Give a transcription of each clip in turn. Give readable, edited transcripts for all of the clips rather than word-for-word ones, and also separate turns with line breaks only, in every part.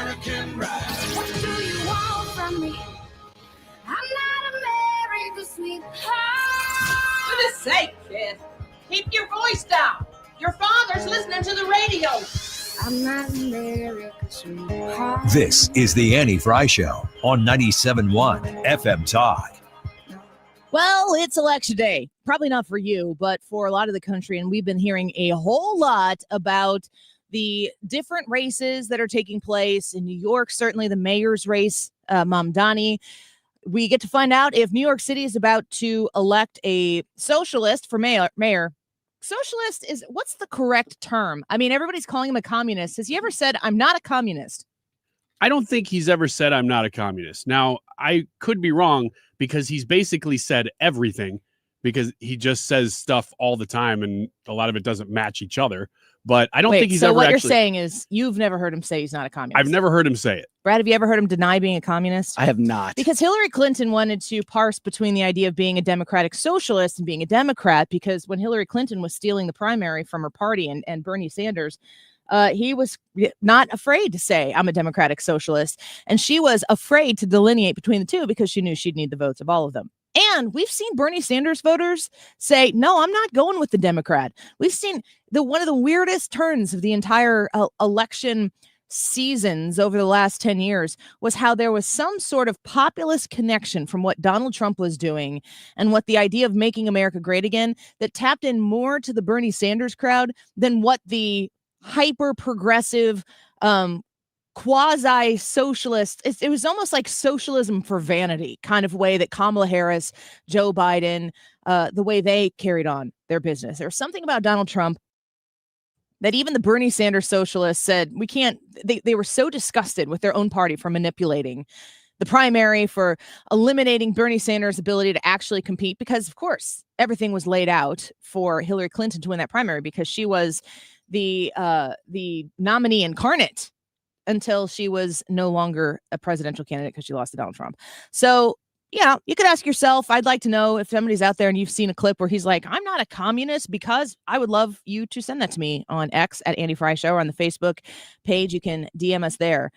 American ride.
What do you want from me? I'm not America's sweetheart.
For goodness sake, kid. Keep your voice down. Your father's listening to the radio.
I'm not America's sweetheart.
This is the Annie Fry Show on 97.1 FM Talk.
Well, it's election day. Probably not for you, but for a lot of the country. And we've been hearing a whole lot about the different races that are taking place in New York. Certainly the mayor's race, Mamdani. We get to find out if New York City is about to elect a socialist for mayor. Socialist is, what's the correct term? I mean, everybody's calling him a communist. Has he ever said, I'm not a communist?
I don't think he's ever said I'm not a communist. Now, I could be wrong because he's basically said everything because he just says stuff all the time and a lot of it doesn't match each other. But I don't think he's ever
So what
actually...
you're saying is you've never heard him say he's not a communist.
I've never heard him say it.
Brad, have you ever heard him deny being a communist?
I have not.
Because Hillary Clinton wanted to parse between the idea of being a democratic socialist and being a Democrat, because when Hillary Clinton was stealing the primary from her party and Bernie Sanders, he was not afraid to say, I'm a democratic socialist. And she was afraid to delineate between the two because she knew she'd need the votes of all of them. And we've seen Bernie Sanders voters say, no, I'm not going with the Democrat. We've seen one of the weirdest turns of the entire election seasons over the last 10 years was how there was some sort of populist connection from what Donald Trump was doing and what the idea of making America great again that tapped in more to the Bernie Sanders crowd than what the hyper progressive quasi-socialist, it was almost like socialism for vanity kind of way that Kamala Harris, Joe Biden, the way they carried on their business. There was something about Donald Trump that even the Bernie Sanders socialists said, we can't, they were so disgusted with their own party for manipulating the primary, for eliminating Bernie Sanders' ability to actually compete, because of course, everything was laid out for Hillary Clinton to win that primary because she was the nominee incarnate until she was no longer a presidential candidate because she lost to Donald Trump. So, yeah, you could ask yourself, I'd like to know if somebody's out there and you've seen a clip where he's like, I'm not a communist, because I would love you to send that to me on X at Annie Fry Show or on the Facebook page. You can DM us there.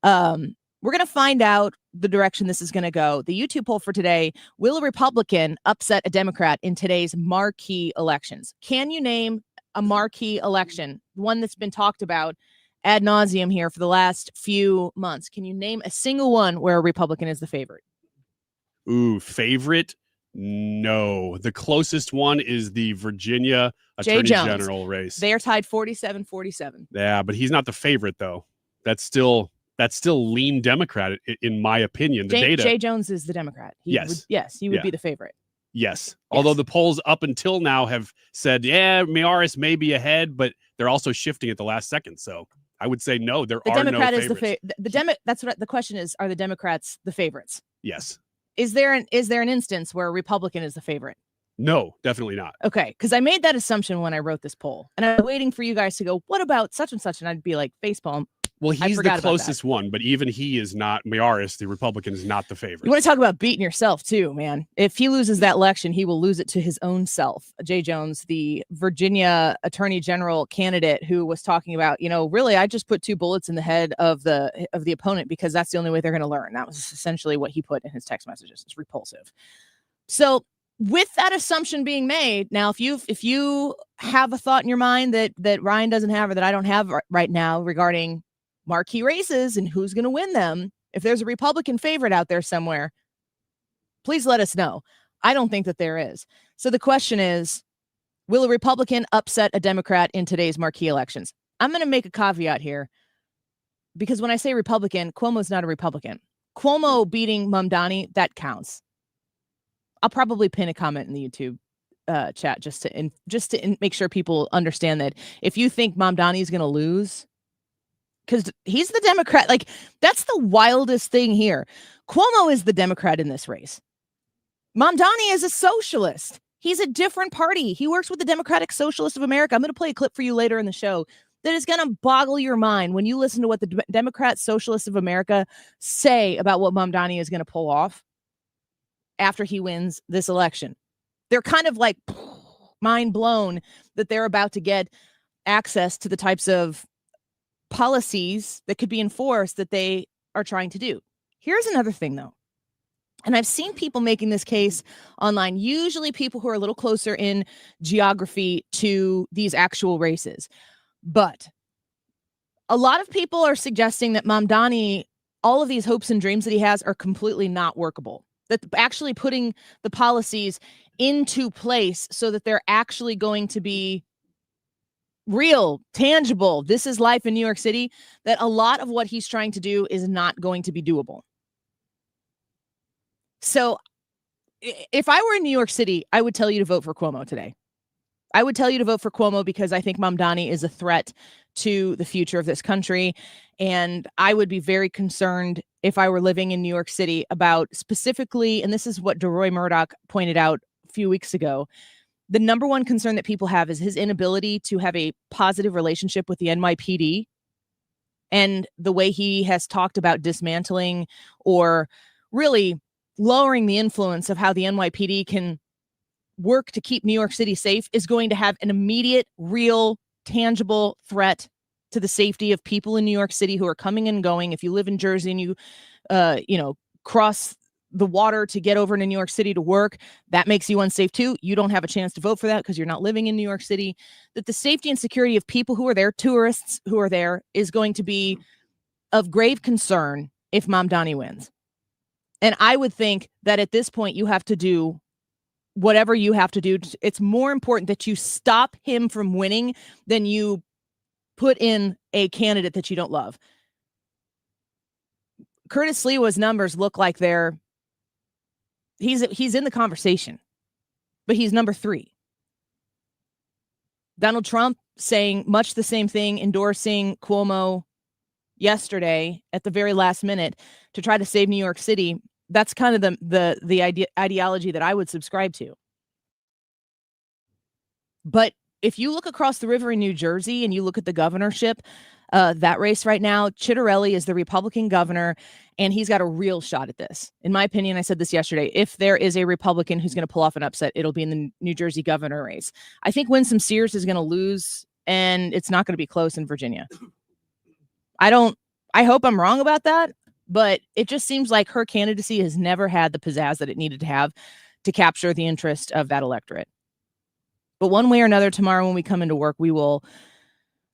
We're going to find out the direction this is going to go. The YouTube poll for today, will a Republican upset a Democrat in today's marquee elections? Can you name a marquee election, one that's been talked about ad nauseum here for the last few months? Can you name a single one where a Republican is the favorite?
Ooh, favorite? No. The closest one is the Virginia Attorney General race.
They are tied 47-47.
Yeah, but he's not the favorite, though. That's still lean Democrat, in my opinion. The data.
Jay Jones is the Democrat. He would be the favorite.
Yes. Although the polls up until now have said, yeah, Mayoris may be ahead, but they're also shifting at the last second. So I would say no, there are no favorites.
That's what the question is. Are the Democrats the favorites?
Yes.
Is there an instance where a Republican is the favorite?
No, definitely not.
Okay, because I made that assumption when I wrote this poll, and I'm waiting for you guys to go, what about such and such? And I'd be like, facepalm.
Well, he's the closest one, but even he is not. Mayoris, the Republican, is not the favorite.
You want to talk about beating yourself too, man. If he loses that election, he will lose it to his own self. Jay Jones, the Virginia Attorney General candidate, who was talking about, really, I just put 2 bullets in the head of the opponent because that's the only way they're going to learn. That was essentially what he put in his text messages. It's repulsive. So with that assumption being made, now, if you have a thought in your mind that Ryan doesn't have or that I don't have right now regarding marquee races and who's going to win them, if there's a Republican favorite out there somewhere, please let us know. I don't think that there is. So the question is, will a Republican upset a Democrat in today's marquee elections? I'm going to make a caveat here, because when I say Republican, Cuomo's not a Republican. Cuomo beating Mamdani, that counts. I'll probably pin a comment in the YouTube chat just to make sure people understand that if you think Mamdani is going to lose, because he's the Democrat, like, that's the wildest thing here. Cuomo is the Democrat in this race. Mamdani is a socialist. He's a different party. He works with the Democratic Socialists of America. I'm going to play a clip for you later in the show that is going to boggle your mind when you listen to what the Democrat Socialists of America say about what Mamdani is going to pull off after he wins this election. They're kind of like mind blown that they're about to get access to the types of policies that could be enforced that they are trying to do. Here's another thing, though. And I've seen people making this case online, usually people who are a little closer in geography to these actual races. But a lot of people are suggesting that Mamdani, all of these hopes and dreams that he has are completely not workable. That actually putting the policies into place so that they're actually going to be real, tangible, this is life in New York City, that a lot of what he's trying to do is not going to be doable. So if I were in New York City, I would tell you to vote for Cuomo today. I would tell you to vote for Cuomo because I think Mamdani is a threat to the future of this country. And I would be very concerned if I were living in New York City about specifically, and this is what DeRoy Murdoch pointed out a few weeks ago, the number one concern that people have is his inability to have a positive relationship with the NYPD and the way he has talked about dismantling or really lowering the influence of how the NYPD can work to keep New York City safe is going to have an immediate, real, tangible threat to the safety of people in New York City who are coming and going. If you live in Jersey and you cross the water to get over to New York City to work, that makes you unsafe too. You don't have a chance to vote for that because you're not living in New York City. That the safety and security of people who are there, tourists who are there, is going to be of grave concern if Mamdani wins. And I would think that at this point, you have to do whatever you have to do. It's more important that you stop him from winning than you put in a candidate that you don't love. Curtis Sliwa's numbers look like he's in the conversation, but he's number 3. Donald Trump saying much the same thing, endorsing Cuomo yesterday at the very last minute to try to save New York City. That's kind of the ideology that I would subscribe to. But if you look across the river in New Jersey and you look at the governorship, that race right now, Chitterelli is the Republican governor, and he's got a real shot at this. In my opinion, I said this yesterday, if there is a Republican who's going to pull off an upset, it'll be in the New Jersey governor race. I think Winsome Sears is going to lose, and it's not going to be close in Virginia. I hope I'm wrong about that, but it just seems like her candidacy has never had the pizzazz that it needed to have to capture the interest of that electorate. But one way or another, tomorrow when we come into work, we will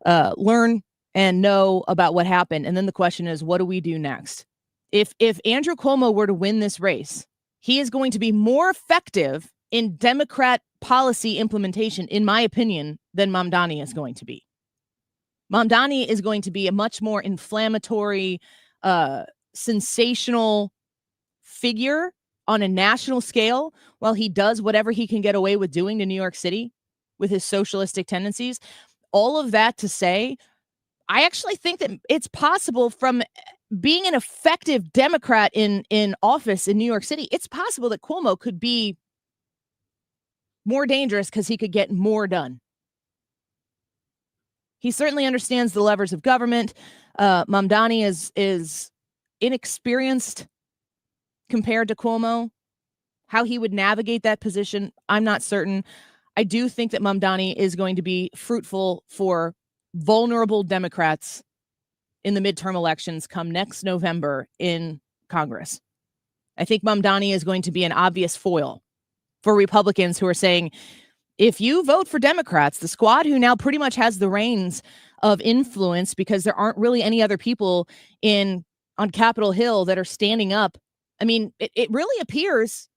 learn and know about what happened. And then the question is, what do we do next? If Andrew Cuomo were to win this race, he is going to be more effective in Democrat policy implementation, in my opinion, than Mamdani is going to be. Mamdani is going to be a much more inflammatory, sensational figure on a national scale while he does whatever he can get away with doing to New York City with his socialistic tendencies. All of that to say, I actually think that it's possible, from being an effective Democrat in office in New York City, it's possible that Cuomo could be more dangerous because he could get more done. He certainly understands the levers of government. Mamdani is inexperienced compared to Cuomo. How he would navigate that position, I'm not certain. I do think that Mamdani is going to be fruitful for vulnerable Democrats in the midterm elections come next November in Congress. I think Mamdani is going to be an obvious foil for Republicans who are saying, if you vote for Democrats, the squad who now pretty much has the reins of influence because there aren't really any other people on Capitol Hill that are standing up. I mean, it really appears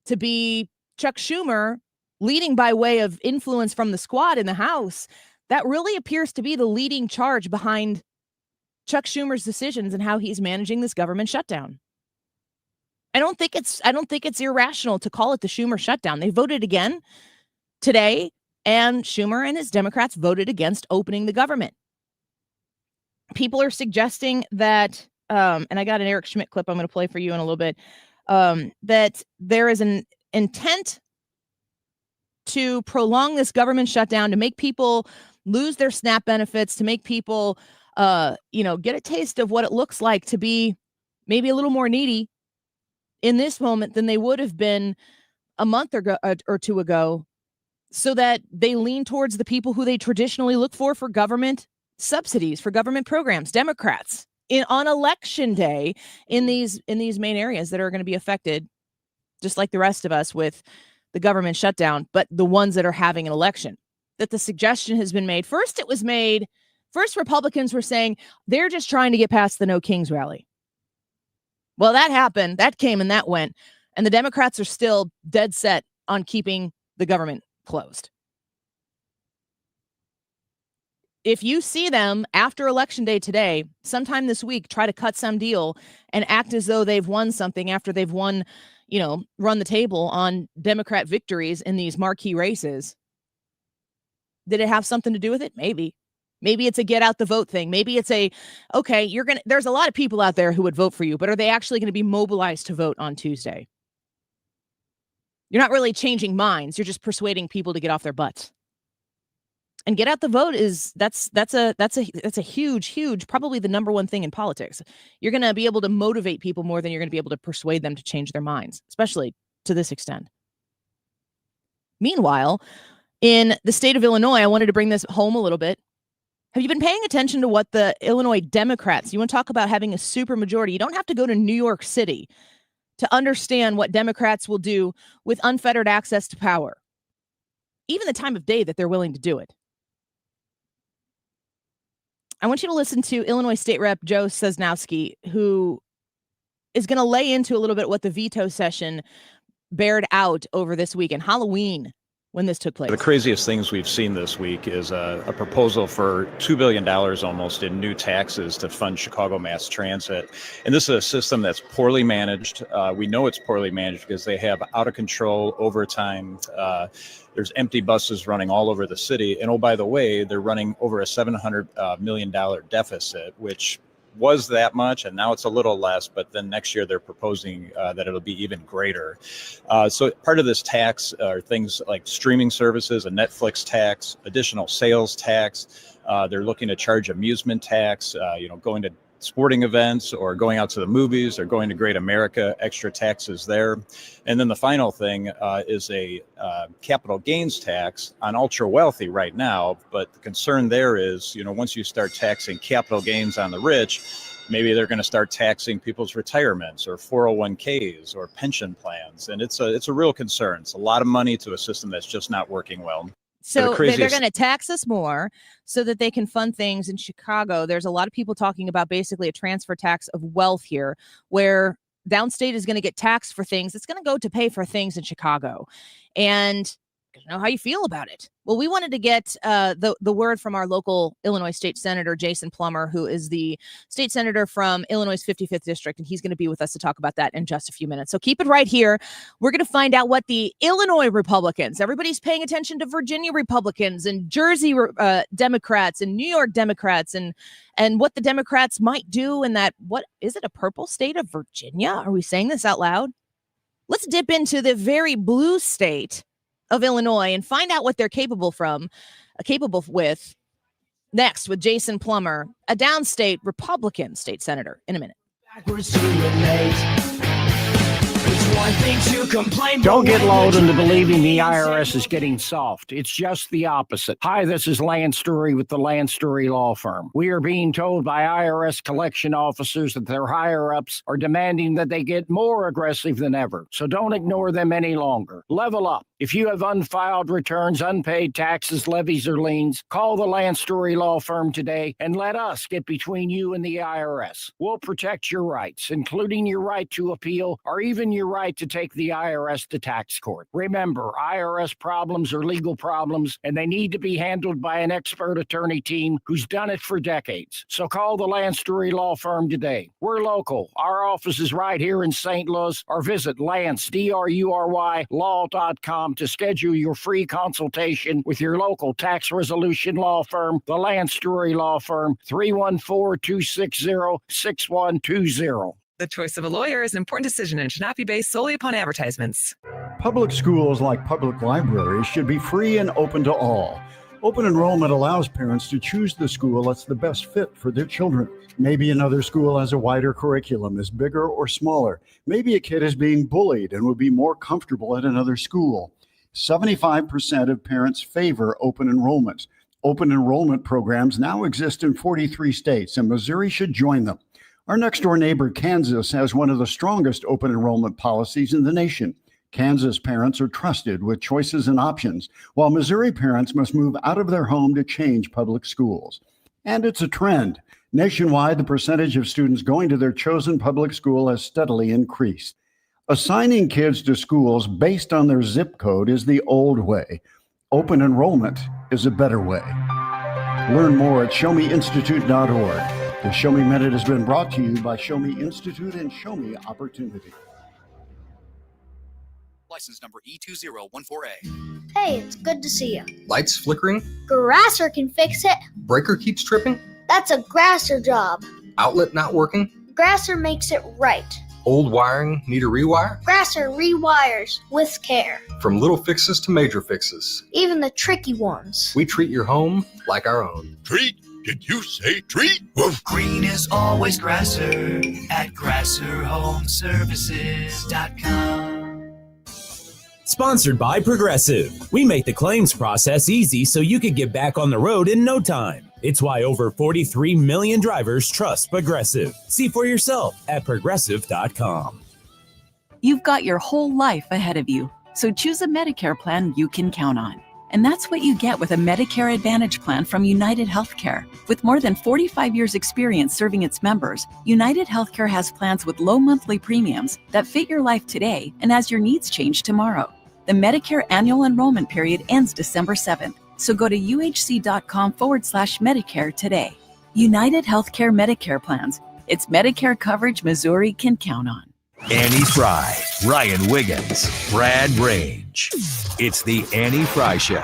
to be Chuck Schumer leading by way of influence from the squad in the House. That really appears to be the leading charge behind Chuck Schumer's decisions and how he's managing this government shutdown. I don't think it's irrational to call it the Schumer shutdown. They voted again today, and Schumer and his Democrats voted against opening the government. People are suggesting that, and I got an Eric Schmidt clip I'm going to play for you in a little bit, that there is an intent to prolong this government shutdown, to make people lose their SNAP benefits, to make people, get a taste of what it looks like to be maybe a little more needy in this moment than they would have been a month or two ago, so that they lean towards the people who they traditionally look for government subsidies for government programs. Democrats on election day in these main areas that are going to be affected, just like the rest of us with the government shutdown, but the ones that are having an election. That the suggestion has been made. First Republicans were saying they're just trying to get past the No Kings rally. Well, that happened. That came and that went. And the Democrats are still dead set on keeping the government closed. If you see them after Election Day today, sometime this week, try to cut some deal and act as though they've won something after they've won, run the table on Democrat victories in these marquee races. Did it have something to do with it? Maybe. Maybe it's a get out the vote thing. Maybe it's there's a lot of people out there who would vote for you, but are they actually going to be mobilized to vote on Tuesday? You're not really changing minds. You're just persuading people to get off their butts. And get out the vote that's a huge, probably the number one thing in politics. You're going to be able to motivate people more than you're going to be able to persuade them to change their minds, especially to this extent. Meanwhile, in the state of Illinois, I wanted to bring this home a little bit. Have you been paying attention to what the Illinois Democrats, you want to talk about having a super majority? You don't have to go to New York City to understand what Democrats will do with unfettered access to power, even the time of day that they're willing to do it. I want you to listen to Illinois State Rep Joe Sosnowski, who is going to lay into a little bit what the veto session bared out over this weekend, Halloween, when this took place.
The craziest things we've seen this week is a proposal for $2 billion almost in new taxes to fund Chicago mass transit. And this is a system that's poorly managed. We know it's poorly managed because they have out of control overtime. There's empty buses running all over the city. And oh, by the way, they're running over a $700 million deficit, which was that much, and now it's a little less, but then next year they're proposing that it'll be even greater. So part of this tax are things like streaming services, a Netflix tax, additional sales tax. They're looking to charge amusement tax, going to sporting events or going out to the movies or going to Great America, extra taxes there. And then the final thing is a capital gains tax on ultra wealthy right now. But the concern there is, once you start taxing capital gains on the rich, maybe they're going to start taxing people's retirements or 401ks or pension plans. And it's a real concern. It's a lot of money to a system that's just not working well.
So they're going to tax us more so that they can fund things in Chicago. There's a lot of people talking about basically a transfer tax of wealth here, where downstate is going to get taxed for things. It's going to go to pay for things in Chicago. And I don't know how you feel about it. Well, we wanted to get the word from our local Illinois state senator, Jason Plummer, who is the state senator from Illinois' 55th district, and he's going to be with us to talk about that in just a few minutes. So keep it right here. We're going to find out what the Illinois Republicans, everybody's paying attention to Virginia Republicans and Jersey Democrats and New York Democrats and what the Democrats might do in that, what is it, a purple state of Virginia? Are we saying this out loud? Let's dip into the very blue state of Illinois and find out what they're capable with next with Jason Plummer, a downstate Republican state senator, in a minute.
Don't get lulled into believing the IRS is getting soft. It's just the opposite. Hi, this is Lance Story with the Lance Story Law Firm. We are being told by IRS collection officers that their higher-ups are demanding that they get more aggressive than ever. So don't ignore them any longer. Level up. If you have unfiled returns, unpaid taxes, levies, or liens, call the Lance Story Law Firm today and let us get between you and the IRS. We'll protect your rights, including your right to appeal or even your right to take the IRS to tax court. Remember, IRS problems are legal problems, and they need to be handled by an expert attorney team who's done it for decades. So call the Lance Story Law Firm today. We're local. Our office is right here in St. Louis, or visit Lance, DRURY, law.com to schedule your free consultation with your local tax resolution law firm, the Lance Story Law Firm, 314-260-6120.
The choice of a lawyer is an important decision and should not be based solely upon advertisements.
Public schools, like public libraries, should be free and open to all. Open enrollment allows parents to choose the school that's the best fit for their children. Maybe another school has a wider curriculum, is bigger or smaller. Maybe a kid is being bullied and would be more comfortable at another school. 75% of parents favor open enrollment. Open enrollment programs now exist in 43 states, and Missouri should join them. Our next-door neighbor, Kansas, has one of the strongest open enrollment policies in the nation. Kansas parents are trusted with choices and options, while Missouri parents must move out of their home to change public schools. And it's a trend. Nationwide, the percentage of students going to their chosen public school has steadily increased. Assigning kids to schools based on their zip code is the old way. Open enrollment is a better way. Learn more at showmeinstitute.org. The Show Me Minute has been brought to you by Show Me Institute and Show Me Opportunity.
License number E2014A.
Hey, it's good to see you.
Lights flickering?
Grasser can fix it.
Breaker keeps tripping?
That's a Grasser job.
Outlet not working?
Grasser makes it right.
Old wiring need a rewire?
Grasser rewires with care.
From little fixes to major fixes.
Even the tricky ones.
We treat your home like our own.
Treat? Did you say treat? Woof.
Green is always Grasser at GrasserHomeservices.com.
Sponsored by Progressive. We make the claims process easy so you can get back on the road in no time. It's why over 43 million drivers trust Progressive. See for yourself at Progressive.com.
You've got your whole life ahead of you, so choose a Medicare plan you can count on. And that's what you get with a Medicare Advantage plan from United Healthcare. With more than 45 years' experience serving its members, United Healthcare has plans with low monthly premiums that fit your life today and as your needs change tomorrow. The Medicare annual enrollment period ends December 7th, so go to uhc.com/Medicare today. United Healthcare Medicare plans. It's Medicare coverage Missouri can count on.
Annie Fry, Ryan Wiggins, Brad Rage. It's the Annie Fry Show.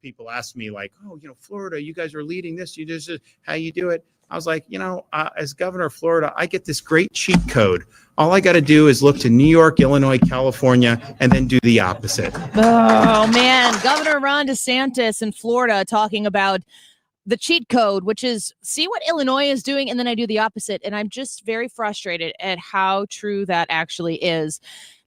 People ask me like, oh, Florida, you guys are leading this. You just how you do it. I was like, as governor of Florida, I get this great cheat code. All I got to do is look to New York, Illinois, California, and then do the opposite.
Oh, man. Governor Ron DeSantis in Florida talking about the cheat code, which is see what Illinois is doing, and then I do the opposite. And I'm just very frustrated at how true that actually is.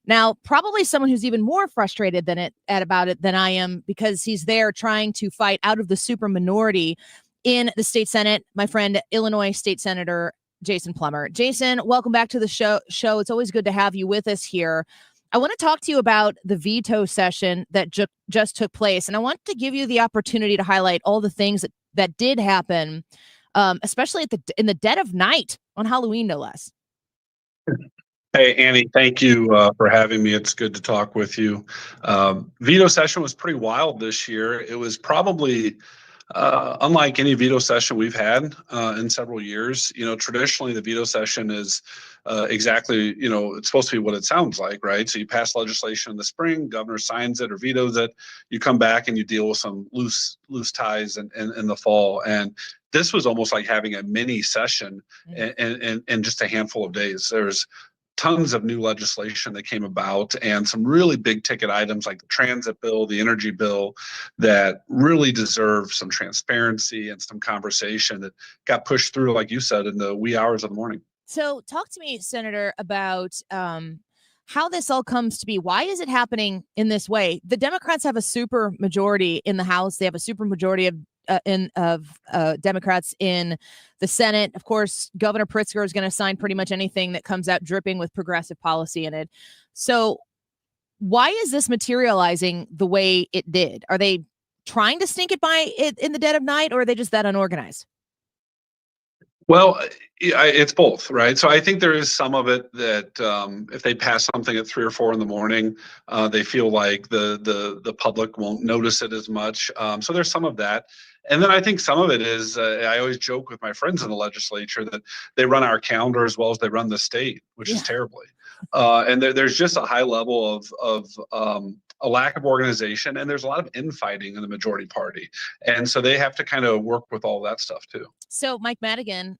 Now, probably someone who's even more frustrated about it than I am, because he's there trying to fight out of the super minority in the state Senate, my friend, Illinois State Senator Jason Plummer. Jason, welcome back to the show. It's always good to have you with us here. I want to talk to you about the veto session that just took place, and I want to give you the opportunity to highlight all the things that did happen, especially in the dead of night on Halloween, no less.
Hey, Annie, thank you for having me. It's good to talk with you. Veto session was pretty wild this year. It was probably unlike any veto session we've had in several years. Traditionally the veto session is exactly, it's supposed to be what it sounds like, right? So you pass legislation in the spring, governor signs it or vetoes it, you come back and you deal with some loose ties in the fall. And this was almost like having a mini session in just a handful of days. There's tons of new legislation that came about and some really big ticket items like the transit bill, the energy bill, that really deserve some transparency and some conversation that got pushed through, like you said, in the wee hours of the morning.
So talk to me, Senator, about how this all comes to be. Why is it happening in this way? The Democrats have a super majority in the House. They have a super majority of Democrats in the Senate. Of course, Governor Pritzker is going to sign pretty much anything that comes out dripping with progressive policy in it. So why is this materializing the way it did? Are they trying to sneak it by it in the dead of night, or are they just that unorganized?
Well, it's both, right? So I think there is some of it that if they pass something at 3 or 4 in the morning, they feel like the public won't notice it as much. So there's some of that. And then I think some of it is, I always joke with my friends in the legislature that they run our calendar as well as they run the state, which is terribly. And there's just a high level of a lack of organization, and there's a lot of infighting in the majority party. And so they have to kind of work with all that stuff too.
So Mike Madigan,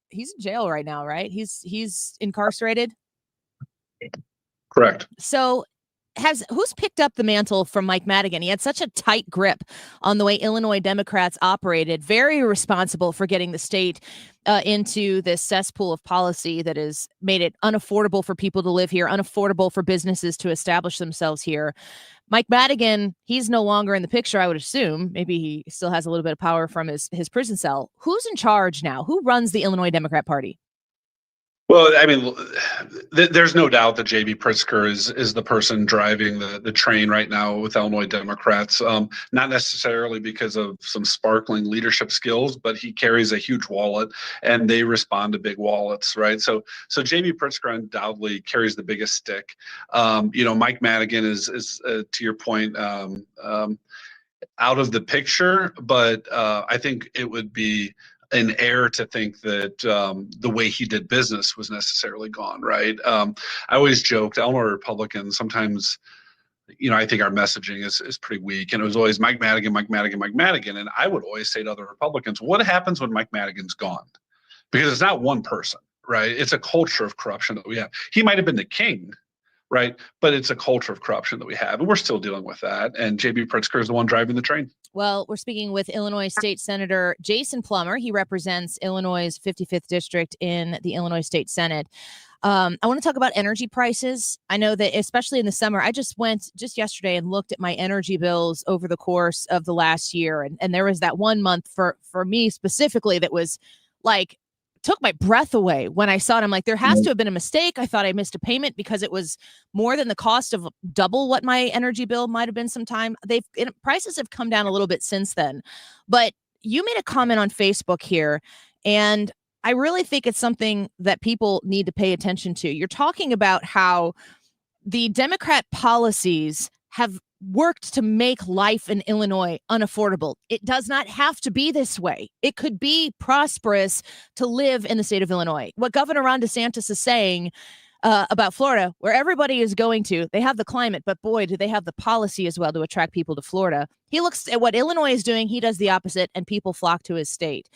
he's in jail right now, right? He's incarcerated.
Correct.
So who's picked up the mantle from Mike Madigan? He had such a tight grip on the way Illinois Democrats operated, very responsible for getting the state into this cesspool of policy that has made it unaffordable for people to live here, unaffordable for businesses to establish themselves here. Mike Madigan, he's no longer in the picture, I would assume. Maybe he still has a little bit of power from his prison cell. Who's in charge now? Who runs the Illinois Democrat Party?
Well, I mean, there's no doubt that J.B. Pritzker is the person driving the train right now with Illinois Democrats. Not necessarily because of some sparkling leadership skills, but he carries a huge wallet, and they respond to big wallets, right? So J.B. Pritzker undoubtedly carries the biggest stick. Mike Madigan is to your point, out of the picture, but I think it would be an error to think that the way he did business was necessarily gone, right? I always joked, Illinois Republicans, sometimes, I think our messaging is pretty weak. And it was always Mike Madigan, Mike Madigan, Mike Madigan. And I would always say to other Republicans, what happens when Mike Madigan's gone? Because it's not one person, right? It's a culture of corruption that we have. He might have been the king, right? But it's a culture of corruption that we have. And we're still dealing with that. And J.B. Pritzker is the one driving the train.
Well, we're speaking with Illinois State Senator Jason Plummer. He represents Illinois' 55th district in the Illinois State Senate. I want to talk about energy prices. I know that especially in the summer, I just went yesterday and looked at my energy bills over the course of the last year. And there was that 1 month for me specifically that was like, took my breath away when I saw it. I'm like, there has to have been a mistake. I thought I missed a payment because it was more than the cost of double what my energy bill might have been sometime. Prices have come down a little bit since then. But you made a comment on Facebook here, and I really think it's something that people need to pay attention to. You're talking about how the Democrat policies have worked to make life in Illinois unaffordable. It does not have to be this way. It could be prosperous to live in the state of Illinois. What Governor Ron DeSantis is saying about Florida, where everybody is going to, they have the climate, but boy, do they have the policy as well to attract people to Florida. He looks at what Illinois is doing. He does the opposite, and people flock to his state.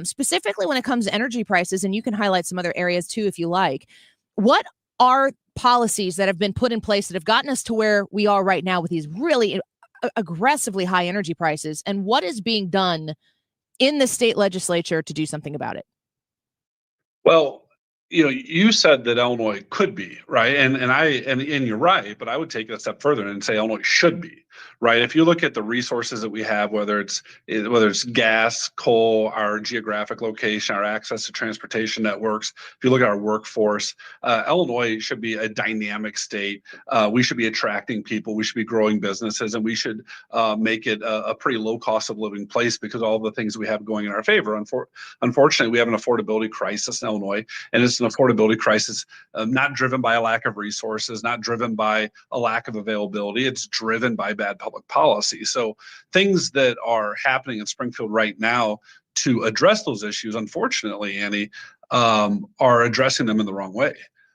Specifically when it comes to energy prices, and you can highlight some other areas too if you like. What are policies that have been put in place that have gotten us to where we are right now with these really aggressively high energy prices, and what is being done in the state legislature to do something about it?
Well, you said that Illinois could be, right? And you're right, but I would take it a step further and say Illinois should be, right? If you look at the resources that we have, whether it's gas, coal, our geographic location, our access to transportation networks, if you look at our workforce, Illinois should be a dynamic state. We should be attracting people. We should be growing businesses, and we should make it a pretty low cost of living place because of all the things we have going in our favor. Unfortunately, we have an affordability crisis in Illinois, and it's an affordability crisis not driven by a lack of resources, not driven by a lack of availability. It's driven by bad public policy. So things that are happening in Springfield right now to address those issues, unfortunately, Annie, are addressing them in the wrong way.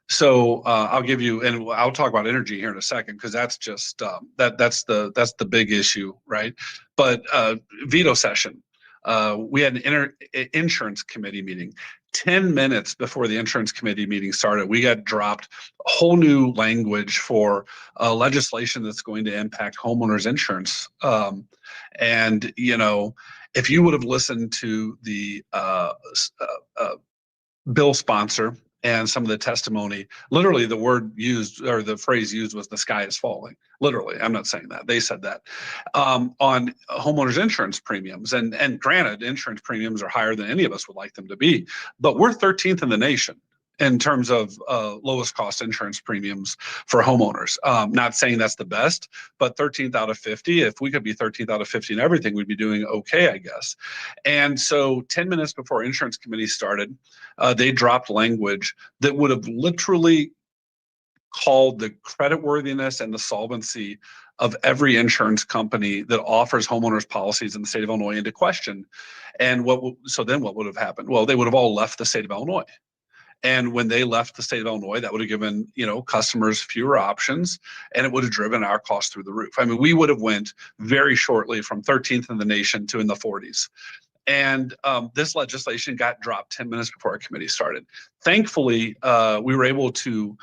So I'll give you, and I'll talk about energy here in a second, because that's just that's the big issue, right? But veto session. We had an insurance committee meeting. 10 minutes before the insurance committee meeting started, we got dropped a whole new language for legislation that's going to impact homeowners insurance. And, if you would have listened to the bill sponsor and some of the testimony, literally the word used or the phrase used was "the sky is falling." Literally, I'm not saying that. They said that on homeowners insurance premiums. And granted, insurance premiums are higher than any of us would like them to be, but we're 13th in the nation in terms of lowest cost insurance premiums for homeowners. Not saying that's the best, but 13th out of 50. If we could be 13th out of 50 in everything, we'd be doing okay, I guess. And so 10 minutes before insurance committee started, they dropped language that would have literally called the creditworthiness and the solvency of every insurance company that offers homeowners policies in the state of Illinois into question. And so then what would have happened? Well, they would have all left the state of Illinois. And when they left the state of Illinois, that would have given, customers fewer options, and it would have driven our costs through the roof. I mean, we would have went very shortly from 13th in the nation to in the 40s. And this legislation got dropped 10 minutes before our committee started. Thankfully, we were able to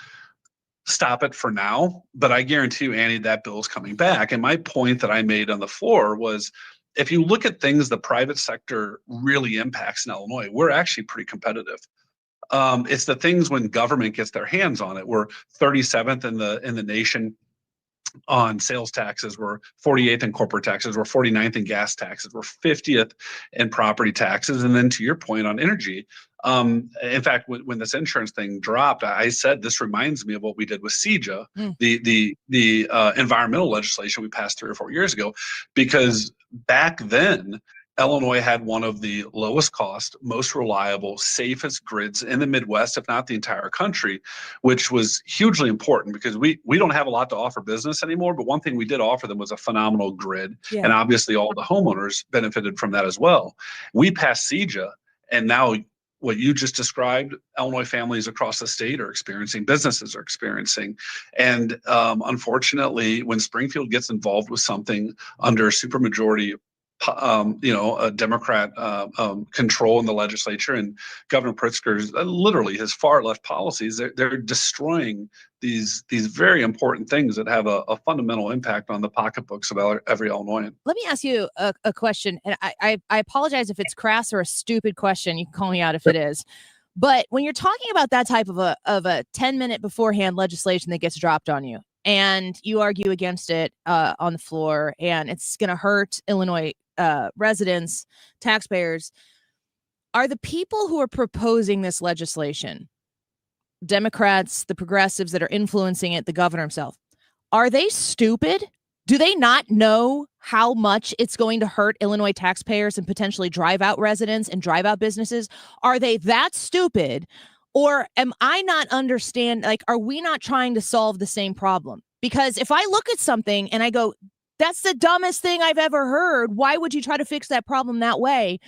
stop it for now, but I guarantee you, Annie, that bill's coming back. And my point that I made on the floor was, if you look at things the private sector really impacts in Illinois, we're actually pretty competitive. It's the things when government gets their hands on it. We're 37th in the nation on sales taxes. We're 48th in corporate taxes. We're 49th in gas taxes. We're 50th in property taxes. And then to your point on energy, in fact, when this insurance thing dropped, I said this reminds me of what we did with CEJA, the environmental legislation we passed 3 or 4 years ago, because back then Illinois had one of the lowest cost, most reliable, safest grids in the Midwest, if not the entire country, which was hugely important because we don't have a lot to offer business anymore. But one thing we did offer them was a phenomenal grid.
Yeah.
And obviously all the homeowners benefited from that as well. We passed CEJA, and now what you just described, Illinois families across the state are experiencing, businesses are experiencing. And unfortunately, when Springfield gets involved with something under supermajority a Democrat control in the legislature, and Governor Pritzker's literally his far left policies, they're destroying these very important things that have a fundamental impact on the pocketbooks of every Illinoisan.
Let me ask you a question, and I apologize if it's crass or a stupid question. You can call me out if it is. But when you're talking about that type of a 10-minute beforehand legislation that gets dropped on you, and you argue against it on the floor, and it's going to hurt Illinois residents, taxpayers, are the people who are proposing this legislation, Democrats, the progressives that are influencing it, the governor himself, are they stupid? Do they not know how much it's going to hurt Illinois taxpayers and potentially drive out residents and drive out businesses? Are they that stupid? Or am I not understand? Like, are we not trying to solve the same problem? Because if I look at something and I go, that's the dumbest thing I've ever heard, why would you try to fix that problem that way?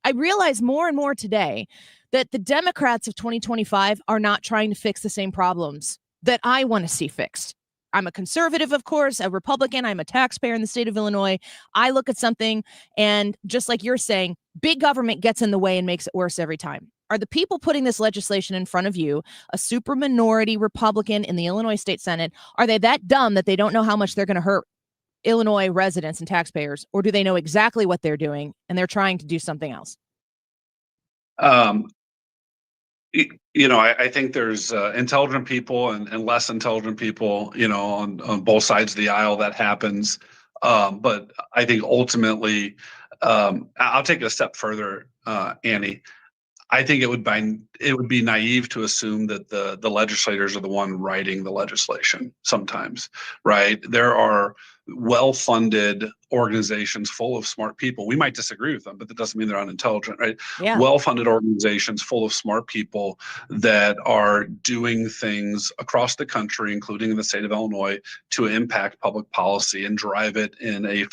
I realize more and more today that the Democrats of 2025 are not trying to fix the same problems that I want to see fixed. I'm a conservative, of course, a Republican. I'm a taxpayer in the state of Illinois. I look at something, and just like you're saying, big government gets in the way and makes it worse every time. Are the people putting this legislation in front of you, a super minority Republican in the Illinois State Senate, are they that dumb that they don't know how much they're going to hurt Illinois residents and taxpayers, or do they know exactly what they're doing and they're trying to do something else?
I think there's intelligent people and less intelligent people, on both sides of the aisle. That happens. But I think ultimately, I'll take it a step further, Annie. I think it would be naive to assume that the legislators are the one writing the legislation sometimes, right? There are well-funded organizations full of smart people. We might disagree with them, but that doesn't mean they're unintelligent, right?
Yeah.
Well-funded organizations full of smart people that are doing things across the country, including in the state of Illinois, to impact public policy and drive it in a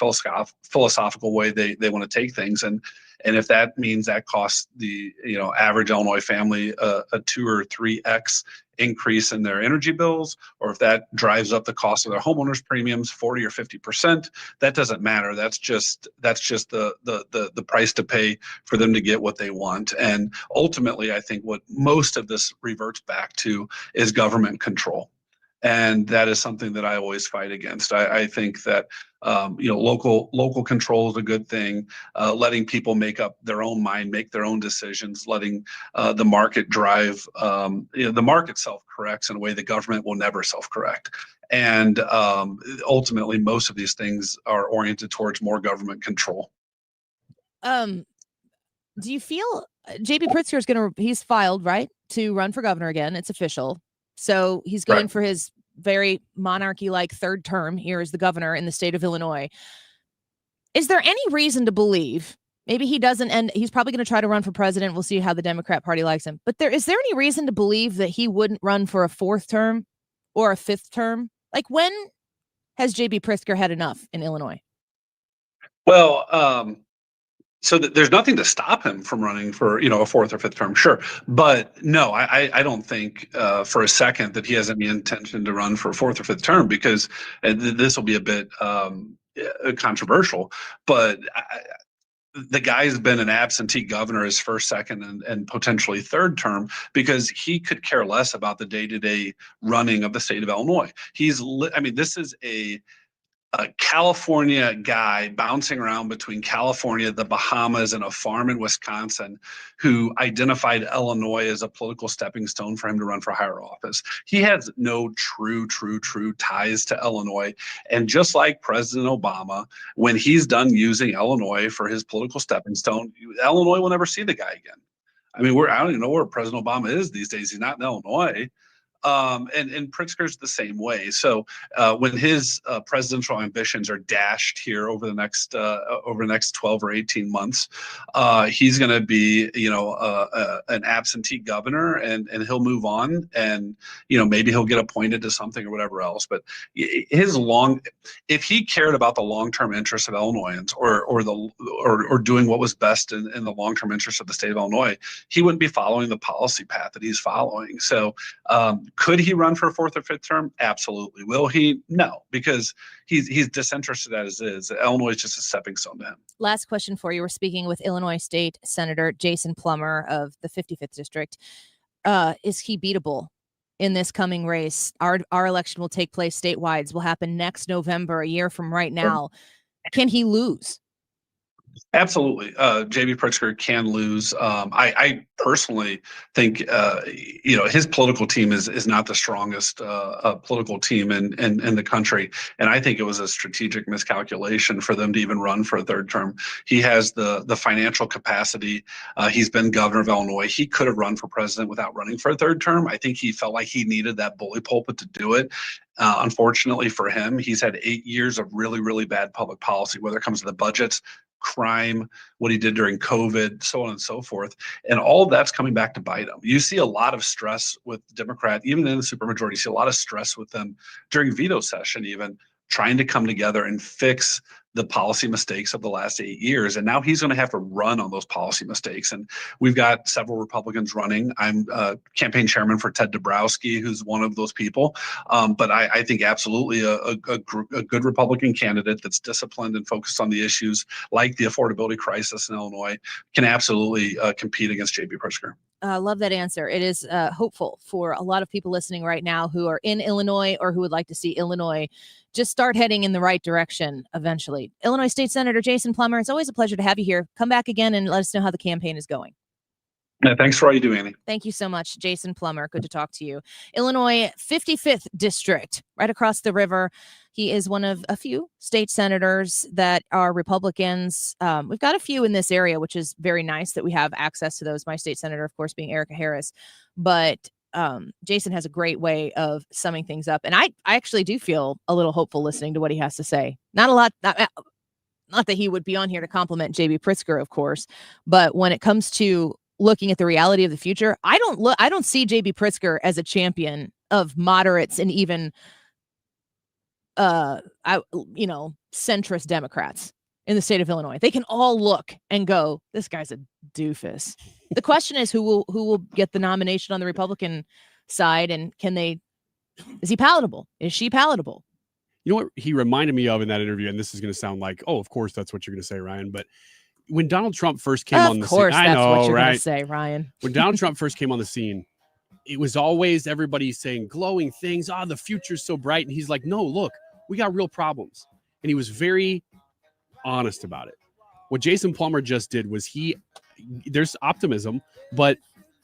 philosophical way they want to take things. And if that means that costs the average Illinois family a 2 or 3x increase in their energy bills, or if that drives up the cost of their homeowners premiums 40 or 50%, that doesn't matter. That's just the price to pay for them to get what they want. And ultimately, I think what most of this reverts back to is government control. And that is something that I always fight against. I think that local control is a good thing. Letting people make up their own mind, make their own decisions, letting the market drive. The market self-corrects in a way the government will never self-correct. And ultimately, most of these things are oriented towards more government control.
Do you feel J.B. Pritzker he's filed, right, to run for governor again? It's official. So he's going for his very monarchy-like third term here as the governor in the state of Illinois. Is there any reason to believe, maybe he doesn't, and he's probably going to try to run for president. We'll see how the Democrat Party likes him. But is there any reason to believe that he wouldn't run for a fourth term or a fifth term? Like, when has J.B. Pritzker had enough in Illinois?
Well, so there's nothing to stop him from running for, a fourth or fifth term, sure. But no, I don't think for a second that he has any intention to run for a fourth or fifth term, because this will be a bit controversial. But the guy's been an absentee governor his first, second, and potentially third term because he could care less about the day-to-day running of the state of Illinois. This is a California guy bouncing around between California, the Bahamas, and a farm in Wisconsin who identified Illinois as a political stepping stone for him to run for higher office. He has no true ties to Illinois. And just like President Obama, when he's done using Illinois for his political stepping stone, Illinois will never see the guy again. I don't even know where President Obama is these days. He's not in Illinois. And Pritzker's the same way. So when his presidential ambitions are dashed here over the next 12 or 18 months, he's going to be an absentee governor, and he'll move on, and maybe he'll get appointed to something or whatever else. But if he cared about the long-term interests of Illinoisans or doing what was best in the long-term interests of the state of Illinois, he wouldn't be following the policy path that he's following. So could he run for a fourth or fifth term? Absolutely. Will he? No, because he's disinterested as is. Illinois is just a stepping stone to him.
Last question for you. We're speaking with Illinois State Senator Jason Plummer of the 55th District. Is he beatable in this coming race? Our election will take place statewide. Will happen next November, a year from right now. Can he lose?
Absolutely. J.B. Pritzker can lose. I personally think, his political team is not the strongest political team in the country. And I think it was a strategic miscalculation for them to even run for a third term. He has the financial capacity. He's been governor of Illinois. He could have run for president without running for a third term. I think he felt like he needed that bully pulpit to do it. Unfortunately for him, he's had 8 years of really, really bad public policy, whether it comes to the budgets, crime, what he did during COVID, so on and so forth. And all of that's coming back to bite him. You see a lot of stress with Democrat, even in the supermajority, you see a lot of stress with them during veto session, even trying to come together and fix the policy mistakes of the last 8 years. And now he's going to have to run on those policy mistakes. And we've got several Republicans running. I'm campaign chairman for Ted Dabrowski, who's one of those people. But I think absolutely a good Republican candidate that's disciplined and focused on the issues like the affordability crisis in Illinois can absolutely compete against J.B. Pritzker.
I love that answer. It is hopeful for a lot of people listening right now who are in Illinois or who would like to see Illinois just start heading in the right direction eventually. Illinois State Senator Jason Plummer, it's always a pleasure to have you here. Come back again and let us know how the campaign is going.
Yeah, thanks for all you do, Annie.
Thank you so much, Jason Plummer. Good to talk to you. Illinois 55th District, right across the river. He is one of a few state senators that are Republicans. We've got a few in this area, which is very nice that we have access to those. My state senator, of course, being Erica Harris. But Jason has a great way of summing things up. And I actually do feel a little hopeful listening to what he has to say. Not a lot. Not that he would be on here to compliment J.B. Pritzker, of course. But when it comes to looking at the reality of the future, I don't see J.B. Pritzker as a champion of moderates and even centrist Democrats in the state of Illinois. They can all look and go, this guy's a doofus. The question is who will get the nomination on the Republican side, and is he palatable? Is she palatable?
You know what he reminded me of in that interview, and this is going to sound like, oh, of course that's what you're going to say, Ryan, but when Donald Trump first came on the scene,
I know, what you're going to say, Ryan.
When Donald Trump first came on the scene, it was always everybody saying glowing things. The future's so bright. And he's like, no, look, we got real problems. And he was very honest about it. What Jason Plummer just did was there's optimism, but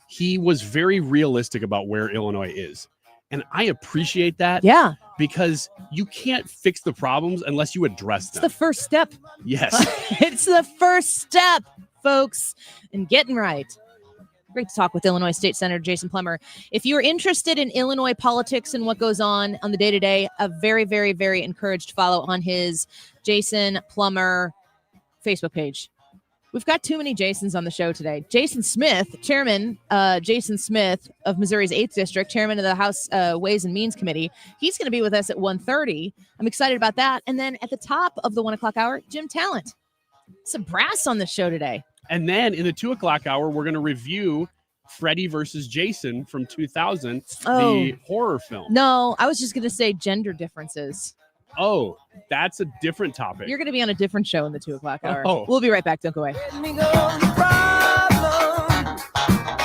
he was very realistic about where Illinois is. And I appreciate that.
Yeah.
Because you can't fix the problems unless you address them.
It's the first step.
Yes.
It's the first step, folks, in getting right. Great to talk with Illinois State Senator Jason Plummer. If you're interested in Illinois politics and what goes on the day-to-day, a very, very, very encouraged follow on his Jason Plummer Facebook page. We've got too many Jasons on the show today. Jason Smith, Chairman Jason Smith of Missouri's 8th District, Chairman of the House Ways and Means Committee. He's going to be with us at 1:30. I'm excited about that. And then at the top of the 1 o'clock hour, Jim Talent. Some brass on the show today.
And then in the 2 o'clock hour, we're going to review Freddy versus Jason from 2000, the horror film.
No, I was just going to say gender differences.
Oh, that's a different topic.
You're going to be on a different show in the 2 o'clock hour.
Oh.
We'll be right back. Don't go away.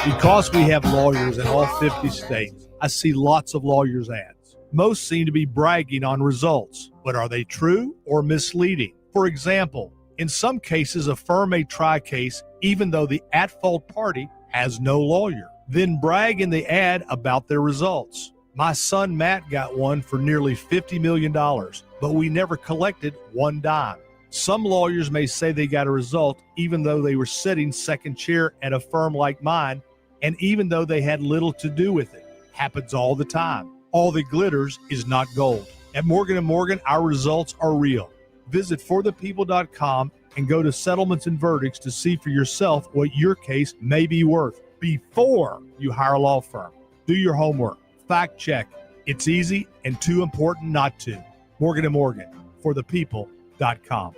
Because we have lawyers in all 50 states, I see lots of lawyers' ads. Most seem to be bragging on results, but are they true or misleading? For example, in some cases, a firm may try a case even though the at-fault party has no lawyer, then brag in the ad about their results. My son Matt got one for nearly $50 million, but we never collected one dime. Some lawyers may say they got a result even though they were sitting second chair at a firm like mine, and even though they had little to do with it. Happens all the time. All that glitters is not gold. At Morgan & Morgan, our results are real. Visit forthepeople.com and go to settlements and verdicts to see for yourself what your case may be worth before you hire a law firm. Do your homework. Fact check. It's easy and too important not to. Morgan & Morgan, forthepeople.com.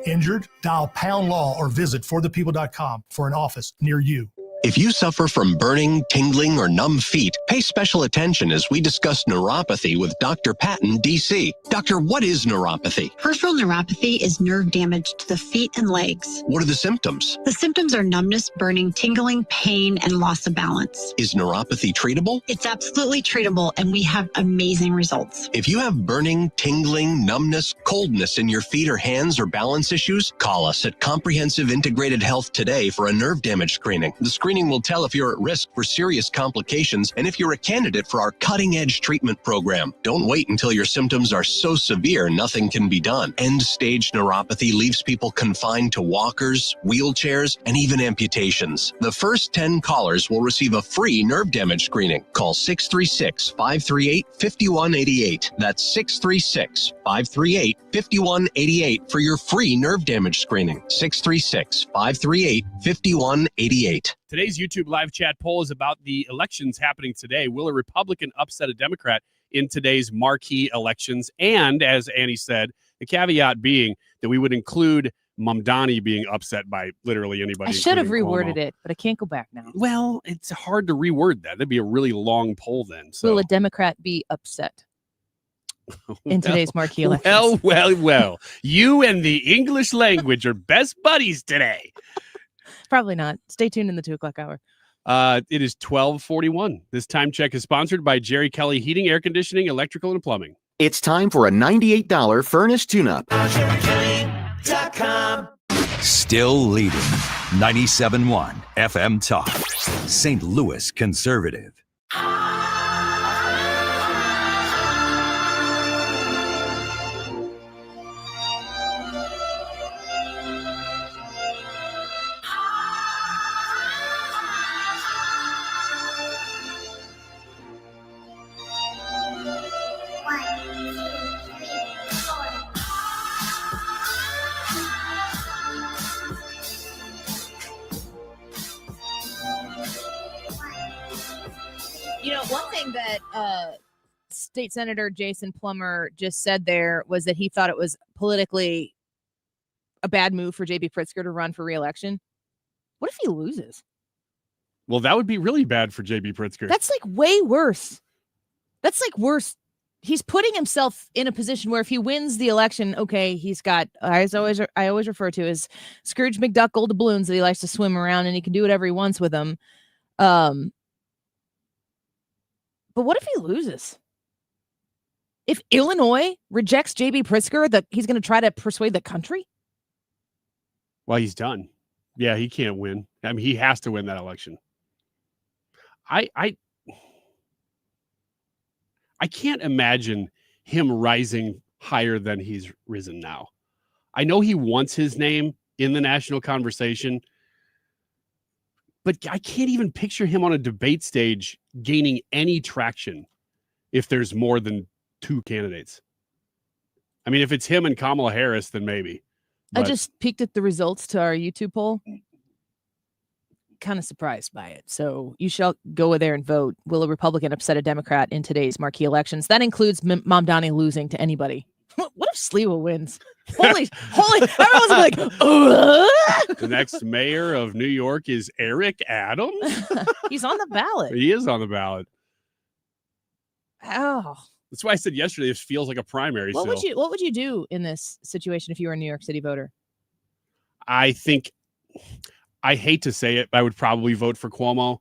Injured? Dial pound law or visit forthepeople.com for an office near you.
If you suffer from burning, tingling, or numb feet, pay special attention as we discuss neuropathy with Dr. Patton, D.C. Doctor, what is neuropathy?
Peripheral neuropathy is nerve damage to the feet and legs.
What are the symptoms?
The symptoms are numbness, burning, tingling, pain, and loss of balance.
Is neuropathy treatable?
It's absolutely treatable, and we have amazing results.
If you have burning, tingling, numbness, coldness in your feet or hands or balance issues, call us at Comprehensive Integrated Health today for a nerve damage screening. The screening will tell if you're at risk for serious complications and if you're a candidate for our cutting-edge treatment program. Don't wait until your symptoms are so severe nothing can be done. End-stage neuropathy leaves people confined to walkers, wheelchairs, and even amputations. The first 10 callers will receive a free nerve damage screening. Call 636-538-5188. That's 636-538-5188 for your free nerve damage screening. 636-538-5188.
Today's YouTube live chat poll is about the elections happening today. Will a Republican upset a Democrat in today's marquee elections? And as Annie said, the caveat being that we would include Mamdani being upset by literally anybody.
I should have
including
reworded
Cuomo.
it, but I can't go back now.
Well, it's hard to reword that. That'd be a really long poll then. So.
Will a Democrat be upset in today's marquee elections?
Well. You and the English language are best buddies today.
Probably not. Stay tuned in the 2 o'clock hour.
It is 12:41. This time check is sponsored by Jerry Kelly Heating, Air Conditioning, Electrical, and Plumbing.
It's time for a $98 furnace tune-up.
Still leading 97.1 FM Talk. St. Louis Conservative.
You know, one thing that State Senator Jason Plummer just said there was that he thought it was politically a bad move for J.B. Pritzker to run for re-election. What if he loses?
Well, that would be really bad for J.B. Pritzker.
That's like way worse. That's like worse. He's putting himself in a position where if he wins the election, okay, he's got, I always refer to as Scrooge McDuck gold balloons that he likes to swim around and he can do whatever he wants with them. But what if he loses? If Illinois rejects J.B. Pritzker, that he's going to try to persuade the country?
Well, he's done. Yeah, he can't win. I mean, he has to win that election. I can't imagine him rising higher than he's risen now. I know he wants his name in the national conversation, but I can't even picture him on a debate stage gaining any traction if there's more than two candidates. I mean, if it's him and Kamala Harris, then maybe.
I just peeked at the results to our YouTube poll. Kind of surprised by it. So you shall go there and vote. Will a Republican upset a Democrat in today's marquee elections? That includes Mamdani losing to anybody. What if Sliwa wins? Holy, everyone's like,
The next mayor of New York is Eric Adams.
He's on the ballot.
He is on the ballot.
Oh,
That's why I said yesterday this feels like a primary.
What would you do in this situation if you were a New York City voter?
I think, I hate to say it, but I would probably vote for Cuomo.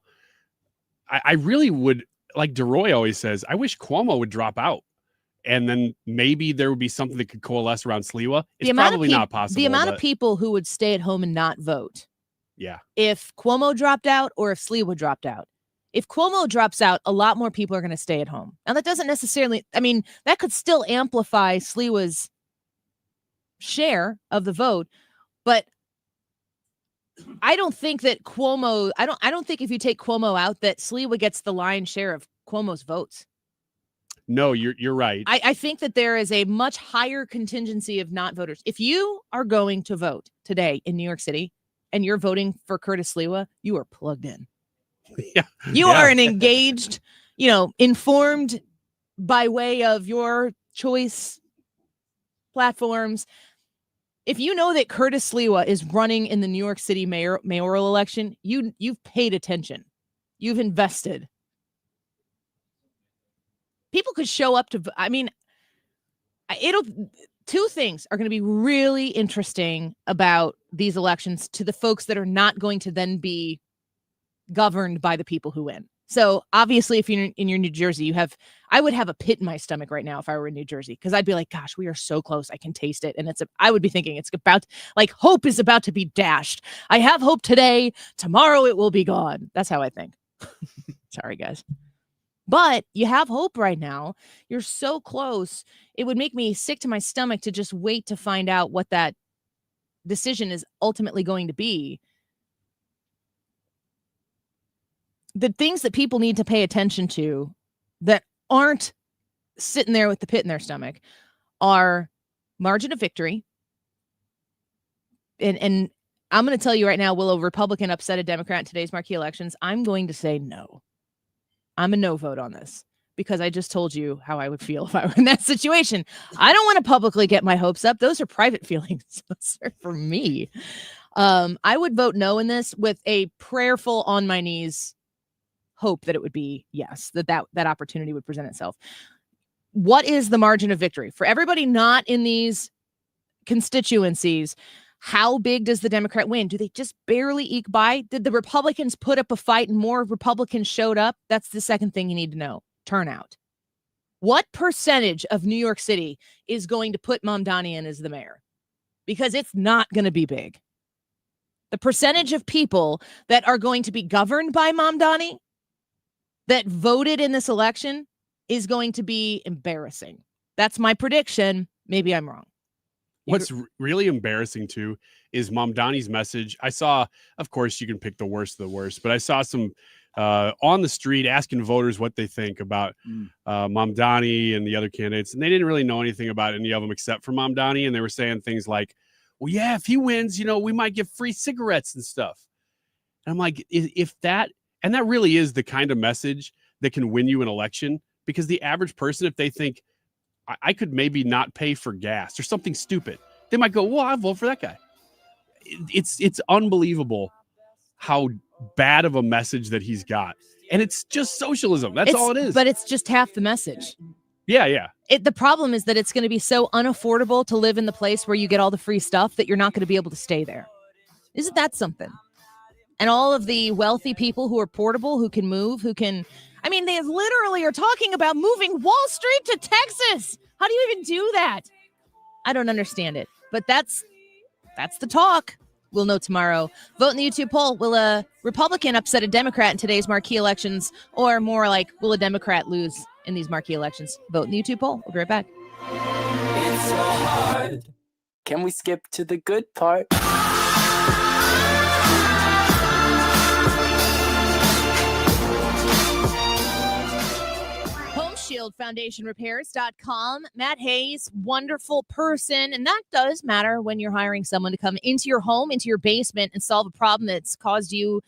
I really would, like DeRoy always says, I wish Cuomo would drop out. And then maybe there would be something that could coalesce around Sliwa. It's probably not possible.
The amount of people who would stay at home and not vote.
Yeah.
If Cuomo dropped out or if Sliwa dropped out. If Cuomo drops out, a lot more people are going to stay at home. Now, that doesn't necessarily, I mean, that could still amplify Sliwa's share of the vote. But I don't think that Cuomo, I don't think if you take Cuomo out that Sliwa gets the lion's share of Cuomo's votes.
No, you're right.
I think that there is a much higher contingency of not voters. If you are going to vote today in New York City and you're voting for Curtis Sliwa, you are plugged in.
Yeah.
You are an engaged, informed by way of your choice platforms. If you know that Curtis Sliwa is running in the New York City mayoral election, you've paid attention. You've invested. People could show up to, two things are going to be really interesting about these elections to the folks that are not going to then be governed by the people who win. So obviously, if you're in your New Jersey, I would have a pit in my stomach right now if I were in New Jersey, because I'd be like, gosh, we are so close. I can taste it. And I would be thinking it's about, like, hope is about to be dashed. I have hope today. Tomorrow it will be gone. That's how I think. Sorry, guys. But you have hope right now. You're so close. It would make me sick to my stomach to just wait to find out what that decision is ultimately going to be. The things that people need to pay attention to that aren't sitting there with the pit in their stomach are margin of victory. And I'm going to tell you right now, will a Republican upset a Democrat in today's marquee elections? I'm going to say no. I'm a no vote on this because I just told you how I would feel if I were in that situation. I don't want to publicly get my hopes up. Those are private feelings. Those are for me. I would vote no in this with a prayerful on my knees hope that it would be yes, that opportunity would present itself. What is the margin of victory for everybody not in these constituencies? How big does the Democrat win? Do they just barely eke by? Did the Republicans put up a fight and more Republicans showed up? That's the second thing you need to know. Turnout. What percentage of New York City is going to put Mamdani in as the mayor? Because it's not going to be big. The percentage of people that are going to be governed by Mamdani that voted in this election is going to be embarrassing. That's my prediction. Maybe I'm wrong.
What's really embarrassing too is Mamdani's message. I saw, of course, you can pick the worst of the worst, but I saw some on the street asking voters what they think about Mamdani and the other candidates, and they didn't really know anything about any of them except for Mamdani, and they were saying things like, "Well, yeah, if he wins, we might get free cigarettes and stuff." And I'm like, if that, and that really is the kind of message that can win you an election, because the average person, if they think, I could maybe not pay for gas or something stupid, they might go, well, I'll vote for that guy. It's unbelievable how bad of a message that he's got. And it's just socialism. That's all it is.
But it's just half the message.
Yeah.
The problem is that it's going to be so unaffordable to live in the place where you get all the free stuff that you're not going to be able to stay there. Isn't that something? And all of the wealthy people who are portable, who can move, they literally are talking about moving Wall Street to Texas. How do you even do that? I don't understand it. But that's the talk. We'll know tomorrow. Vote in the YouTube poll. Will a Republican upset a Democrat in today's marquee elections? Or more like, will a Democrat lose in these marquee elections? Vote in the YouTube poll. We'll be right back.
It's so hard. Can we skip to the good part?
ShieldFoundationRepairs.com. Matt Hayes, wonderful person. And that does matter when you're hiring someone to come into your home, into your basement, and solve a problem that's caused you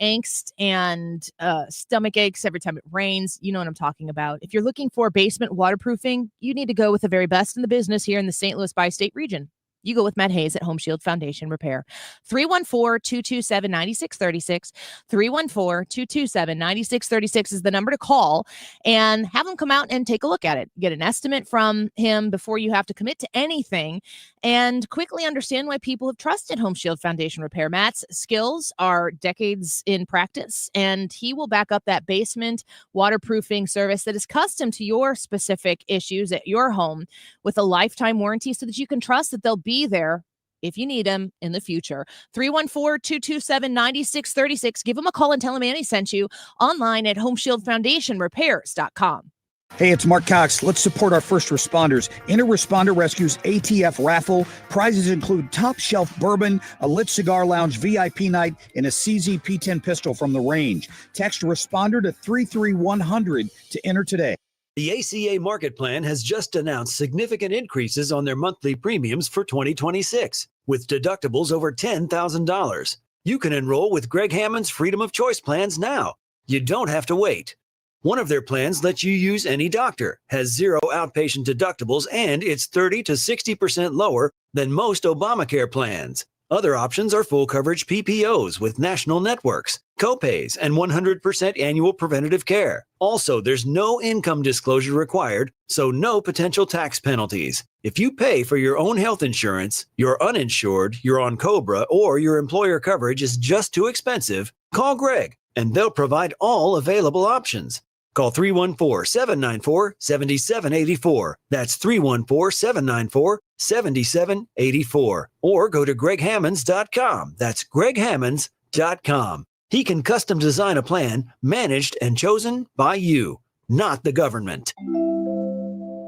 angst and stomach aches every time it rains. You know what I'm talking about. If you're looking for basement waterproofing, you need to go with the very best in the business here in the St. Louis bi-state region. you go with Matt Hayes at Home Shield Foundation Repair. 314-227-9636. 314-227-9636 is the number to call, and have him come out and take a look at it. Get an estimate from him before you have to commit to anything, and quickly understand why people have trusted Home Shield Foundation Repair. Matt's skills are decades in practice, and he will back up that basement waterproofing service that is custom to your specific issues at your home with a lifetime warranty, so that you can trust that they'll be there if you need them in the future. 314-227-9636. Give them a call and tell them Annie sent you, online at homeshieldfoundationrepairs.com.
Hey, it's Mark Cox. Let's support our first responders. Inter Responder Rescue's ATF raffle. Prizes include top shelf bourbon, a lit cigar lounge VIP night, and a CZ P10 pistol from the range. Text responder to 33100 to enter today.
The ACA Market Plan has just announced significant increases on their monthly premiums for 2026, with deductibles over $10,000. You can enroll with Greg Hammond's Freedom of Choice plans now. You don't have to wait. One of their plans lets you use any doctor, has zero outpatient deductibles, and it's 30 to 60% lower than most Obamacare plans. Other options are full coverage PPOs with national networks, copays, and 100% annual preventative care. Also, there's no income disclosure required, so no potential tax penalties. If you pay for your own health insurance, you're uninsured, you're on COBRA, or your employer coverage is just too expensive, call Greg, and they'll provide all available options. Call 314-794-7784. That's 314-794-7784. Or go to greghammonds.com. That's greghammonds.com. He can custom design a plan managed and chosen by you, not the government.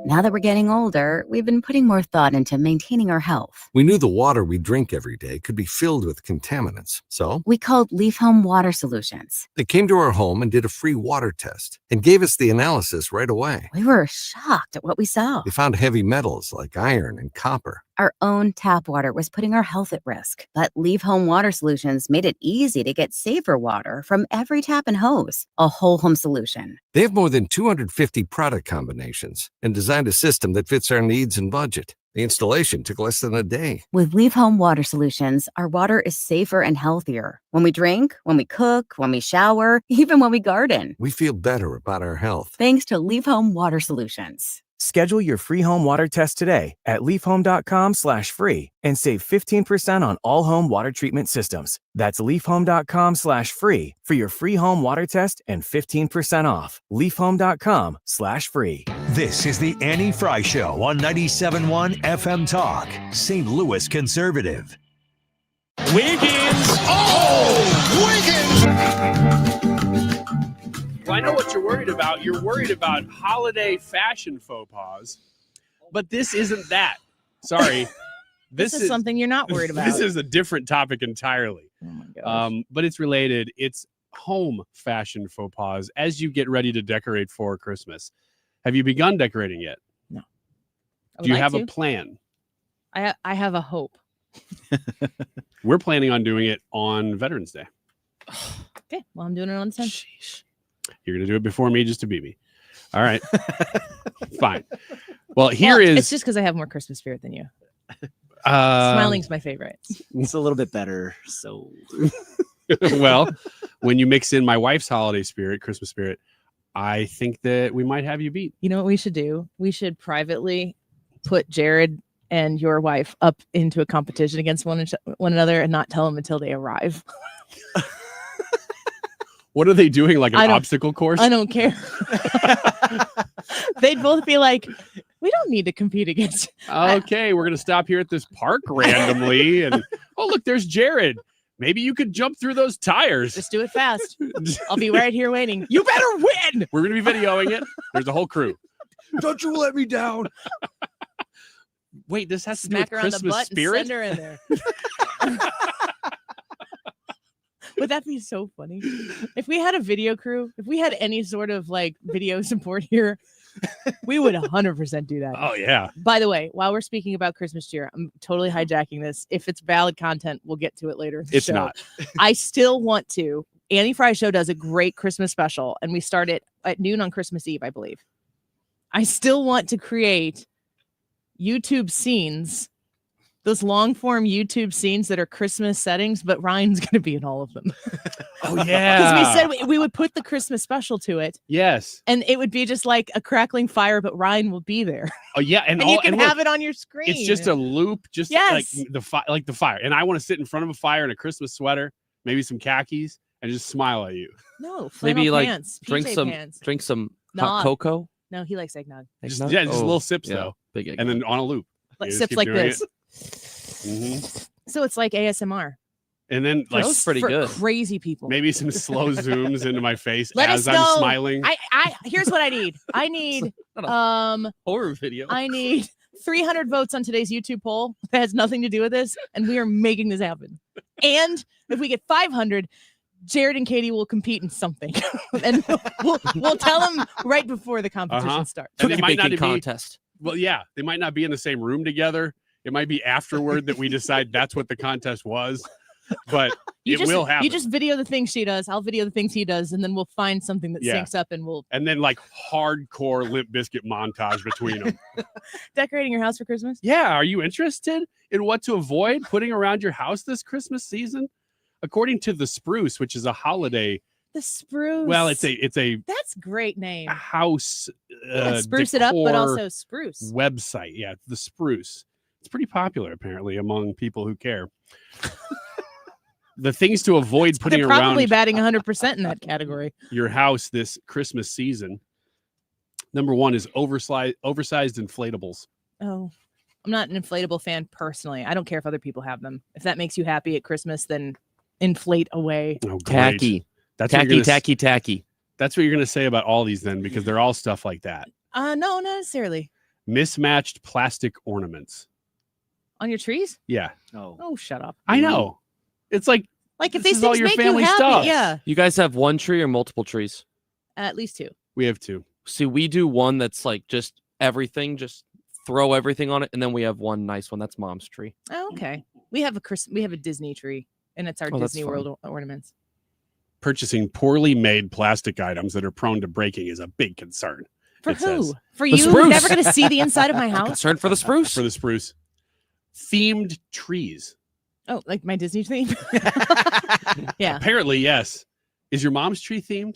Now that we're getting older, we've been putting more thought into maintaining our health.
We knew the water we drink every day could be filled with contaminants. So
we called Leaf Home Water Solutions.
They came to our home and did a free water test and gave us the analysis right away.
We were shocked at what we saw.
They found heavy metals like iron and copper.
Our own tap water was putting our health at risk, but Leaf Home Water Solutions made it easy to get safer water from every tap and hose. A whole home solution.
They have more than 250 product combinations and designed a system that fits our needs and budget. The installation took less than a day.
With Leaf Home Water Solutions, our water is safer and healthier. When we drink, when we cook, when we shower, even when we garden.
We feel better about our health.
Thanks to Leaf Home Water Solutions.
Schedule your free home water test today at leafhome.com/free and save 15% on all home water treatment systems. That's leafhome.com/free for your free home water test and 15% off. leafhome.com/free.
This is the Annie Fry Show on 97.1 FM Talk, St. Louis Conservative.
Wiggins!
Oh, Wiggins!
Well, I know what you're worried about. You're worried about holiday fashion faux pas, but this isn't that. Sorry.
This is something you're not worried about.
This is a different topic entirely.
Oh my gosh.
But it's related. It's home fashion faux pas as you get ready to decorate for Christmas. Have you begun decorating yet?
No.
Do you have a plan?
I have a hope.
We're planning on doing it on Veterans Day.
Okay. Well, I'm doing it on the 10th.
You're going to do it before me just to beat me. All right. Fine. Well, it's
just because I have more Christmas spirit than you. Smiling's my favorite.
It's a little bit better. So,
well, when you mix in my wife's holiday spirit, Christmas spirit, I think that we might have you beat.
You know what we should do? We should privately put Jared and your wife up into a competition against one another and not tell them until they arrive.
What are they doing? Like an obstacle course?
I don't care. They'd both be like, we don't need to compete against.
Okay, we're going to stop here at this park randomly. And oh, look, there's Jared. Maybe you could jump through those tires.
Just do it fast. I'll be right here waiting.
You better win. We're going to be videoing it. There's a whole crew.
Don't you let me down.
Wait, this has
Smack
to do
her
with
on the
Christmas
butt
spirit?
and send her in there. Would that be so funny? If we had a video crew, if we had any sort of like video support here, we would 100% do that.
Oh, yeah.
By the way, while we're speaking about Christmas cheer, I'm totally hijacking this. If it's valid content, we'll get to it later.
It's not.
I still want to. Annie Fry Show does a great Christmas special, and we start it at noon on Christmas Eve, I believe. I still want to create YouTube scenes those long form YouTube scenes that are Christmas settings, but Ryan's going to be in all of them.
Oh yeah.
Because we said we would put the Christmas special to it.
Yes.
And it would be just like a crackling fire, but Ryan will be there.
Oh yeah,
and you can have it on your screen.
It's just a loop, just like the fire. And I want to sit in front of a fire in a Christmas sweater, maybe some khakis, and just smile at you.
No, flannel pants, PJ
drink some
Nog.
hot cocoa.
No, he likes eggnog.
Just little sips though,
big eggnog.
and then on a loop.
Like sips like this.
Mm-hmm.
So it's like ASMR.
And then like
pretty good.
Crazy people.
Maybe some slow zooms into my face
Let
as
us know.
I'm smiling.
I here's what I need. I need
horror video.
I need 300 votes on today's YouTube poll that has nothing to do with this, and we are making this happen. And if we get 500, Jared and Katie will compete in something, and we'll tell them right before the competition starts.
And they might not
contest.
Well, yeah, they might not be in the same room together. It might be afterward that we decide that's what the contest was, but will happen.
You just video the things she does. I'll video the things he does, and then we'll find something that syncs up, and we'll.
And then like hardcore Limp Bizkit montage between them.
Decorating your house for Christmas?
Yeah. Are you interested in what to avoid putting around your house this Christmas season? According to The Spruce, which is a holiday.
The Spruce.
Well, it's a.
That's a great name.
House.
Spruce it up, but also spruce.
Website. Yeah, The Spruce. It's pretty popular apparently among people who care. The things to avoid putting
They're
around.
Probably batting 100% in that category.
Your house this Christmas season. Number one is oversized inflatables.
Oh, I'm not an inflatable fan personally. I don't care if other people have them. If that makes you happy at Christmas, then inflate away.
Oh,
tacky.
That's
tacky.
That's what you're going to say about all these then, because they're all stuff like that.
No, not necessarily.
Mismatched plastic ornaments.
On your trees?
Yeah.
Oh, shut up.
I know. It's like
if
this
these
is all
things
your
make
family
you happy,
stuff.
yeah.
You guys have one tree or multiple trees?
At least two.
We have two.
See, we do one that's like just everything, just throw everything on it, and then we have one nice one. That's Mom's tree.
Oh, okay. We have a Disney tree, and it's our Disney World ornaments.
Purchasing poorly made plastic items that are prone to breaking is a big concern.
For who?
Says.
For you? Who's never going to see the inside of my house?
Concerned for the spruce.
For the spruce. Themed trees.
Oh, like my Disney theme? Yeah.
Apparently, yes. Is your mom's tree themed?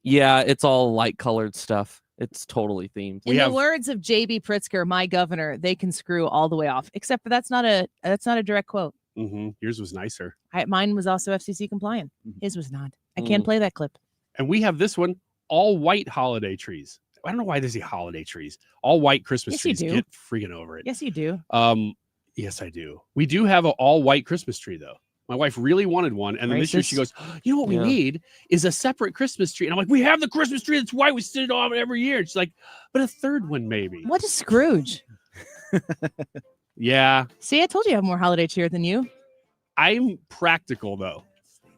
Yeah, it's all light colored stuff. It's totally themed.
In the words of J.B. Pritzker, my governor, they can screw all the way off. Except for that's not a direct quote.
Mm-hmm. Yours was nicer.
Mine was also FCC compliant. His was not. I can't play that clip.
And we have this one, all white holiday trees. I don't know why they say holiday trees. All white Christmas trees.
You do.
Get freaking over it.
Yes, you do.
Yes, I do. We do have an all white Christmas tree though. My wife really wanted one, and then this year she goes, "You know what we need is a separate Christmas tree." And I'm like, "We have the Christmas tree. That's why we sit it off every year." And she's like, "But a third one, maybe."
What is Scrooge?
Yeah.
See, I told you I have more holiday cheer than you.
I'm practical though,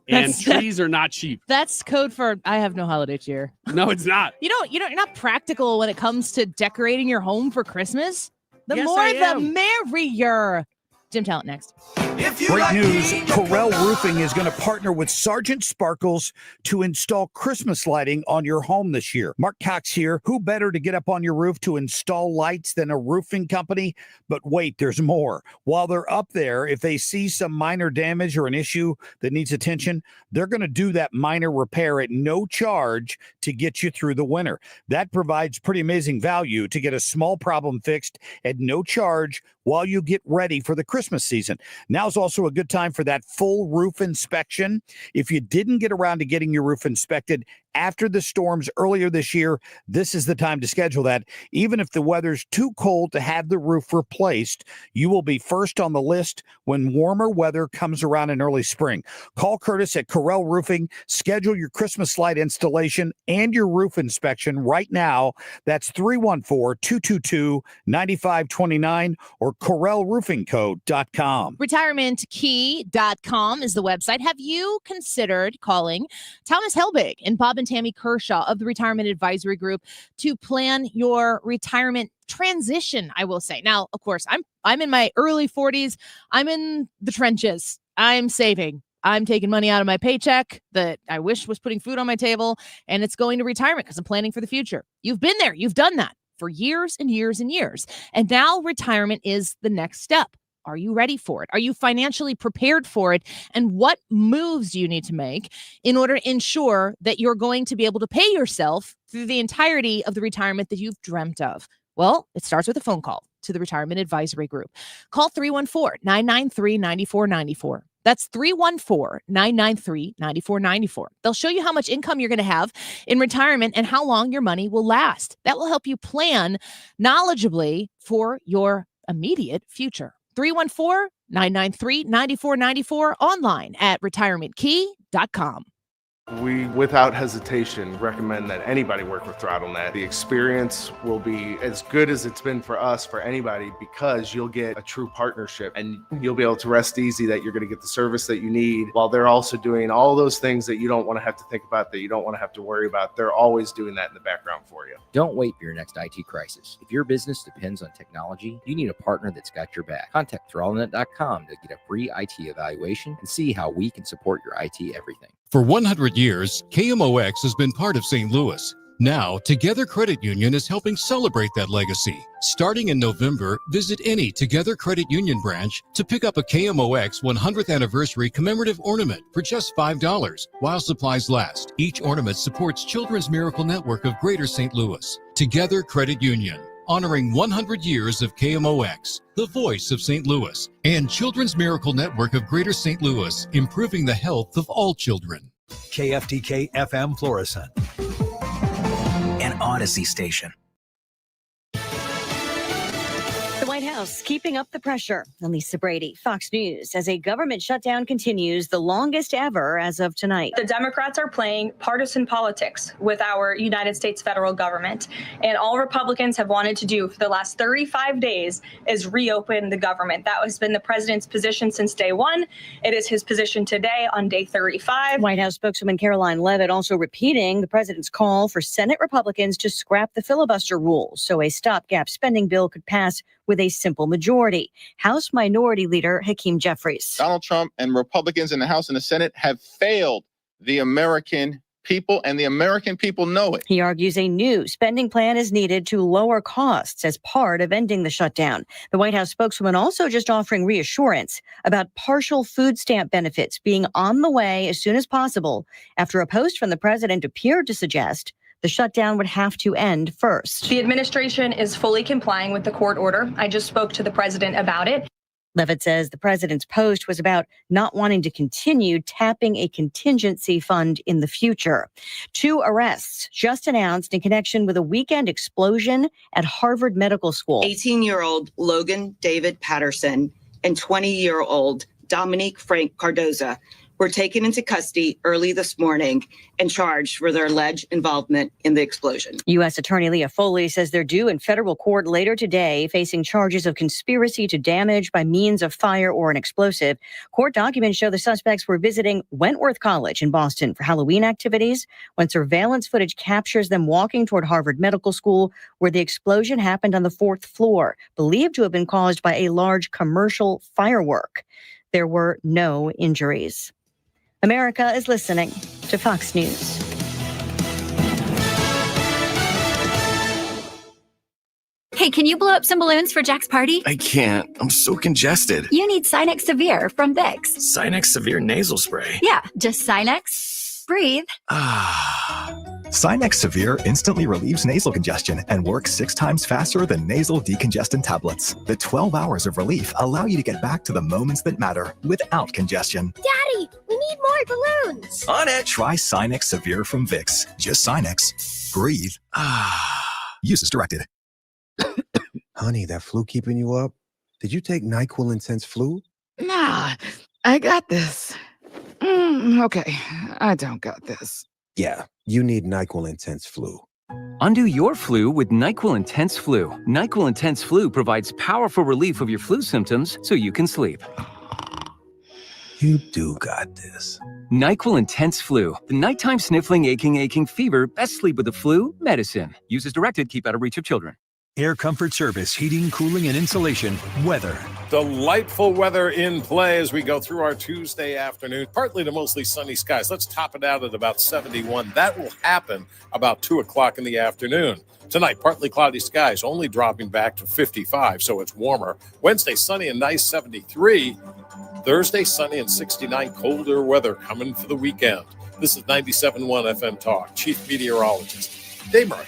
and trees are not cheap.
That's code for I have no holiday cheer.
No, it's not.
You're not practical when it comes to decorating your home for Christmas. The
Yes,
more,
I
the
am.
merrier. Jim Talent next.
Great news. Corel Roofing is going to partner with Sergeant Sparkles to install Christmas lighting on your home this year. Mark Cox here. Who better to get up on your roof to install lights than a roofing company? But wait, there's more. While they're up there, if they see some minor damage or an issue that needs attention, they're going to do that minor repair at no charge to get you through the winter. That provides pretty amazing value to get a small problem fixed at no charge while you get ready for the Christmas season. Now's also a good time for that full roof inspection. If you didn't get around to getting your roof inspected after the storms earlier this year, this is the time to schedule that. Even if the weather's too cold to have the roof replaced, you will be first on the list when warmer weather comes around in early spring. Call Curtis at Corel Roofing. Schedule your Christmas light installation and your roof inspection right now. That's 314-222-9529 or CorelRoofingCo.com.
RetirementKey.com is the website. Have you considered calling Thomas Helbig and Bob and Tammy Kershaw of the Retirement Advisory Group to plan your retirement transition, I will say. Now, of course, I'm in my early 40s. I'm in the trenches. I'm saving. I'm taking money out of my paycheck that I wish was putting food on my table, and it's going to retirement because I'm planning for the future. You've been there. You've done that for years and years and years. And now retirement is the next step. Are you ready for it? Are you financially prepared for it? And what moves do you need to make in order to ensure that you're going to be able to pay yourself through the entirety of the retirement that you've dreamt of? Well, it starts with a phone call to the Retirement Advisory Group. Call 314-993-9494. That's 314-993-9494. They'll show you how much income you're going to have in retirement and how long your money will last. That will help you plan knowledgeably for your immediate future. 314-993-9494, online at retirementkey.com.
We, without hesitation, recommend that anybody work with ThrottleNet. The experience will be as good as it's been for us, for anybody, because you'll get a true partnership and you'll be able to rest easy that you're going to get the service that you need while they're also doing all those things that you don't want to have to think about, that you don't want to have to worry about. They're always doing that in the background for you.
Don't wait for your next IT crisis. If your business depends on technology, you need a partner that's got your back. Contact ThrottleNet.com to get a free IT evaluation and see how we can support your IT everything.
For 100 years, KMOX has been part of St. Louis. Now, Together Credit Union is helping celebrate that legacy. Starting in November, visit any Together Credit Union branch to pick up a KMOX 100th anniversary commemorative ornament for just $5 while supplies last. Each ornament supports Children's Miracle Network of Greater St. Louis. Together Credit Union, honoring 100 years of KMOX, the voice of St. Louis, and Children's Miracle Network of Greater St. Louis, improving the health of all children.
KFTK FM Florissant, an Odyssey station.
The White House keeping up the pressure. Lisa Brady, Fox News, as a government shutdown continues, the longest ever as of tonight.
The Democrats are playing partisan politics with our United States federal government, and all Republicans have wanted to do for the last 35 days is reopen the government. That has been the president's position since day one. It is his position today on day 35.
White House spokeswoman Caroline Leavitt also repeating the president's call for Senate Republicans to scrap the filibuster rules so a stopgap spending bill could pass with a simple majority. House Minority Leader Hakeem Jeffries.
Donald Trump and Republicans in the House and the Senate have failed the American people, and the American people know it.
He argues a new spending plan is needed to lower costs as part of ending the shutdown. The White House spokeswoman also just offering reassurance about partial food stamp benefits being on the way as soon as possible after a post from the president appeared to suggest the shutdown would have to end first.
The administration is fully complying with the court order. I just spoke to the president about it.
Leavitt says the president's post was about not wanting to continue tapping a contingency fund in the future. 2 arrests just announced in connection with a weekend explosion at Harvard Medical School.
18-year-old Logan David Patterson and 20-year-old Dominique Frank Cardoza were taken into custody early this morning and charged for their alleged involvement in the explosion.
U.S. Attorney Leah Foley says they're due in federal court later today, facing charges of conspiracy to damage by means of fire or an explosive. Court documents show the suspects were visiting Wentworth College in Boston for Halloween activities when surveillance footage captures them walking toward Harvard Medical School, where the explosion happened on the 4th floor, believed to have been caused by a large commercial firework. There were no injuries. America is listening to Fox News.
Hey, can you blow up some balloons for Jack's party?
I can't. I'm so congested.
You need Sinex Severe from Vicks.
Sinex Severe Nasal Spray.
Yeah, just Sinex. Breathe.
Sinex Severe instantly relieves nasal congestion and works 6 times faster than nasal decongestant tablets. The 12 hours of relief allow you to get back to the moments that matter without congestion.
Daddy, we need more balloons.
On it! Try Sinex Severe from Vicks. Just Sinex. Breathe. Use as directed.
Honey, that flu keeping you up? Did you take NyQuil Intense Flu?
Nah, I got this. Okay, I don't got this.
Yeah, you need NyQuil Intense Flu.
Undo your flu with NyQuil Intense Flu. NyQuil Intense Flu provides powerful relief of your flu symptoms so you can sleep.
You do got this.
NyQuil Intense Flu. The nighttime sniffling, aching fever. Best sleep with the flu medicine. Use as directed. Keep out of reach of children.
Air Comfort Service, heating, cooling, and insulation. Weather.
Delightful weather in play as we go through our Tuesday afternoon. Partly to mostly sunny skies. Let's top it out at about 71. That will happen about 2 o'clock in the afternoon. Tonight, partly cloudy skies, only dropping back to 55, so it's warmer. Wednesday, sunny and nice, 73. Thursday, sunny and 69, colder weather coming for the weekend. This is 97.1 FM Talk. Chief Meteorologist Dave Murray.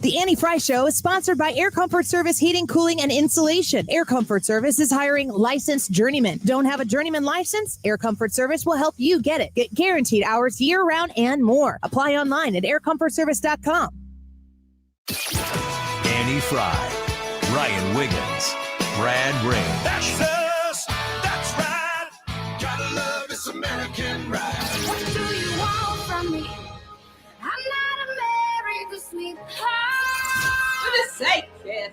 The Annie Fry Show is sponsored by Air Comfort Service Heating, Cooling, and Insulation. Air Comfort Service is hiring licensed journeymen. Don't have a journeyman license? Air Comfort Service will help you get it. Get guaranteed hours year-round and more. Apply online at aircomfortservice.com.
Annie Fry, Ryan Wiggins, Brad Ring.
That's us. That's right. Gotta love this American ride.
What do you want from me? I'm not America's sweetheart.
For goodness sake, kid.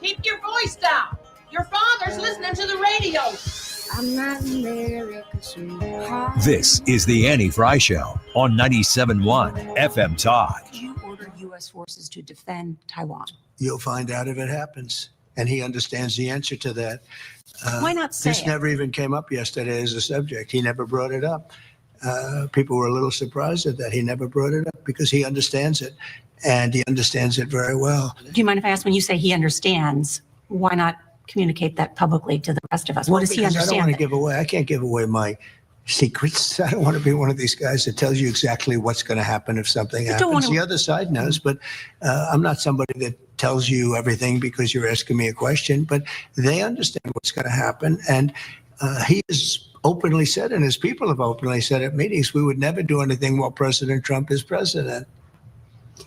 Keep your voice down. Your father's listening to the radio.
I'm not America's sweetheart.
This is the Annie Fry Show on 97.1 FM Talk.
Did you order U.S. forces to defend Taiwan?
You'll find out if it happens. And he understands the answer to that.
Why not say
This
it?
never even came up yesterday as a subject. He never brought it up. People were a little surprised at that. He never brought it up because he understands it. And he understands it very well.
Do you mind if I ask, when you say he understands, why not communicate that publicly to the rest of us? What does he
Because
understand?
I don't want to give away. I can't give away my secrets. I don't want to be one of these guys that tells you exactly what's going to happen if something
don't
happens.
wanna-
The other side knows, but I'm not somebody that tells you everything because you're asking me a question, but they understand what's going to happen. And he has openly said, and his people have openly said at meetings, we would never do anything while President Trump is president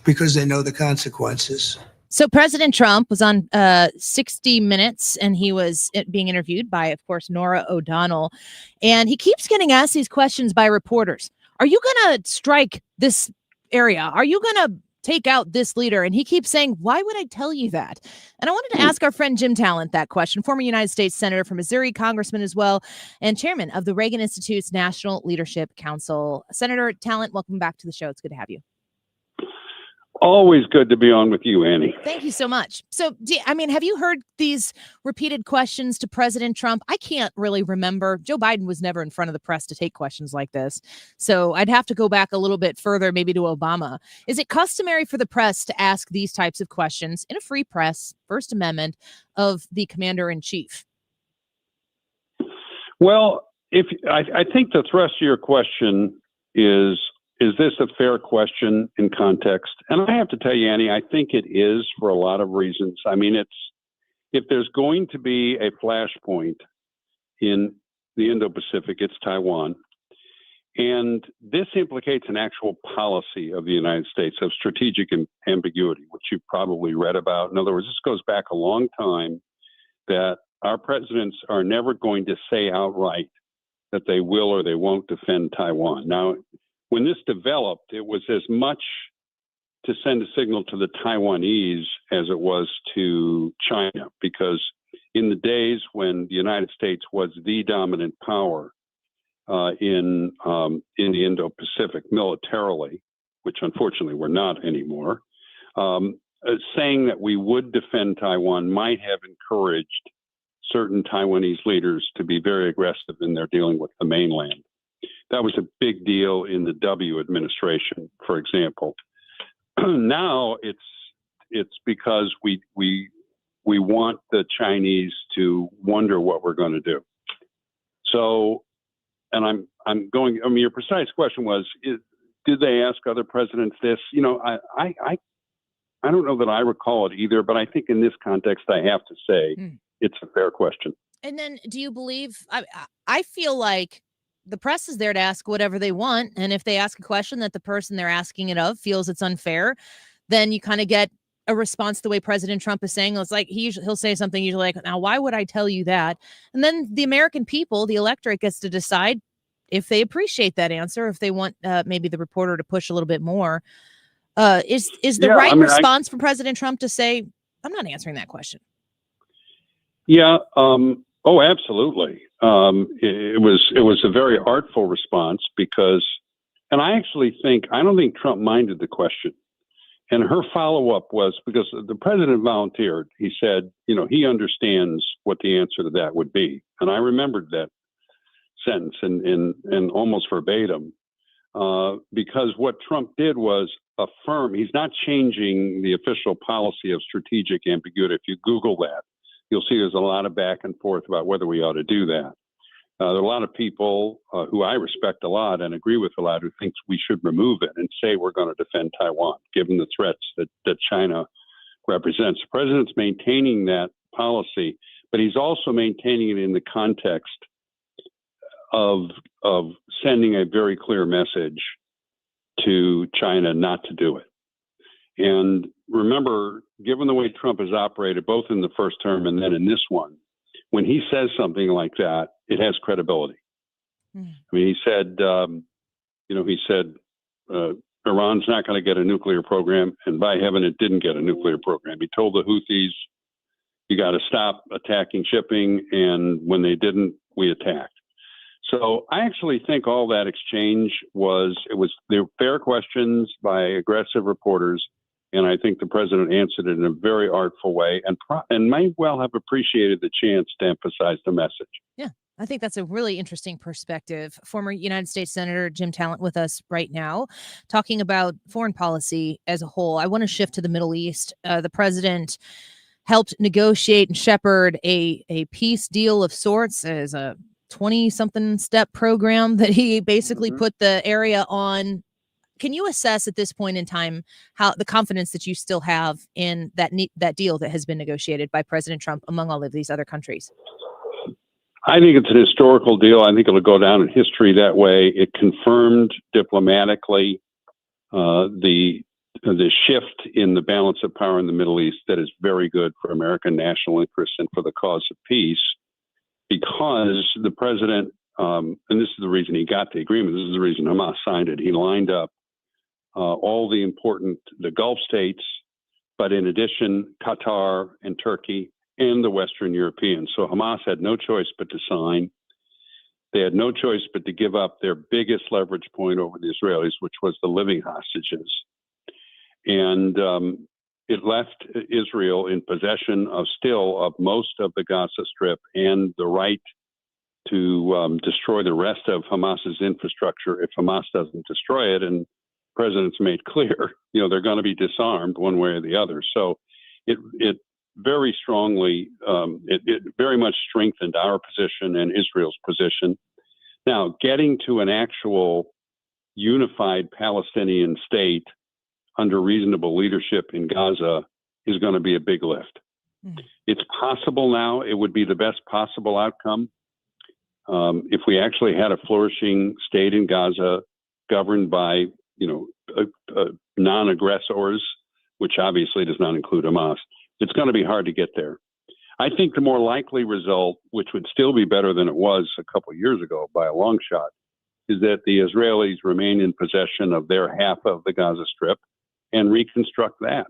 because they know the consequences.
So President Trump was on 60 Minutes, and he was being interviewed by, of course, Norah O'Donnell. And he keeps getting asked these questions by reporters. Are you going to strike this area? Are you going to take out this leader? And he keeps saying, why would I tell you that? And I wanted to ask our friend Jim Talent that question, former United States Senator from Missouri, congressman as well, and chairman of the Reagan Institute's National Leadership Council. Senator Talent, welcome back to the show. It's good to have you.
Always good to be on with you, Annie.
Thank you so much. So, have you heard these repeated questions to President Trump? I can't really remember. Joe Biden was never in front of the press to take questions like this. So I'd have to go back a little bit further, maybe to Obama. Is it customary for the press to ask these types of questions in a free press, First Amendment, of the commander-in-chief?
Well, I think the thrust of your question is this a fair question in context? And I have to tell you, Annie, I think it is for a lot of reasons. I mean, if there's going to be a flashpoint in the Indo-Pacific, it's Taiwan. And this implicates an actual policy of the United States of strategic ambiguity, which you've probably read about. In other words, this goes back a long time that our presidents are never going to say outright that they will or they won't defend Taiwan. Now, when this developed, it was as much to send a signal to the Taiwanese as it was to China, because in the days when the United States was the dominant power in the Indo-Pacific militarily, which unfortunately we're not anymore, saying that we would defend Taiwan might have encouraged certain Taiwanese leaders to be very aggressive in their dealing with the mainland. That was a big deal in the W administration, for example. Now it's because we want the Chinese to wonder what we're going to do. So, and I'm going. I mean, your precise question was, did they ask other presidents this? You know, I don't know that I recall it either, but I think in this context, I have to say it's a fair question.
And then, do you believe? I feel like the press is there to ask whatever they want. And if they ask a question that the person they're asking it of feels it's unfair, then you kind of get a response the way President Trump is saying. It's like he'll say something usually like, now, why would I tell you that? And then the American people, the electorate, gets to decide if they appreciate that answer, if they want maybe the reporter to push a little bit more. Is the response for President Trump to say, I'm not answering that question?
Yeah. Oh, absolutely. It was a very artful response because, and I don't think Trump minded the question. And her follow-up was, because the president volunteered, he said, he understands what the answer to that would be. And I remembered that sentence and almost verbatim. because what Trump did was affirm, he's not changing the official policy of strategic ambiguity. If you Google that, you'll see there's a lot of back and forth about whether we ought to do that. There are a lot of people who I respect a lot and agree with a lot who think we should remove it and say we're going to defend Taiwan, given the threats that China represents. The president's maintaining that policy, but he's also maintaining it in the context of sending a very clear message to China not to do it. And remember, given the way Trump has operated, both in the first term and then in this one, when he says something like that, it has credibility. I mean, he said, Iran's not going to get a nuclear program, and by heaven, it didn't get a nuclear program. He told the Houthis, you got to stop attacking shipping, and when they didn't, we attacked. So I actually think all that exchange there were fair questions by aggressive reporters, and I think the president answered it in a very artful way and might well have appreciated the chance to emphasize the message.
Yeah, I think that's a really interesting perspective. Former United States Senator Jim Talent with us right now, talking about foreign policy as a whole. I want to shift to the Middle East. The president helped negotiate and shepherd a peace deal of sorts as a 20-something step program that he basically put the area on. Can you assess at this point in time how the confidence that you still have in that deal that has been negotiated by President Trump among all of these other countries?
I think it's an historical deal. I think it'll go down in history that way. It confirmed diplomatically the shift in the balance of power in the Middle East that is very good for American national interests and for the cause of peace, because the president, and this is the reason he got the agreement, this is the reason Hamas signed it, he lined up all the Gulf states, but in addition, Qatar and Turkey and the Western Europeans. So Hamas had no choice but to sign. They had no choice but to give up their biggest leverage point over the Israelis, which was the living hostages. And it left Israel in possession of most of the Gaza Strip and the right to destroy the rest of Hamas's infrastructure if Hamas doesn't destroy it. And the president's made clear, they're going to be disarmed one way or the other. So it very strongly, it very much strengthened our position and Israel's position. Now, getting to an actual unified Palestinian state under reasonable leadership in Gaza is going to be a big lift. It's possible now. It would be the best possible outcome if we actually had a flourishing state in Gaza governed by, non-aggressors, which obviously does not include Hamas. It's going to be hard to get there. I think the more likely result, which would still be better than it was a couple of years ago by a long shot, is that the Israelis remain in possession of their half of the Gaza Strip and reconstruct that.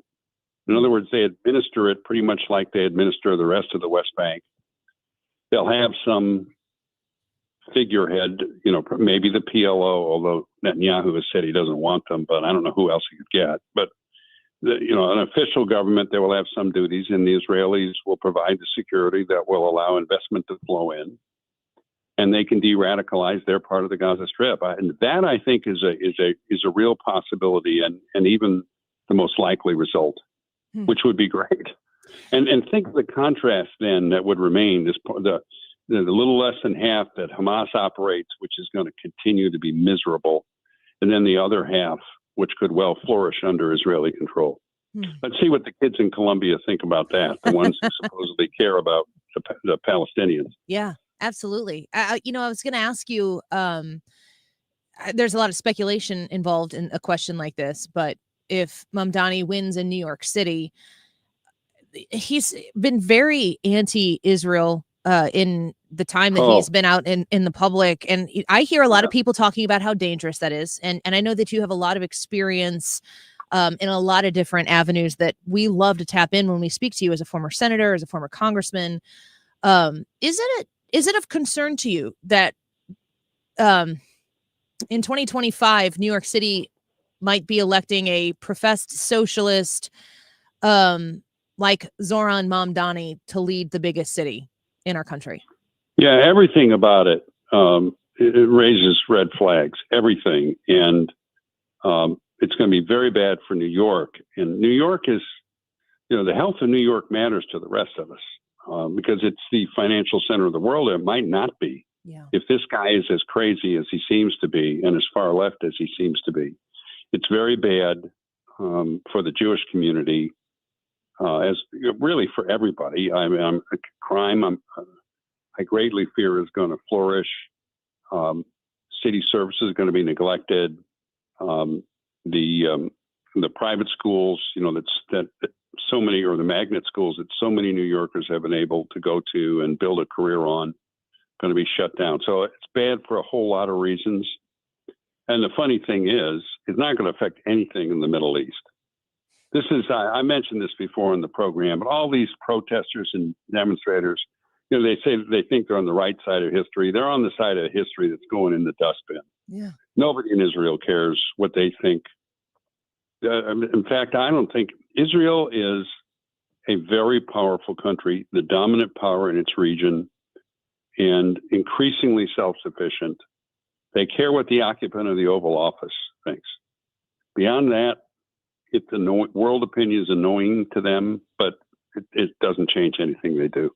In other words, they administer it pretty much like they administer the rest of the West Bank. They'll have some figurehead, maybe the PLO, although Netanyahu has said he doesn't want them, but I don't know who else he could get. But, an official government, they will have some duties, and the Israelis will provide the security that will allow investment to flow in, and they can de-radicalize their part of the Gaza Strip. And that, I think, is a real possibility and even the most likely result, which would be great. And think of the contrast then that would remain, the little less than half that Hamas operates, which is going to continue to be miserable, and then the other half, which could well flourish under Israeli control. Let's see what the kids in Colombia think about that, the ones who supposedly care about the Palestinians.
Yeah, absolutely. I was going to ask you, there's a lot of speculation involved in a question like this, but if Mamdani wins in New York City, he's been very anti-Israel in the time that he's been out in the public. And I hear a lot of people talking about how dangerous that is. And I know that you have a lot of experience in a lot of different avenues that we love to tap in when we speak to you as a former senator, as a former congressman. Is it of concern to you that in 2025, New York City might be electing a professed socialist like Zoran Mamdani to lead the biggest city in our country?
Yeah, everything about it it raises red flags, everything. And it's going to be very bad for New York. And New York is, the health of New York matters to the rest of us because it's the financial center of the world. It might not be.
Yeah.
If this guy is as crazy as he seems to be and as far left as he seems to be, it's very bad for the Jewish community, as really for everybody. I mean, crime, I greatly fear is going to flourish. City services are going to be neglected. The private schools, that so many, or the magnet schools that so many New Yorkers have been able to go to and build a career on, going to be shut down. So it's bad for a whole lot of reasons. And the funny thing is, it's not going to affect anything in the Middle East. This is, I mentioned this before in the program, but all these protesters and demonstrators, they say they think they're on the right side of history. They're on the side of history that's going in the dustbin.
Yeah.
Nobody in Israel cares what they think. In fact, I don't think Israel is a very powerful country, the dominant power in its region, and increasingly self-sufficient. They care what the occupant of the Oval Office thinks. Beyond that, world opinion is annoying to them, but it doesn't change anything they do.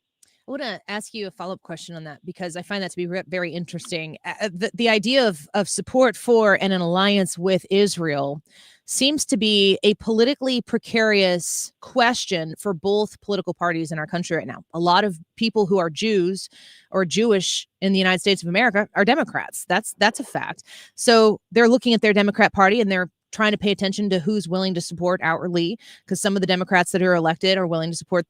I want to ask you a follow-up question on that because I find that to be very interesting. The idea of support for and an alliance with Israel seems to be a politically precarious question for both political parties in our country right now. A lot of people who are Jews or Jewish in the United States of America are Democrats. That's a fact. So they're looking at their Democrat party and they're trying to pay attention to who's willing to support outwardly, because some of the Democrats that are elected are willing to support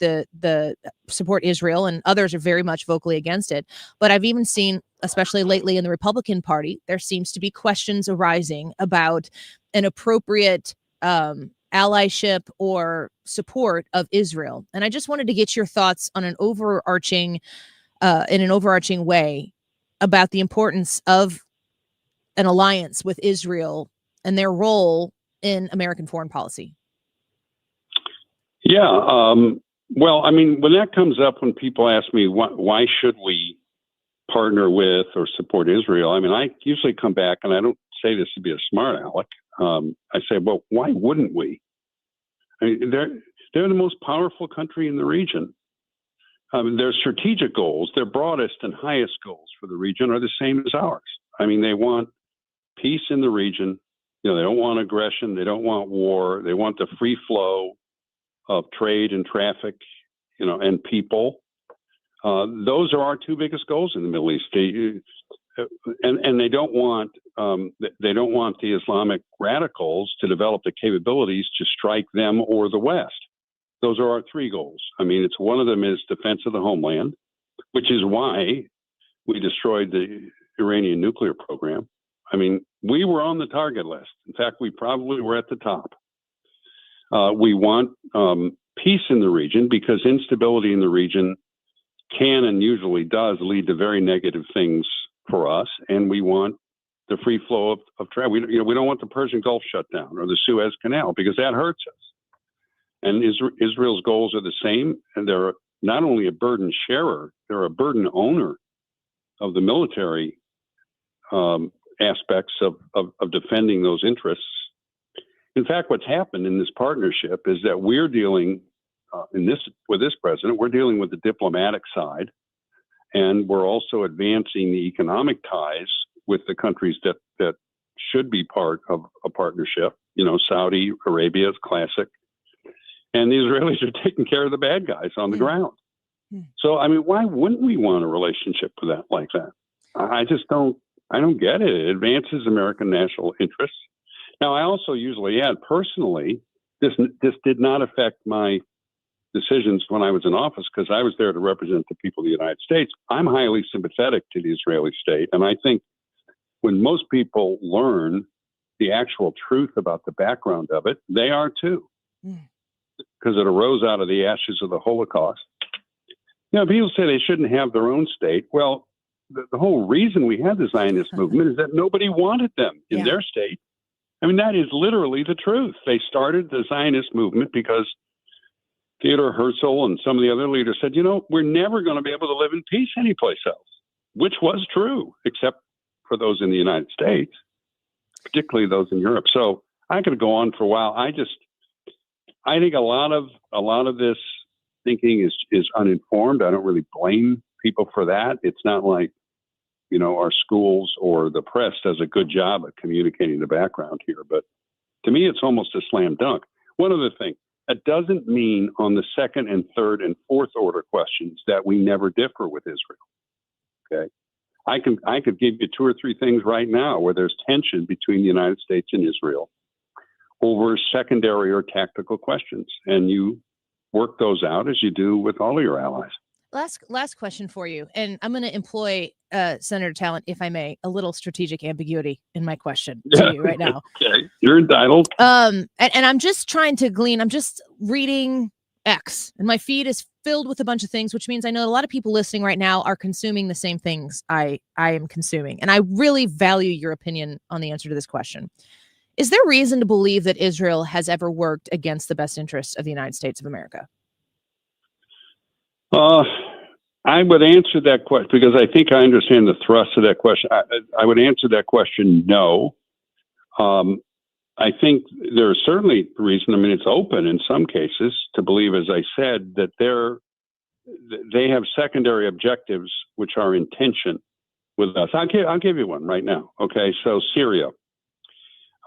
support Israel, and others are very much vocally against it. But I've even seen, especially lately in the Republican Party, there seems to be questions arising about an appropriate allyship or support of Israel. And I just wanted to get your thoughts on in an overarching way about the importance of an alliance with Israel and their role in American foreign policy.
Yeah. Well, I mean, when that comes up, when people ask me, why should we partner with or support Israel? I mean, I usually come back, and I don't say this to be a smart aleck. I say, well, why wouldn't we? I mean, they're the most powerful country in the region. Their strategic goals, their broadest and highest goals for the region are the same as ours. I mean, they want peace in the region. They don't want aggression. They don't want war. They want the free flow of trade and traffic, and people. Those are our two biggest goals in the Middle East. And they don't want the Islamic radicals to develop the capabilities to strike them or the West. Those are our three goals. I mean, one of them is defense of the homeland, which is why we destroyed the Iranian nuclear program. I mean, we were on the target list. In fact, we probably were at the top. We want peace in the region because instability in the region can and usually does lead to very negative things for us. And we want the free flow of trade. We don't want the Persian Gulf shut down or the Suez Canal because that hurts us. And Israel's goals are the same. And they're not only a burden sharer, they're a burden owner of the military aspects of defending those interests. In fact, what's happened in this partnership is that we're dealing with this president, we're dealing with the diplomatic side, and we're also advancing the economic ties with the countries that should be part of a partnership. Saudi Arabia is classic, and the Israelis are taking care of the bad guys on the ground. So, I mean, why wouldn't we want a relationship with that like that? I just don't. I don't get it. It advances American national interests. Now, I also usually add, personally, this did not affect my decisions when I was in office because I was there to represent the people of the United States. I'm highly sympathetic to the Israeli state. And I think when most people learn the actual truth about the background of it, they are too, because it arose out of the ashes of the Holocaust. People say they shouldn't have their own state. Well, the whole reason we had the Zionist movement is that nobody wanted them in their state. I mean, that is literally the truth. They started the Zionist movement because Theodor Herzl and some of the other leaders said, we're never going to be able to live in peace anyplace else, which was true, except for those in the United States, particularly those in Europe. So I could go on for a while. I think a lot of this thinking is uninformed. I don't really blame people for that. It's not like, our schools or the press does a good job at communicating the background here. But to me, it's almost a slam dunk. One other thing, that doesn't mean on the second and third and fourth order questions that we never differ with Israel. Okay. I could give you 2 or 3 things right now where there's tension between the United States and Israel over secondary or tactical questions. And you work those out as you do with all of your allies.
Last question for you, and I'm going to employ Senator Talent, if I may, a little strategic ambiguity in my question to you right now.
Okay, you're entitled.
And I'm just trying to glean. I'm just reading X, and my feed is filled with a bunch of things, which means I know a lot of people listening right now are consuming the same things I am consuming, and I really value your opinion on the answer to this question. Is there reason to believe that Israel has ever worked against the best interests of the United States of America?
I would answer that question because I think I understand the thrust of that question. I would answer that question no. I think there's certainly reason. I mean, it's open in some cases to believe, as I said, that they have secondary objectives which are in tension with us. I'll give you one right now. Okay, so Syria,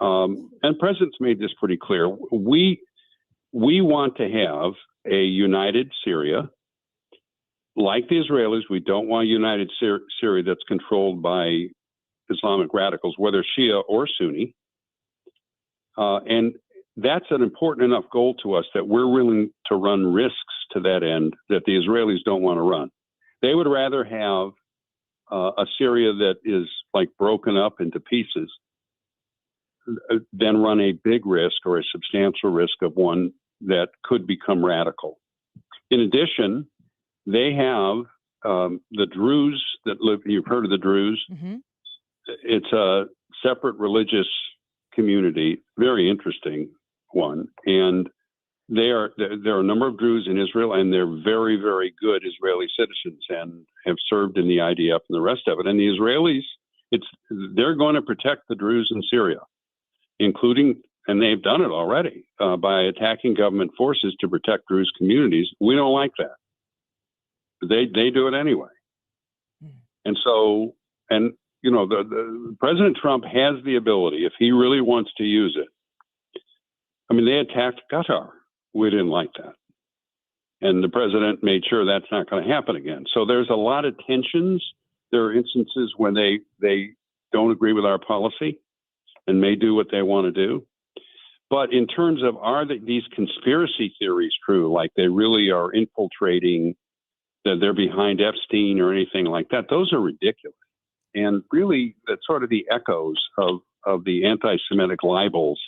and the President's made this pretty clear. We want to have a united Syria. Like the Israelis, we don't want a united Syria that's controlled by Islamic radicals, whether Shia or Sunni. And that's an important enough goal to us that we're willing to run risks to that end that the Israelis don't want to run. They would rather have a Syria that is like broken up into pieces than run a big risk or a substantial risk of one that could become radical. In addition, they have the Druze that live. You've heard of the Druze? Mm-hmm. It's a separate religious community, very interesting one. And there are a number of Druze in Israel, and they're very, very good Israeli citizens and have served in the IDF and the rest of it. And the Israelis, they're going to protect the Druze in Syria, including, and they've done it already, by attacking government forces to protect Druze communities. We don't like that. They do it anyway. And so, the President Trump has the ability, if he really wants to use it. I mean, they attacked Qatar. We didn't like that. And the president made sure that's not going to happen again. So there's a lot of tensions. There are instances when they don't agree with our policy and may do what they want to do. But in terms of these conspiracy theories true, like they really are infiltrating, that they're behind Epstein or anything like that, those are ridiculous. And really, that's sort of the echoes of the anti-Semitic libels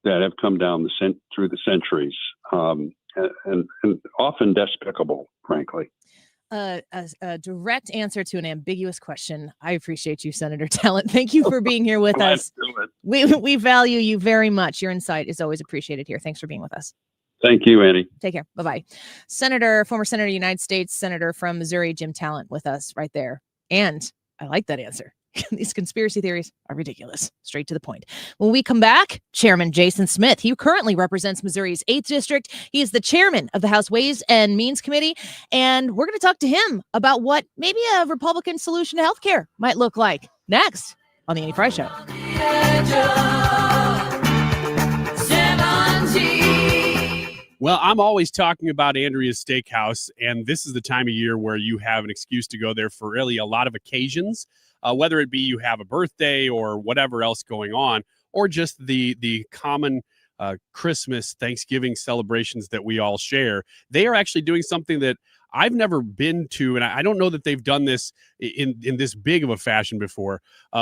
that have come down through the centuries, and often despicable, frankly.
A direct answer to an ambiguous question. I appreciate you, Senator Talent. Thank you for being here with us. We value you very much. Your insight is always appreciated here. Thanks for being with us.
Thank you, Annie.
Take care. Bye-bye. Former Senator of the United States, Senator from Missouri, Jim Talent with us right there. And I like that answer. These conspiracy theories are ridiculous. Straight to the point. When we come back, Chairman Jason Smith, he currently represents Missouri's 8th District. He is the chairman of the House Ways and Means Committee. And we're going to talk to him about what maybe a Republican solution to healthcare might look like next on the Annie Fry Show.
Well, I'm always talking about Andrea's Steakhouse, and this is the time of year where you have an excuse to go there for really a lot of occasions, whether it be you have a birthday or whatever else going on, or just the common Christmas, Thanksgiving celebrations that we all share. They are actually doing something that I've never been to, and I don't know that they've done this in this big of a fashion before,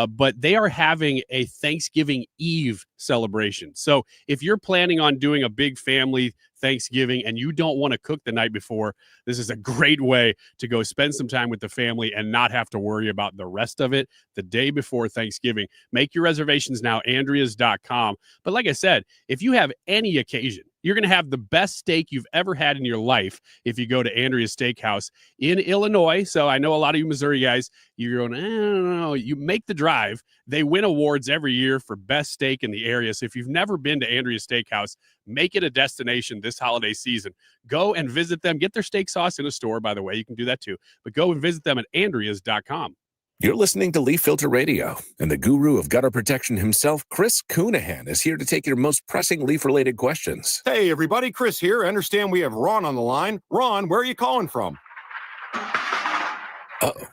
but they are having a Thanksgiving Eve celebration. So if you're planning on doing a big family Thanksgiving and you don't want to cook the night before, this is a great way to go spend some time with the family and not have to worry about the rest of it the day before Thanksgiving. Make your reservations now, Andreas.com. But like I said, if you have any occasion, You're going to have the best steak you've ever had in your life if you go to Andrea's Steakhouse in Illinois. So I know a lot of you Missouri guys, you're going, I don't know. You make the drive. They win awards every year for best steak in the area. So if you've never been to Andrea's Steakhouse, make it a destination this holiday season. Go and visit them. Get their steak sauce in a store, by the way. You can do that too. But go and visit them at andreas.com.
You're listening to Leaf Filter Radio, and the guru of gutter protection himself, Chris Coonahan, is here to take your most pressing leaf-related questions.
Hey, everybody, Chris here. I understand we have Ron on the line. Ron, where are you calling from?
Uh-oh.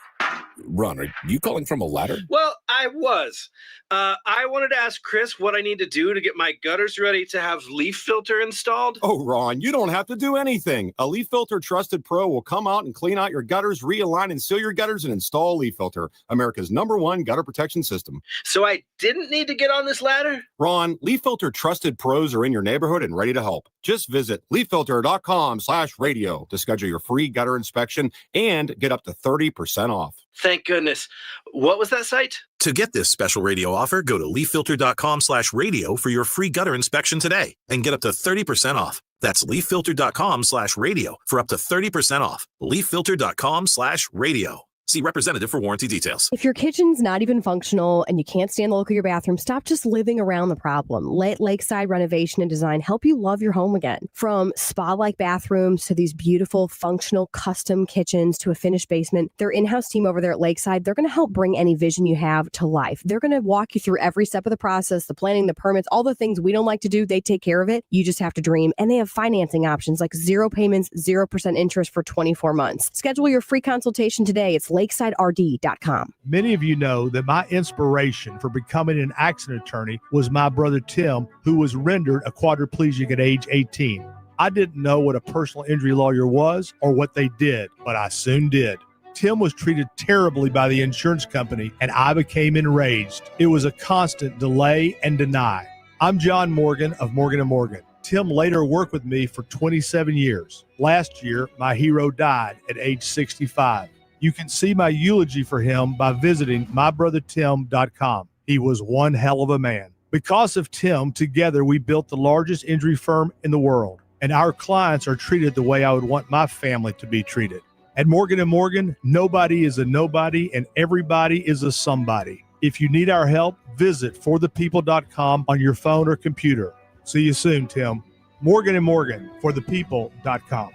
Ron, are you calling from a ladder?
Well, I was. I wanted to ask Chris what I need to do to get my gutters ready to have leaf filter installed.
Oh, Ron, you don't have to do anything. A Leaf Filter Trusted Pro will come out and clean out your gutters, realign and seal your gutters, and install Leaf Filter, America's #1 gutter protection system.
So I didn't need to get on this ladder?
Ron, Leaf Filter Trusted Pros are in your neighborhood and ready to help. Just visit leaffilter.com/radio to schedule your free gutter inspection and get up to 30% off.
Thank goodness. What was that site?
To get this special radio offer, go to leaffilter.com/radio for your free gutter inspection today and get up to 30% off. That's leaffilter.com/radio for up to 30% off. leaffilter.com/radio. See representative for warranty details.
If your kitchen's not even functional and you can't stand the look of your bathroom, stop just living around the problem. Let Lakeside Renovation and Design help you love your home again. From spa-like bathrooms to these beautiful, functional, custom kitchens to a finished basement, their in-house team over there at Lakeside, they're going to help bring any vision you have to life. They're going to walk you through every step of the process, the planning, the permits, all the things we don't like to do. They take care of it. You just have to dream. And they have financing options like 0 payments, 0% interest for 24 months. Schedule your free consultation today. It's lakesiderd.com.
Many of you know that my inspiration for becoming an accident attorney was my brother Tim, who was rendered a quadriplegic at age 18. I didn't know what a personal injury lawyer was or what they did, but I soon did. Tim was treated terribly by the insurance company, and I became enraged. It was a constant delay and deny. I'm John Morgan of Morgan & Morgan. Tim later worked with me for 27 years. Last year, my hero died at age 65. You can see my eulogy for him by visiting mybrothertim.com. He was one hell of a man. Because of Tim, together we built the largest injury firm in the world, and our clients are treated the way I would want my family to be treated. At Morgan & Morgan, nobody is a nobody and everybody is a somebody. If you need our help, visit forthepeople.com on your phone or computer. See you soon, Tim. Morgan & Morgan, forthepeople.com.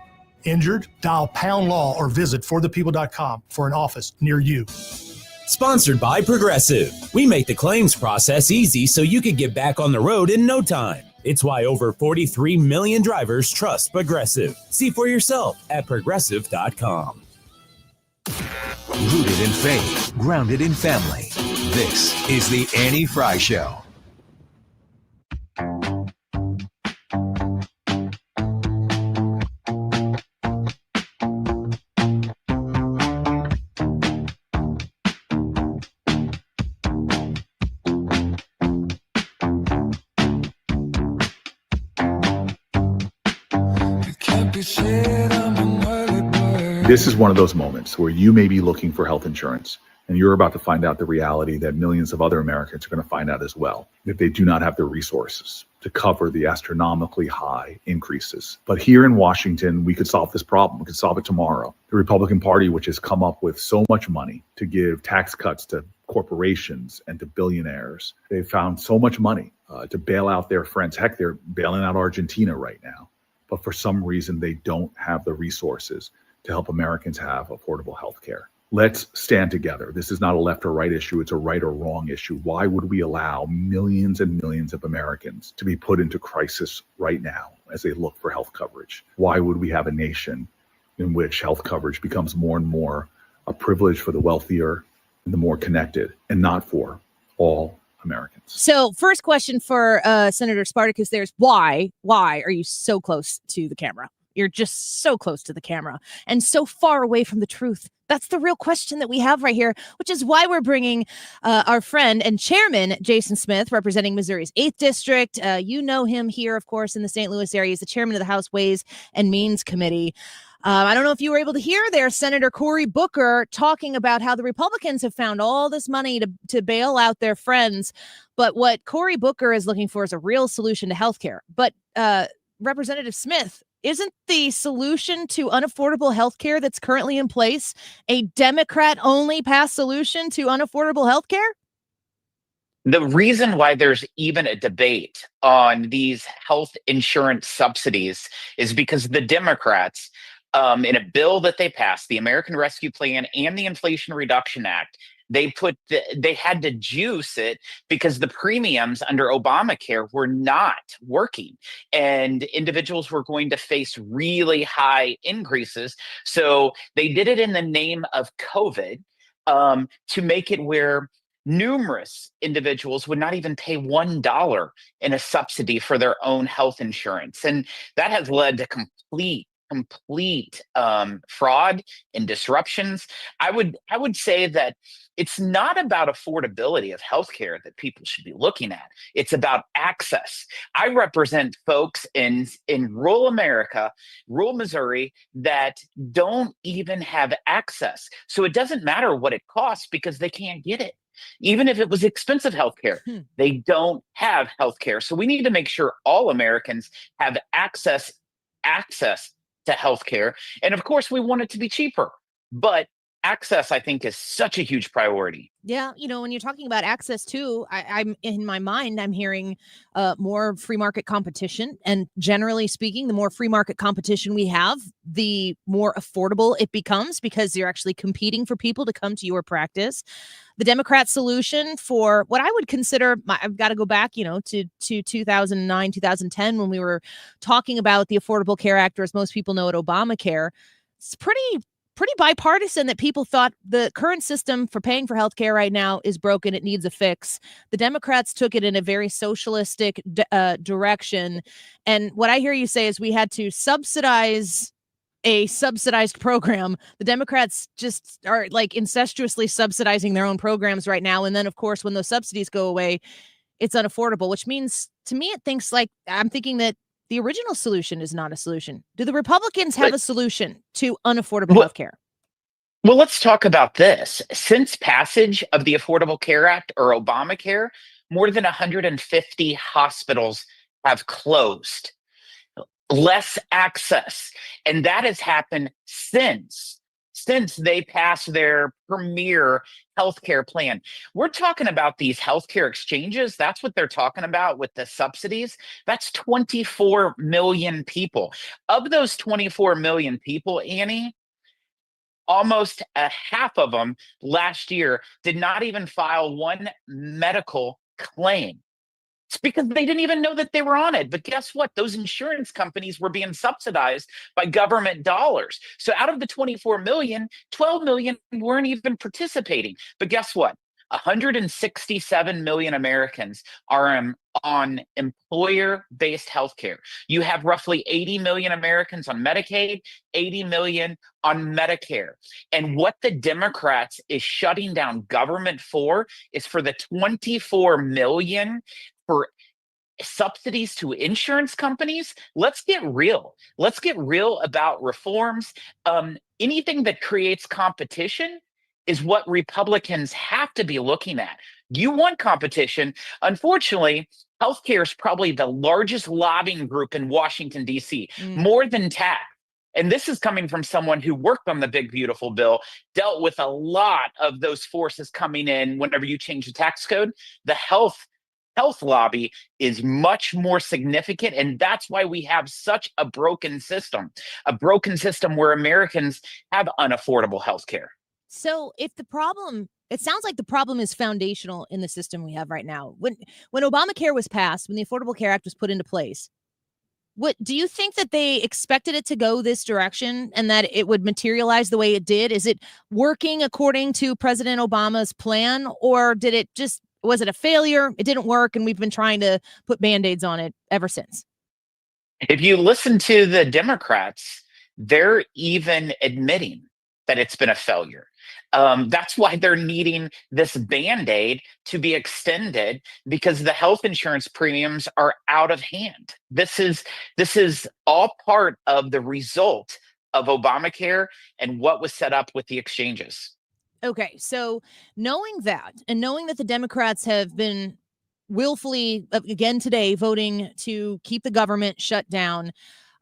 Injured? Dial pound law or visit forthepeople.com for an office near you.
Sponsored by Progressive. We make the claims process easy so you can get back on the road in no time. It's why over 43 million drivers trust Progressive. See for yourself at progressive.com.
Rooted in faith, grounded in family. This is the Annie Fry Show.
This is one of those moments where you may be looking for health insurance and you're about to find out the reality that millions of other Americans are going to find out as well, that they do not have the resources to cover the astronomically high increases. But here in Washington, we could solve this problem. We could solve it tomorrow. The Republican Party, which has come up with so much money to give tax cuts to corporations and to billionaires, they've found so much money to bail out their friends. Heck, they're bailing out Argentina right now. But for some reason, they don't have the resources to help Americans have affordable health care. Let's stand together. This is not a left or right issue. It's a right or wrong issue. Why would we allow millions and millions of Americans to be put into crisis right now as they look for health coverage? Why would we have a nation in which health coverage becomes more and more a privilege for the wealthier and the more connected and not for all Americans?
So first question for Senator Spartacus, there's why are you so close to the camera? You're just so close to the camera and so far away from the truth. That's the real question that we have right here, which is why we're bringing our friend and chairman, Jason Smith, representing Missouri's 8th District. You know him here, of course, in the St. Louis area. He's the chairman of the House Ways and Means Committee. I don't know if you were able to hear there, Senator Cory Booker talking about how the Republicans have found all this money to bail out their friends. But what Cory Booker is looking for is a real solution to healthcare. But Representative Smith, isn't the solution to unaffordable health care that's currently in place a Democrat-only passed solution to unaffordable health care?
The reason why there's even a debate on these health insurance subsidies is because the Democrats, in a bill that they passed, the American Rescue Plan and the Inflation Reduction Act, they had to juice it because the premiums under Obamacare were not working, and individuals were going to face really high increases. So they did it in the name of COVID, to make it where numerous individuals would not even pay $1 in a subsidy for their own health insurance. And that has led to complete fraud and disruptions. I would say that it's not about affordability of healthcare that people should be looking at. It's about access. I represent folks in rural America, rural Missouri, that don't even have access. So it doesn't matter what it costs because they can't get it. Even if it was expensive healthcare, they don't have healthcare. So we need to make sure all Americans have access to healthcare. And of course, we want it to be cheaper. But access, I think, is such a huge priority.
Yeah, when you're talking about access too, I'm in my mind, I'm hearing more free market competition. And generally speaking, the more free market competition we have, the more affordable it becomes because you're actually competing for people to come to your practice. The Democrat solution for what I would consider, I've got to go back, to 2009, 2010, when we were talking about the Affordable Care Act, or as most people know it, Obamacare. It's pretty bipartisan that people thought the current system for paying for healthcare right now is broken. It needs a fix. The Democrats took it in a very socialistic direction. And what I hear you say is we had to subsidize a subsidized program. The Democrats just are like incestuously subsidizing their own programs right now. And then, of course, when those subsidies go away, it's unaffordable, which means to me, I'm thinking that the original solution is not a solution. Do the Republicans have a solution to unaffordable health care?
Well, let's talk about this. Since passage of the Affordable Care Act, or Obamacare, more than 150 hospitals have closed. Less access. And that has happened since they passed their premier healthcare plan. We're talking about these healthcare exchanges. That's what they're talking about with the subsidies. That's 24 million people. Of those 24 million people, Annie, almost a half of them last year did not even file one medical claim. It's because they didn't even know that they were on it. But guess what? Those insurance companies were being subsidized by government dollars. So out of the 24 million, 12 million weren't even participating. But guess what? 167 million Americans are on employer-based healthcare. You have roughly 80 million Americans on Medicaid, 80 million on Medicare. And what the Democrats is shutting down government for is for the 24 million for subsidies to insurance companies. Let's get real. Let's get real about reforms. Anything that creates competition is what Republicans have to be looking at. You want competition. Unfortunately, healthcare is probably the largest lobbying group in Washington, D.C., more than tax. And this is coming from someone who worked on the big, beautiful bill, dealt with a lot of those forces coming in whenever you change the tax code. The health lobby is much more significant, and that's why we have such a broken system where Americans have unaffordable health care.
So if it sounds like the problem is foundational in the system we have right now. When Obamacare was passed, when the Affordable Care Act was put into place, what do you think that they expected it to go this direction and that it would materialize the way it did? Is it working according to President Obama's plan, or was it a failure? It didn't work, and we've been trying to put Band-Aids on it ever since.
If you listen to the Democrats, they're even admitting that it's been a failure. That's why they're needing this Band-Aid to be extended, because the health insurance premiums are out of hand. This is all part of the result of Obamacare and what was set up with the exchanges.
Okay, so knowing that, and knowing that the Democrats have been willfully, again today, voting to keep the government shut down.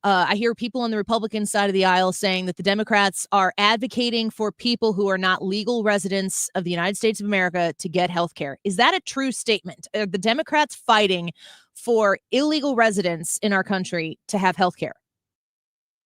I hear people on the Republican side of the aisle saying that the Democrats are advocating for people who are not legal residents of the United States of America to get health care. Is that a true statement? Are the Democrats fighting for illegal residents in our country to have health care?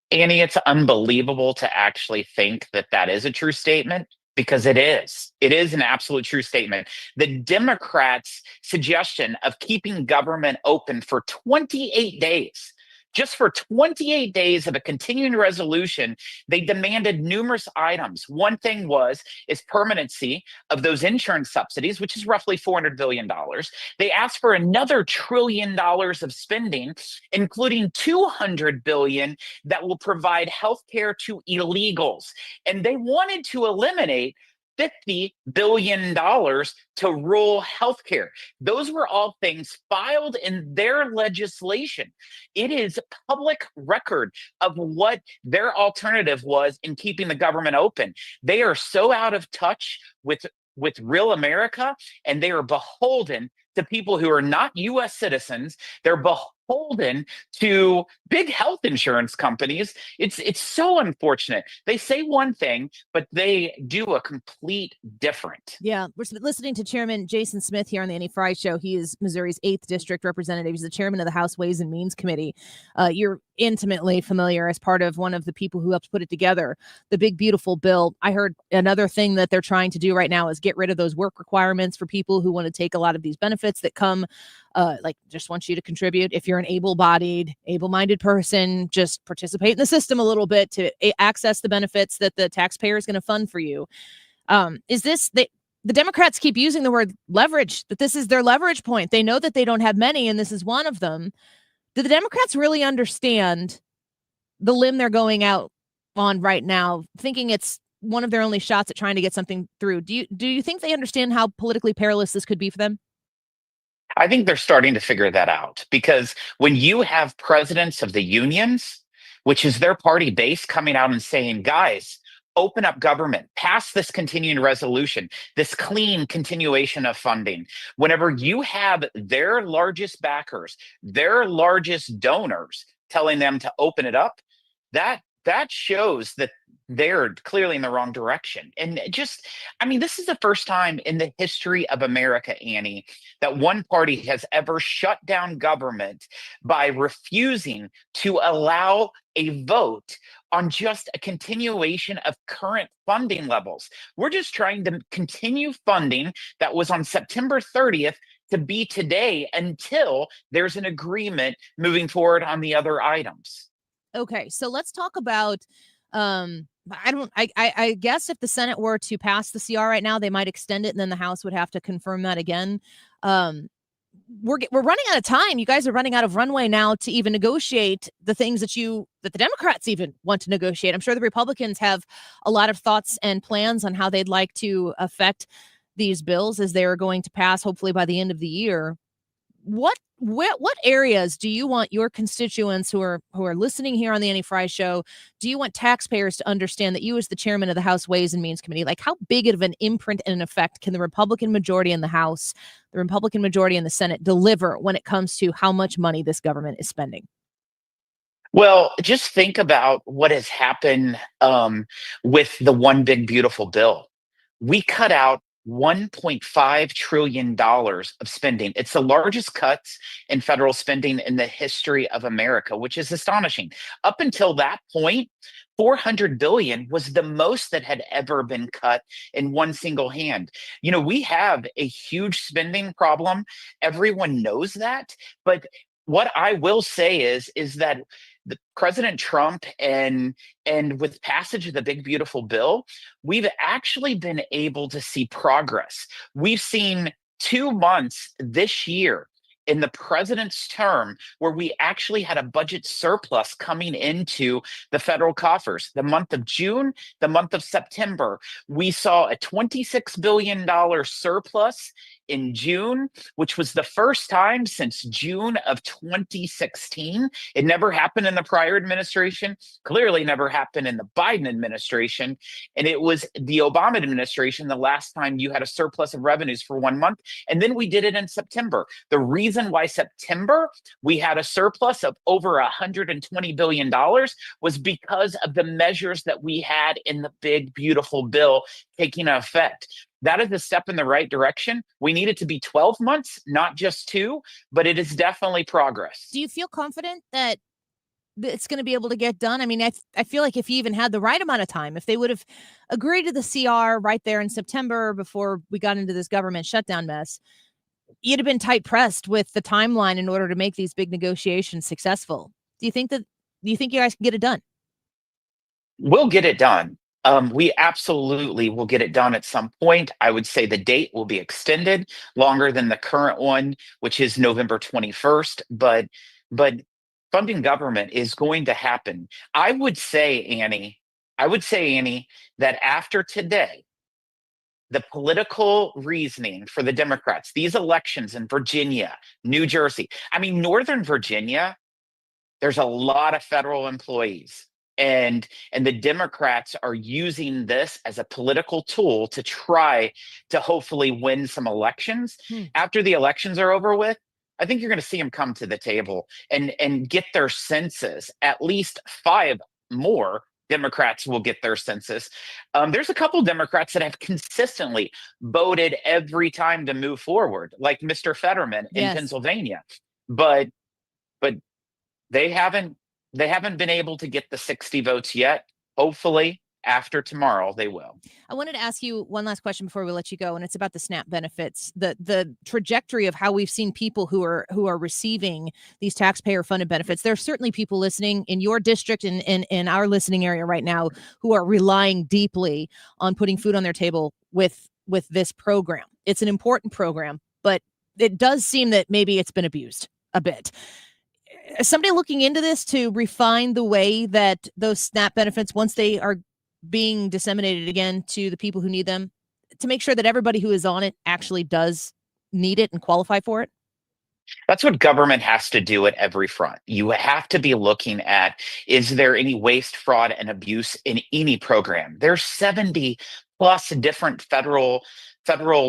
Annie, it's unbelievable to actually think that that is a true statement because it is. It is an absolute true statement. The Democrats' suggestion of keeping government open for 28 days, just for 28 days of a continuing resolution, they demanded numerous items. One thing is permanency of those insurance subsidies, which is roughly $400 billion. They asked for another $1 trillion of spending, including $200 billion that will provide health care to illegals. And they wanted to eliminate $50 billion to rural healthcare. Those were all things filed in their legislation. It is public record of what their alternative was in keeping the government open. They are so out of touch with real America, and they are beholden to people who are not U.S. citizens. They're beholden to big health insurance companies. It's so unfortunate. They say one thing, but they do a complete different.
Yeah, we're listening to Chairman Jason Smith here on the Annie Fry Show. He is Missouri's 8th District Representative. He's the chairman of the House Ways and Means Committee. You're intimately familiar as part of one of the people who helped put it together, the big, beautiful bill. I heard another thing that they're trying to do right now is get rid of those work requirements for people who want to take a lot of these benefits that come, like just want you to contribute. If you're an able-bodied, able-minded person, just participate in the system a little bit to access the benefits that the taxpayer is going to fund for you. Is this the Democrats keep using the word leverage, that this is their leverage point. They know that they don't have many, and this is one of them. Do the Democrats really understand the limb they're going out on right now, thinking it's one of their only shots at trying to get something through? Do you think they understand how politically perilous this could be for them?
I think they're starting to figure that out, because when you have presidents of the unions, which is their party base, coming out and saying, guys, open up government, pass this continuing resolution, this clean continuation of funding. Whenever you have their largest backers, their largest donors telling them to open it up, that shows that they're clearly in the wrong direction. And this is the first time in the history of America, Annie, that one party has ever shut down government by refusing to allow a vote on just a continuation of current funding levels. We're just trying to continue funding that was on September 30th to be today until there's an agreement moving forward on the other items.
Okay, so let's talk about I guess if the Senate were to pass the CR right now, they might extend it, and then the House would have to confirm that again. We're running out of time. You guys are running out of runway now to even negotiate the things that the Democrats even want to negotiate. I'm sure the Republicans have a lot of thoughts and plans on how they'd like to affect these bills as they're going to pass, hopefully by the end of the year. What areas do you want your constituents who are listening here on the Annie Fry Show? Do you want taxpayers to understand that you, as the chairman of the House Ways and Means Committee, like how big of an imprint and an effect can the Republican majority in the House, the Republican majority in the Senate deliver when it comes to how much money this government is spending?
Well, just think about what has happened with the One Big Beautiful Bill. We cut out $1.5 trillion of spending. It's the largest cuts in federal spending in the history of America, which is astonishing. Up until that point, $400 billion was the most that had ever been cut in one single hand. We have a huge spending problem. Everyone knows that. But what I will say is that President Trump and with passage of the Big Beautiful Bill, we've actually been able to see progress. We've seen 2 months this year in the president's term where we actually had a budget surplus coming into the federal coffers. The month of June, the month of September, we saw a $26 billion surplus in June, which was the first time since June of 2016. It never happened in the prior administration, clearly never happened in the Biden administration. And it was the Obama administration the last time you had a surplus of revenues for 1 month. And then we did it in September. The reason why September we had a surplus of over $120 billion was because of the measures that we had in the big, beautiful bill taking effect. That is a step in the right direction. We need it to be 12 months, not just 2, but it is definitely progress.
Do you feel confident that it's going to be able to get done? I mean, I feel like if you even had the right amount of time, if they would have agreed to the CR right there in September before we got into this government shutdown mess, you'd have been tight pressed with the timeline in order to make these big negotiations successful. Do you think you guys can get it done?
We'll get it done. We absolutely will get it done at some point. I would say the date will be extended longer than the current one, which is November 21st. But funding government is going to happen. I would say, Annie, that after today, the political reasoning for the Democrats, these elections in Virginia, New Jersey, I mean, Northern Virginia, there's a lot of federal employees. And the Democrats are using this as a political tool to try to hopefully win some elections. After the elections are over with, I think you're going to see them come to the table and get their census. At least 5 more Democrats will get their census. There's a couple Democrats that have consistently voted every time to move forward, like Mr. Fetterman in Pennsylvania. But they haven't been able to get the 60 votes yet. Hopefully, after tomorrow, they will.
I wanted to ask you one last question before we let you go, and it's about the SNAP benefits, the trajectory of how we've seen people who are receiving these taxpayer-funded benefits. There are certainly people listening in your district and in our listening area right now who are relying deeply on putting food on their table with this program. It's an important program, but it does seem that maybe it's been abused a bit. Is somebody looking into this to refine the way that those SNAP benefits, once they are being disseminated again to the people who need them, to make sure that everybody who is on it actually does need it and qualify for it?
That's what government has to do at every front. You have to be looking at, is there any waste, fraud, and abuse in any program? There's 70 plus different federal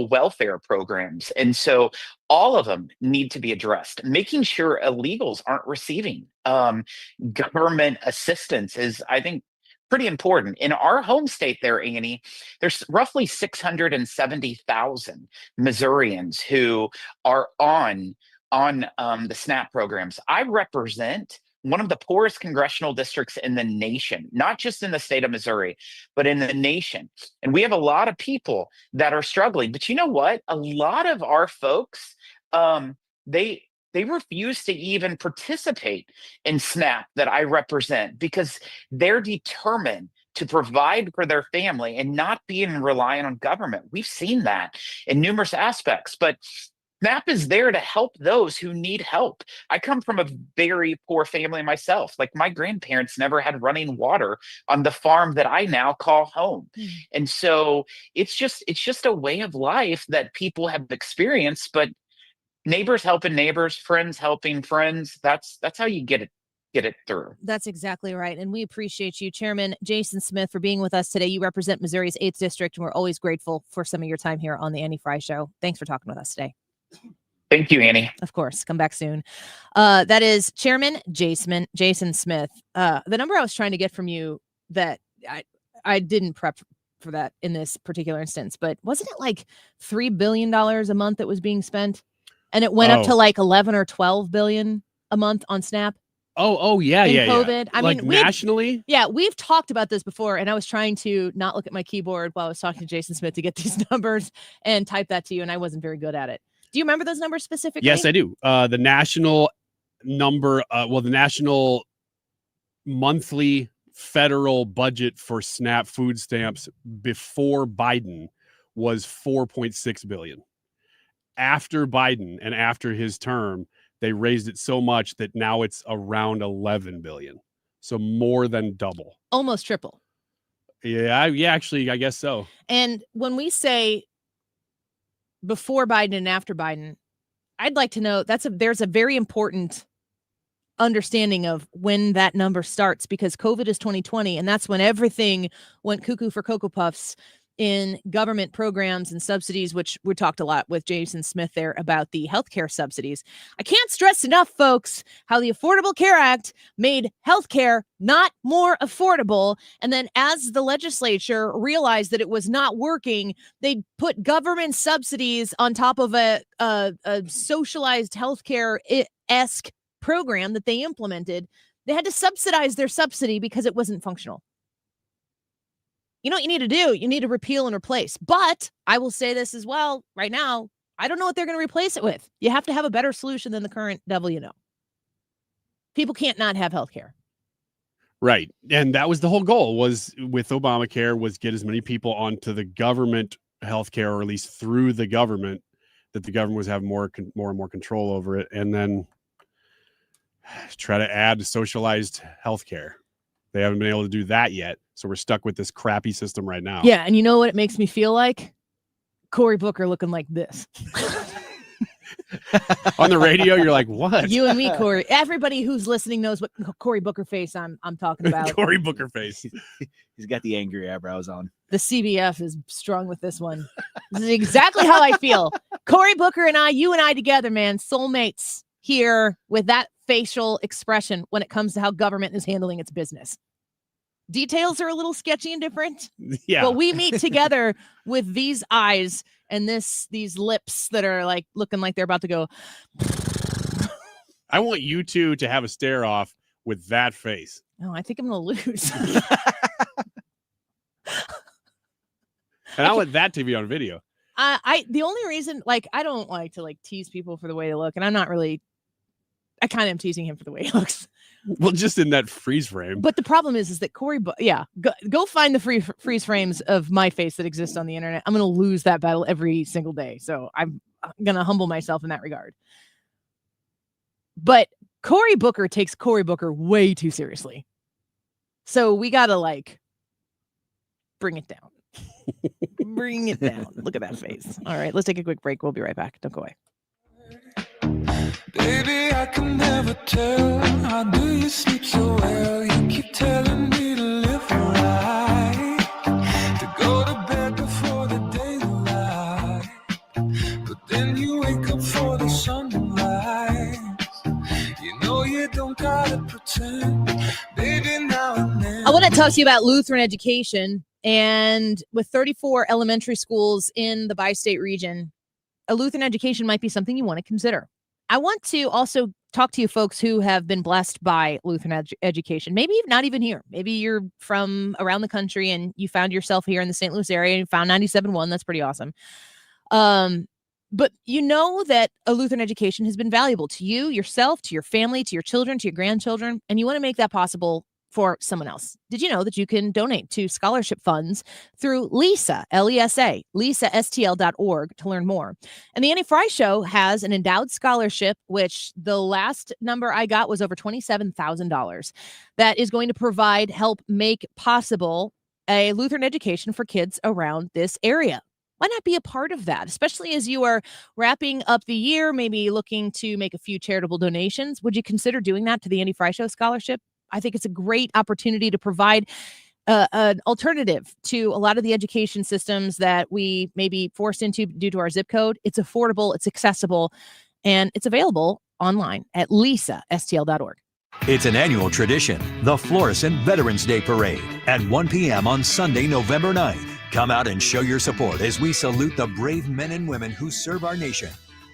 welfare programs. And so all of them need to be addressed. Making sure illegals aren't receiving government assistance is, I think, pretty important. In our home state there, Annie, there's roughly 670,000 Missourians who are on the SNAP programs. I represent one of the poorest congressional districts in the nation, not just in the state of Missouri, but in the nation. And we have a lot of people that are struggling. But you know what? A lot of our folks, they refuse to even participate in SNAP that I represent because they're determined to provide for their family and not being reliant on government. We've seen that in numerous aspects, but SNAP is there to help those who need help. I come from a very poor family myself. Like my grandparents never had running water on the farm that I now call home. And so it's just a way of life that people have experienced, but neighbors helping neighbors, friends helping friends. That's how you get it through.
That's exactly right. And we appreciate you, Chairman Jason Smith, for being with us today. You represent Missouri's 8th District, and we're always grateful for some of your time here on the Annie Fry Show. Thanks for talking with us today.
Thank you, Annie.
Of course. Come back soon. That is Chairman Jason Smith. The number I was trying to get from you that I didn't prep for that in this particular instance, but wasn't it like $3 billion a month that was being spent? And it went up to like 11 or 12 billion a month on SNAP.
Yeah.
COVID. I
like
mean,
nationally.
We've talked about this before, and I was trying to not look at my keyboard while I was talking to Jason Smith to get these numbers and type that to you, and I wasn't very good at it. Do you remember those numbers specifically?
Yes, I do. The national number, the national monthly federal budget for SNAP food stamps before Biden was $4.6 billion. After Biden and after his term, they raised it so much that now it's around $11 billion. So more than double.
Almost triple.
Yeah, actually, I guess so.
And when we say before Biden and after Biden, I'd like to know there's a very important understanding of when that number starts, because COVID is 2020, and that's when everything went cuckoo for Cocoa Puffs in government programs and subsidies, which we talked a lot with Jason Smith there about the healthcare subsidies. I can't stress enough, folks, how the Affordable Care Act made healthcare not more affordable. And then as the legislature realized that it was not working, they put government subsidies on top of a socialized healthcare-esque program that they implemented. They had to subsidize their subsidy because it wasn't functional. You know what you need to do? You need to repeal and replace. But I will say this as well right now. I don't know what they're going to replace it with. You have to have a better solution than the current devil you know. People can't not have health care.
Right. And that was the whole goal, was with Obamacare, was get as many people onto the government healthcare, or at least through the government, that the government was having more and more control over it. And then try to add socialized healthcare. They haven't been able to do that yet. So we're stuck with this crappy system right now.
Yeah. And you know what it makes me feel like? Cory Booker looking like this.
On the radio, you're like, what?
You and me, Cory. Everybody who's listening knows what Cory Booker face I'm talking about.
Cory Booker face.
He's got the angry eyebrows on.
The CBF is strong with this one. This is exactly how I feel. Cory Booker and I, you and I together, man, soulmates here with that facial expression when it comes to how government is handling its business. Details are a little sketchy and different.
Yeah.
But we meet together with these eyes and these lips that are like looking like they're about to go.
I want you two to have a stare off with that face.
No, I think I'm going to lose.
And I want that to be on video.
The only reason, like, I don't like to like tease people for the way they look, and I'm not really, I kind of am teasing him for the way he looks.
Well, just in that freeze frame.
But the problem is that Cory, go find the freeze frames of my face that exist on the internet. I'm going to lose that battle every single day. So I'm going to humble myself in that regard. But Cory Booker takes Cory Booker way too seriously. So we got to like bring it down. Bring it down. Look at that face. All right, let's take a quick break. We'll be right back. Don't go away.
Baby, I can never tell. How do you sleep so well? You keep telling me to live right, to go to bed before the daylight, but then you wake up for the sunrise. You know you don't gotta pretend, baby, now and then.
I want to talk to you about Lutheran education, and with 34 elementary schools in the bi-state region, a Lutheran education might be something you want to consider. I want to also talk to you folks who have been blessed by Lutheran education. Maybe not even here. Maybe you're from around the country and you found yourself here in the St. Louis area and you found 97.1. That's pretty awesome. But you know that a Lutheran education has been valuable to you, yourself, to your family, to your children, to your grandchildren, and you want to make that possible for someone else. Did you know that you can donate to scholarship funds through LISA, L-E-S-A, lisastl.org to learn more. And the Annie Fry Show has an endowed scholarship, which the last number I got was over $27,000, that is going to provide help make possible a Lutheran education for kids around this area. Why not be a part of that, especially as you are wrapping up the year, maybe looking to make a few charitable donations? Would you consider doing that to the Annie Fry Show scholarship? I think it's a great opportunity to provide an alternative to a lot of the education systems that we may be forced into due to our zip code. It's affordable, it's accessible, and it's available online at lisastl.org.
It's an annual tradition, the Florissant Veterans Day Parade at 1 p.m. on Sunday, November 9th. Come out and show your support as we salute the brave men and women who serve our nation.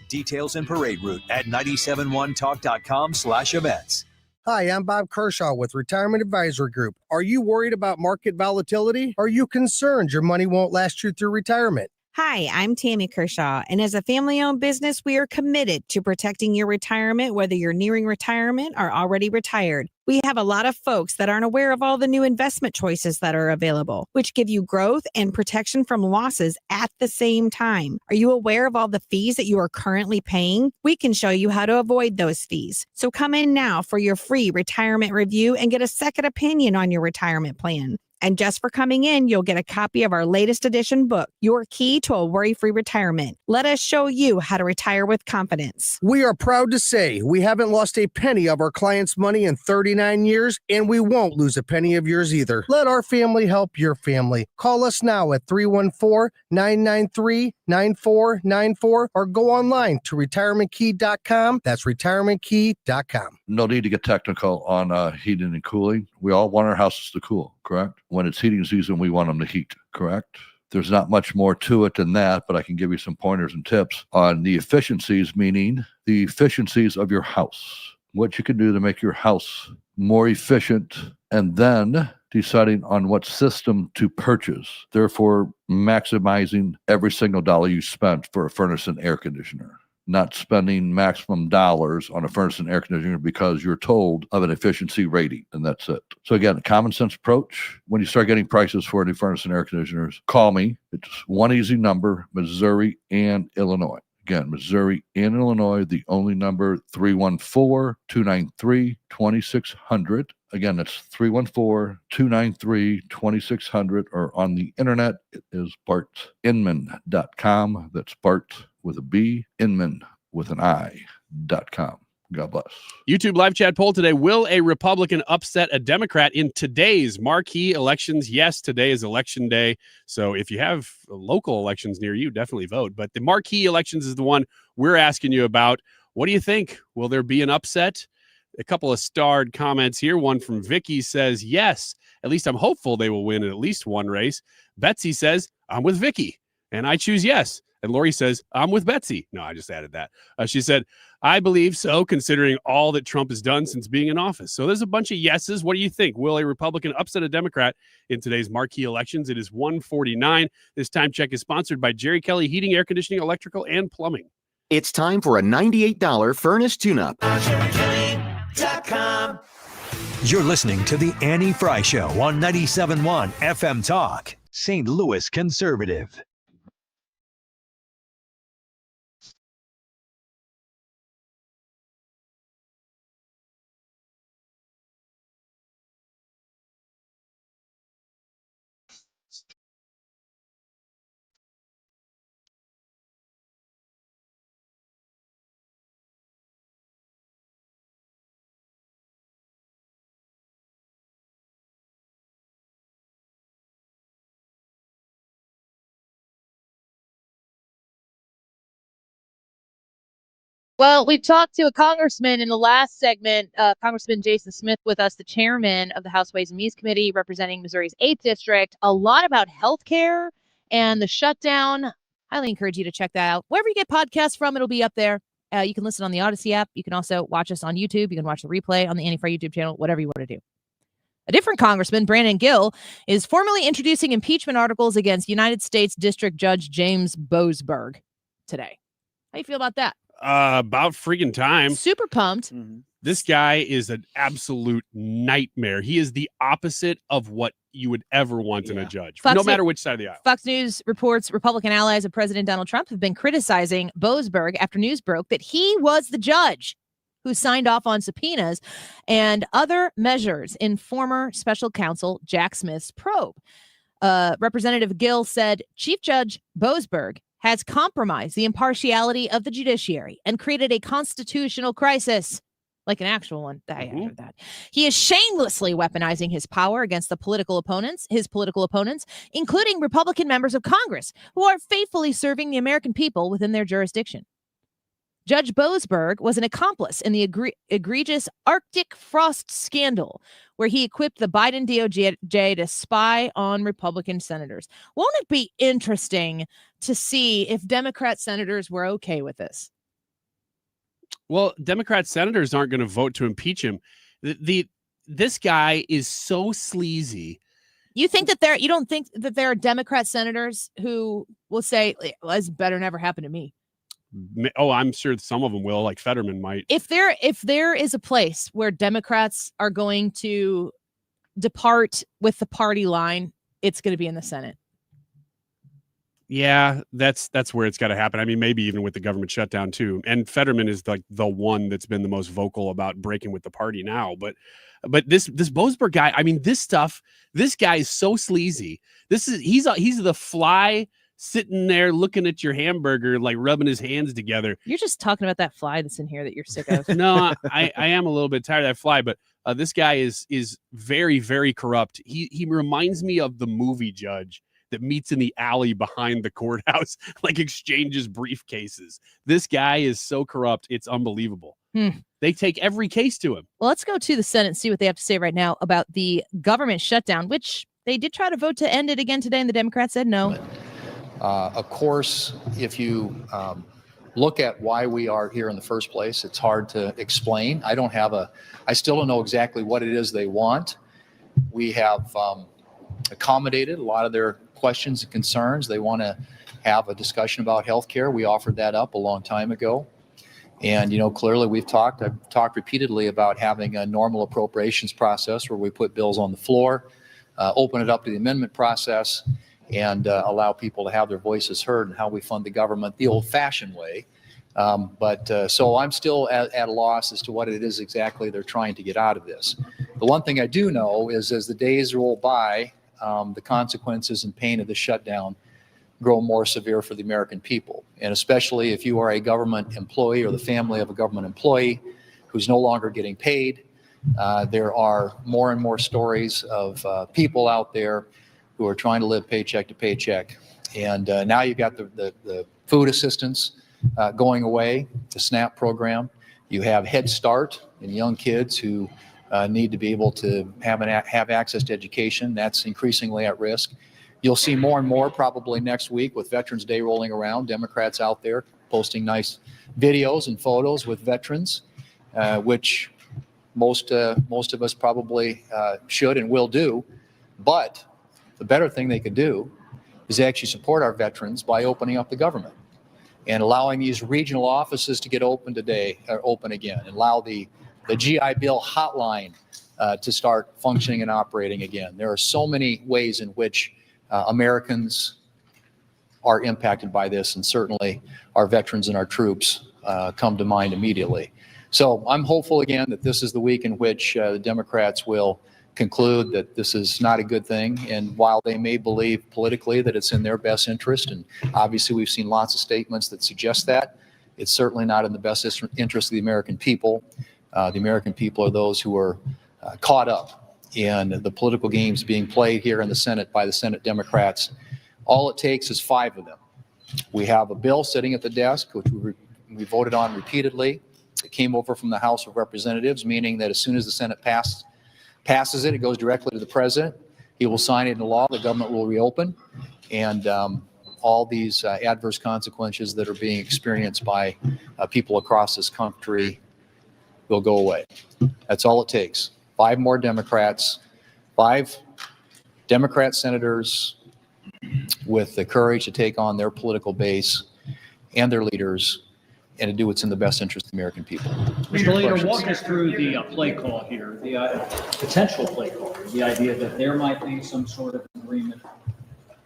Details and parade route at 971talk.com/events.
Hi, I'm Bob Kershaw with Retirement Advisory Group. Are you worried about market volatility? Are you concerned your money won't last you through retirement?
Hi, I'm Tammy Kershaw, and as a family-owned business, we are committed to protecting your retirement, whether you're nearing retirement or already retired. We have a lot of folks that aren't aware of all the new investment choices that are available, which give you growth and protection from losses at the same time. Are you aware of all the fees that you are currently paying? We can show you how to avoid those fees. So come in now for your free retirement review and get a second opinion on your retirement plan. And just for coming in, you'll get a copy of our latest edition book, Your Key to a Worry-Free Retirement. Let us show you how to retire with confidence.
We are proud to say we haven't lost a penny of our clients' money in 39 years, and we won't lose a penny of yours either. Let our family help your family. Call us now at 314-993-9494 or go online to retirementkey.com. That's retirementkey.com.
No need to get technical on heating and cooling. We all want our houses to cool, correct? When it's heating season, we want them to heat, correct? There's not much more to it than that, but I can give you some pointers and tips on the efficiencies, meaning the efficiencies of your house, what you can do to make your house more efficient, and then deciding on what system to purchase, therefore maximizing every single dollar you spent for a furnace and air conditioner. Not spending maximum dollars on a furnace and air conditioner because you're told of an efficiency rating, and that's it. So again, a common sense approach. When you start getting prices for any furnace and air conditioners, call me. It's one easy number, Missouri and Illinois. Again, Missouri and Illinois, the only number, 314-293-2600. Again, that's 314-293-2600, or on the internet, it is bartinman.com. That's Bart with a B, Inman with an I.com. God bless.
YouTube live chat poll today. Will a Republican upset a Democrat in today's marquee elections? Yes, today is election day. So if you have local elections near you, definitely vote. But the marquee elections is the one we're asking you about. What do you think? Will there be an upset? A couple of starred comments here. One from Vicky says, yes, at least I'm hopeful they will win in at least one race. Betsy says, I'm with Vicky, and I choose yes. And Lori says, I'm with Betsy. No, I just added that. She said, I believe so, considering all that Trump has done since being in office. So there's a bunch of yeses. What do you think? Will a Republican upset a Democrat in today's marquee elections? It is 1:49. This time check is sponsored by Jerry Kelly Heating, Air Conditioning, Electrical, and Plumbing.
It's time for a $98 furnace tune-up.
You're listening to the Annie Fry Show on 97.1 FM Talk, St. Louis Conservative.
Well, we've talked to a congressman in the last segment, Congressman Jason Smith with us, the chairman of the House Ways and Means Committee representing Missouri's 8th District, a lot about healthcare and the shutdown. Highly encourage you to check that out. Wherever you get podcasts from, it'll be up there. You can listen on the Odyssey app. You can also watch us on YouTube. You can watch the replay on the Annie Fry YouTube channel, whatever you want to do. A different congressman, Brandon Gill, is formally introducing impeachment articles against United States District Judge James Boasberg today. How do you feel about that?
About freaking time.
Super pumped.
This guy is an absolute nightmare. He is the opposite of what you would ever want in a judge, no matter which side of the aisle.
Fox News reports Republican allies of President Donald Trump have been criticizing Boasberg after news broke that he was the judge who signed off on subpoenas and other measures in former special counsel Jack Smith's probe. Representative Gill said Chief Judge Boasberg has compromised the impartiality of the judiciary and created a constitutional crisis, like an actual one. I heard that. He is shamelessly weaponizing his power against his political opponents, including Republican members of Congress who are faithfully serving the American people within their jurisdiction. Judge Boasberg was an accomplice in the egregious Arctic frost scandal, where he equipped the Biden DOJ to spy on Republican senators. Won't it be interesting to see if Democrat senators were okay with this?
Well, Democrat senators aren't going to vote to impeach him. This guy is so sleazy.
You don't think that there are Democrat senators who will say, well, this better never happen to me?
Oh, I'm sure some of them will, like Fetterman might.
If there is a place where Democrats are going to depart with the party line, it's going to be in the Senate.
Yeah, that's where it's got to happen. I mean, maybe even with the government shutdown too. And Fetterman is like the one that's been the most vocal about breaking with the party now. But this Boasberg guy, I mean, this guy is so sleazy. He's the fly sitting there looking at your hamburger, like rubbing his hands together.
You're just talking about that fly that's in here that you're sick of.
No, I am a little bit tired of that fly, but this guy is very, very corrupt. He reminds me of the movie judge that meets in the alley behind the courthouse, like exchanges briefcases. This guy is so corrupt. It's unbelievable. They take every case to him.
Well, let's go to the Senate and see what they have to say right now about the government shutdown, which they did try to vote to end it again today, and the Democrats said no.
Of course, if you look at why we are here in the first place, it's hard to explain. I still don't know exactly what it is they want. We have accommodated a lot of their questions and concerns. They want to have a discussion about health care. We offered that up a long time ago. And, clearly I've talked repeatedly about having a normal appropriations process where we put bills on the floor, open it up to the amendment process, and allow people to have their voices heard and how we fund the government the old-fashioned way. So I'm still at a loss as to what it is exactly they're trying to get out of this. The one thing I do know is as the days roll by, the consequences and pain of the shutdown grow more severe for the American people. And especially if you are a government employee or the family of a government employee who's no longer getting paid, there are more and more stories of people out there who are trying to live paycheck to paycheck. And now you've got the food assistance going away, the SNAP program. You have Head Start and young kids who need to be able to have access to education. That's increasingly at risk. You'll see more and more probably next week with Veterans Day rolling around, Democrats out there posting nice videos and photos with veterans, which most of us probably should and will do. But the better thing they could do is actually support our veterans by opening up the government and allowing these regional offices to get open again, and allow the GI Bill hotline to start functioning and operating again. There are so many ways in which Americans are impacted by this, and certainly our veterans and our troops come to mind immediately. So I'm hopeful again that this is the week in which the Democrats will conclude that this is not a good thing. And while they may believe politically that it's in their best interest, and obviously we've seen lots of statements that suggest that, it's certainly not in the best interest of the American people. The American people are those who are caught up in the political games being played here in the Senate by the Senate Democrats. All it takes is 5 of them. We have a bill sitting at the desk, which we voted on repeatedly. It came over from the House of Representatives, meaning that as soon as the Senate passes it, it goes directly to the president. He will sign it into law. The government will reopen. And all these adverse consequences that are being experienced by people across this country will go away. That's all it takes. 5 more Democrats, 5 Democrat senators with the courage to take on their political base and their leaders and to do what's in the best interest of the American people.
Mr. Leader, walk us through the play call here, the potential play call, the idea that there might be some sort of agreement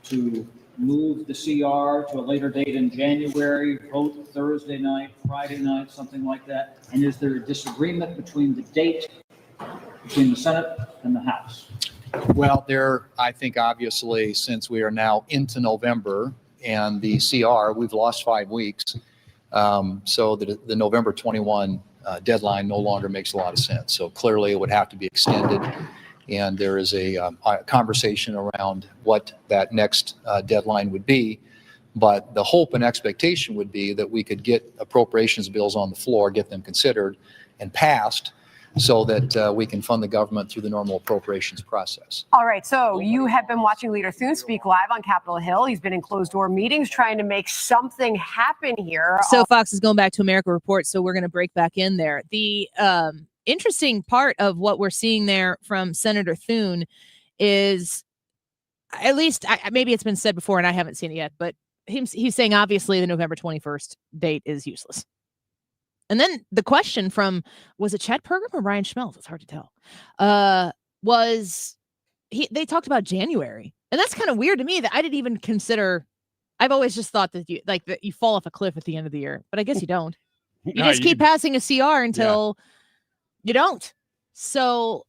to move the CR to a later date in January, vote Thursday night, Friday night, something like that. And is there a disagreement between the date between the Senate and the House?
Well, I think obviously since we are now into November and the CR, we've lost 5 weeks. So the November 21 deadline no longer makes a lot of sense. So clearly it would have to be extended. And there is a conversation around what that next deadline would be. But the hope and expectation would be that we could get appropriations bills on the floor, get them considered and passed, so that we can fund the government through the normal appropriations process.
All right, so you have been watching Leader Thune speak live on Capitol Hill. He's been in closed-door meetings trying to make something happen here.
So Fox is going back to America Report, so we're going to break back in there. The interesting part of what we're seeing there from Senator Thune is, at least maybe it's been said before and I haven't seen it yet, but he's saying obviously the November 21st date is useless. And then the question from, was it Chet Pergram or Ryan Schmelz? It's hard to tell. They talked about January. And that's kind of weird to me that I didn't even consider I've always just thought that you fall off a cliff at the end of the year, but I guess you don't. You
No,
just keep
can-
passing a CR until you don't. So,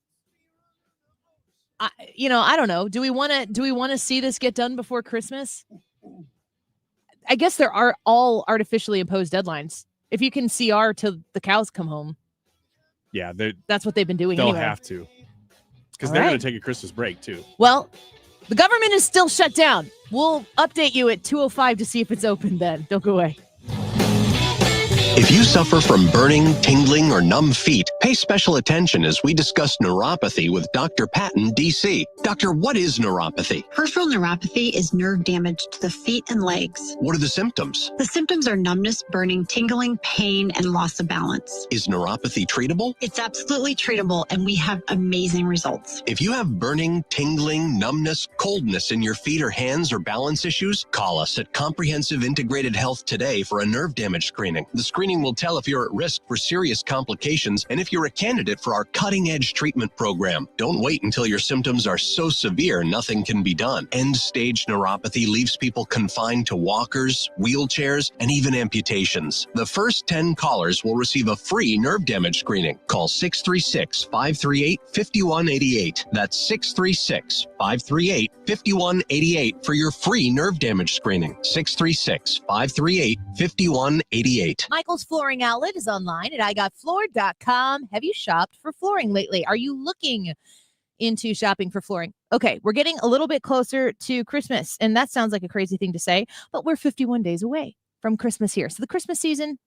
I don't know. Do we want to see this get done before Christmas? I guess there are all artificially imposed deadlines. If you can CR till the cows come home,
Yeah,
that's what they've been doing.
they'll
anyway.
have to. Because
All
they're
right.
going to take a Christmas break, too.
Well, the government is still shut down. We'll update you at 2:05 to see if it's open then. Don't go away.
If you suffer from burning, tingling, or numb feet, pay special attention as we discuss neuropathy with Dr. Patton, DC. Doctor, what is neuropathy?
Peripheral neuropathy is nerve damage to the feet and legs.
What are the symptoms?
The symptoms are numbness, burning, tingling, pain, and loss of balance.
Is neuropathy treatable?
It's absolutely treatable, and we have amazing results.
If you have burning, tingling, numbness, coldness in your feet or hands or balance issues, call us at Comprehensive Integrated Health today for a nerve damage screening. The screening will tell if you're at risk for serious complications and if you're a candidate for our cutting-edge treatment program. Don't wait until your symptoms are so severe nothing can be done. End-stage neuropathy leaves people confined to walkers, wheelchairs, and even amputations. The first 10 callers will receive a free nerve damage screening. Call 636-538-5188. That's 636-538-5188 for your free nerve damage screening. 636-538-5188.
Michael's Flooring Outlet is online at igotfloored.com. Have you shopped for flooring lately? Are you looking into shopping for flooring? Okay, we're getting a little bit closer to Christmas, and that sounds like a crazy thing to say, but we're 51 days away from Christmas here. So the Christmas season,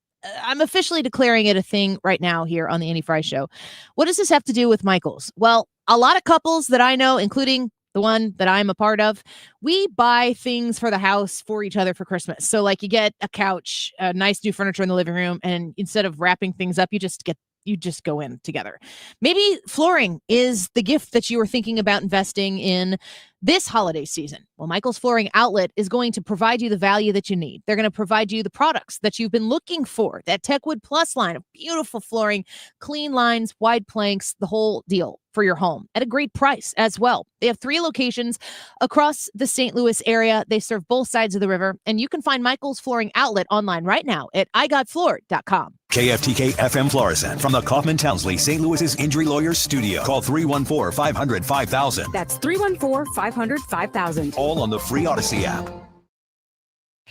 I'm officially declaring it a thing right now here on the Annie Fry Show. What does this have to do with Michael's? Well, a lot of couples that I know, including the one that I'm a part of, we buy things for the house for each other for Christmas. So like you get a couch, a nice new furniture in the living room, and instead of wrapping things up, you just go in together. Maybe flooring is the gift that you were thinking about investing in this holiday season. Well, Michael's Flooring Outlet is going to provide you the value that you need. They're going to provide you the products that you've been looking for. That Techwood Plus line of beautiful flooring, clean lines, wide planks, the whole deal for your home at a great price as well. They have 3 locations across the St. Louis area. They serve both sides of the river, and you can find Michael's Flooring Outlet online right now at igotfloored.com.
KFTK FM Florissant from the Kaufman Townsley St. Louis's Injury Lawyers Studio. Call 314-500-5000.
That's 314-500-5000.
All on the free Odyssey app.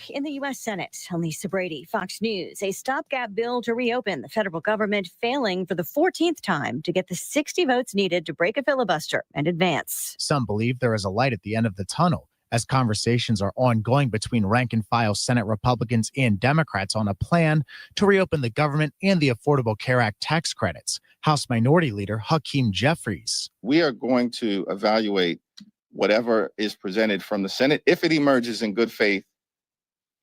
In the U.S. Senate, I'm Lisa Brady, Fox News. A stopgap bill to reopen the federal government failing for the 14th time to get the 60 votes needed to break a filibuster and advance.
Some believe there is a light at the end of the tunnel as conversations are ongoing between rank-and-file Senate Republicans and Democrats on a plan to reopen the government and the Affordable Care Act tax credits. House Minority Leader Hakeem Jeffries.
We are going to evaluate whatever is presented from the Senate if it emerges in good faith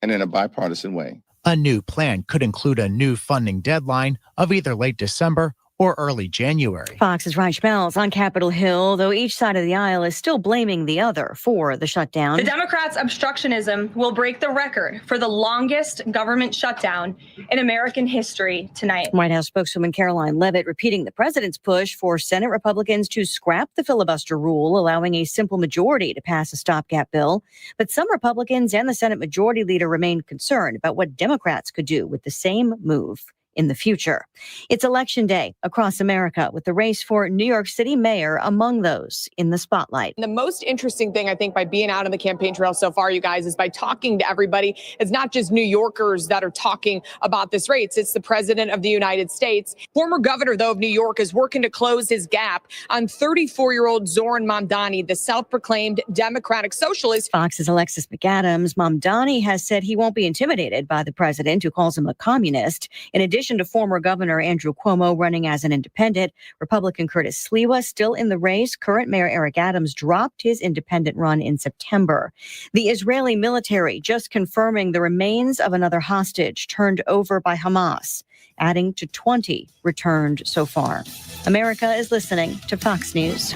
and in a bipartisan way.
A new plan could include a new funding deadline of either late December or early January.
Fox's Raj Bells on Capitol Hill, though each side of the aisle is still blaming the other for the shutdown.
The Democrats' obstructionism will break the record for the longest government shutdown in American history tonight.
White House spokeswoman Caroline Leavitt repeating the president's push for Senate Republicans to scrap the filibuster rule, allowing a simple majority to pass a stopgap bill. But some Republicans and the Senate Majority Leader remain concerned about what Democrats could do with the same move in the future. It's Election Day across America, with the race for New York City mayor among those in the spotlight.
The most interesting thing, I think, by being out on the campaign trail so far, you guys, is by talking to everybody. It's not just New Yorkers that are talking about this race. It's the president of the United States. Former governor, though, of New York is working to close his gap on 34-year-old Zoran Mamdani, the self-proclaimed Democratic Socialist.
Fox's Alexis McAdams. Mamdani has said he won't be intimidated by the president, who calls him a communist. In addition to former Governor Andrew Cuomo running as an independent, Republican Curtis Sliwa still in the race. Current Mayor Eric Adams dropped his independent run in September. The Israeli military just confirming the remains of another hostage turned over by Hamas, adding to 20 returned so far. America is listening to Fox News.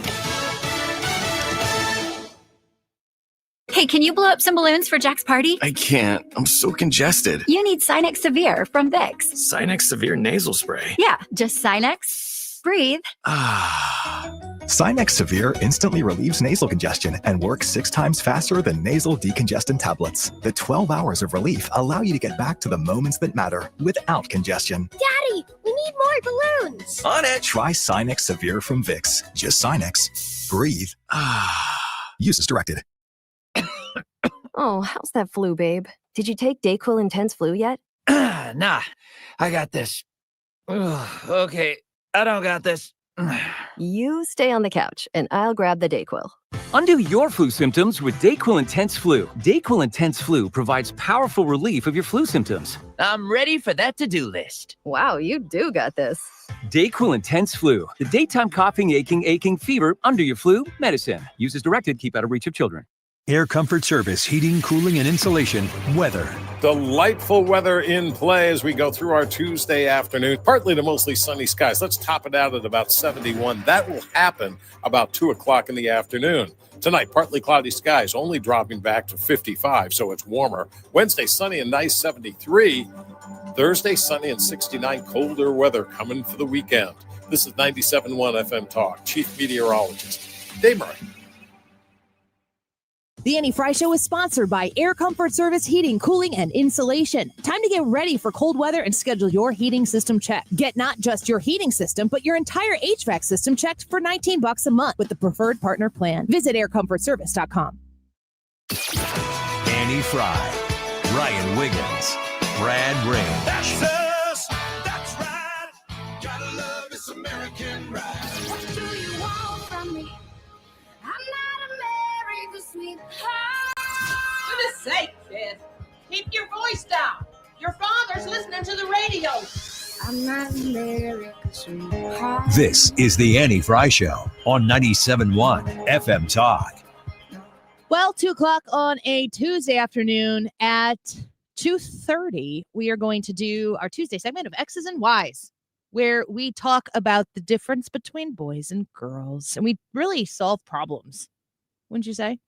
Hey, can you blow up some balloons for Jack's party?
I can't. I'm so congested.
You need Sinex Severe from Vicks.
Sinex Severe Nasal Spray.
Yeah, just Sinex. Breathe.
Sinex Severe instantly relieves nasal congestion and works 6 times faster than nasal decongestant tablets. The 12 hours of relief allow you to get back to the moments that matter without congestion.
Daddy, we need more balloons.
On it! Try Sinex Severe from Vicks. Just Sinex. Breathe. Use as directed.
Oh, how's that flu, babe? Did you take Dayquil Intense Flu yet?
Nah, I got this. Ugh, okay, I don't got this.
You stay on the couch, and I'll grab the Dayquil.
Undo your flu symptoms with Dayquil Intense Flu. Dayquil Intense Flu provides powerful relief of your flu symptoms.
I'm ready for that to-do list.
Wow, you do got this.
Dayquil Intense Flu. The daytime coughing, aching, fever, under your flu, medicine. Use as directed, keep out of reach of children.
Air Comfort Service, heating, cooling, and insulation. Weather.
Delightful weather in play as we go through our Tuesday afternoon. Partly to mostly sunny skies. Let's top it out at about 71. That will happen about 2 o'clock in the afternoon. Tonight, partly cloudy skies, only dropping back to 55, so it's warmer. Wednesday, sunny and nice, 73. Thursday, sunny and 69. Colder weather coming for the weekend. This is 97.1 FM Talk. Chief Meteorologist Dave Murray.
The Annie Fry Show is sponsored by Air Comfort Service Heating, Cooling, and Insulation. Time to get ready for cold weather and schedule your heating system check. Get not just your heating system, but your entire HVAC system checked for $19 a month with the Preferred Partner Plan. Visit aircomfortservice.com.
Annie Fry, Ryan Wiggins, Brad Ray.
That's us. That's right. Gotta love this American ride. What do you want from me? I'm not America's sweetheart.
For goodness sake, kid. Keep your voice down. Your father's listening to the radio.
I'm not America's sweetheart.
This is the Annie Fry Show on 97.1 FM Talk.
Well, 2 o'clock on a Tuesday afternoon at 2:30, we are going to do our Tuesday segment of X's and Y's, where we talk about the difference between boys and girls, and we really solve problems. Wouldn't you say?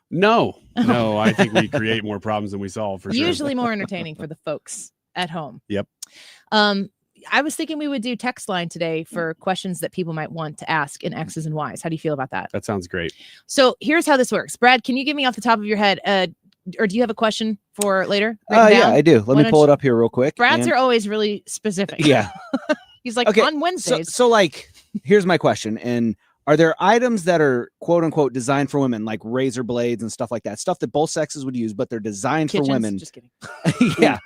No, I think we create more problems than we solve, for sure.
Usually more entertaining for the folks at home.
Yep.
I was thinking we would do text line today for questions that people might want to ask in X's and Y's. How do you feel about that?
That sounds great.
So here's how this works. Brad, can you give me off the top of your head, or do you have a question for later?
Yeah, I do. Let me pull it up here real quick.
Brad's are always really specific.
Yeah.
He's like,
okay,
on Wednesdays.
So like, here's my question. And are there items that are quote unquote designed for women, like razor blades and stuff like that, stuff that both sexes would use, but they're designed for women?
Just kidding.
Yeah.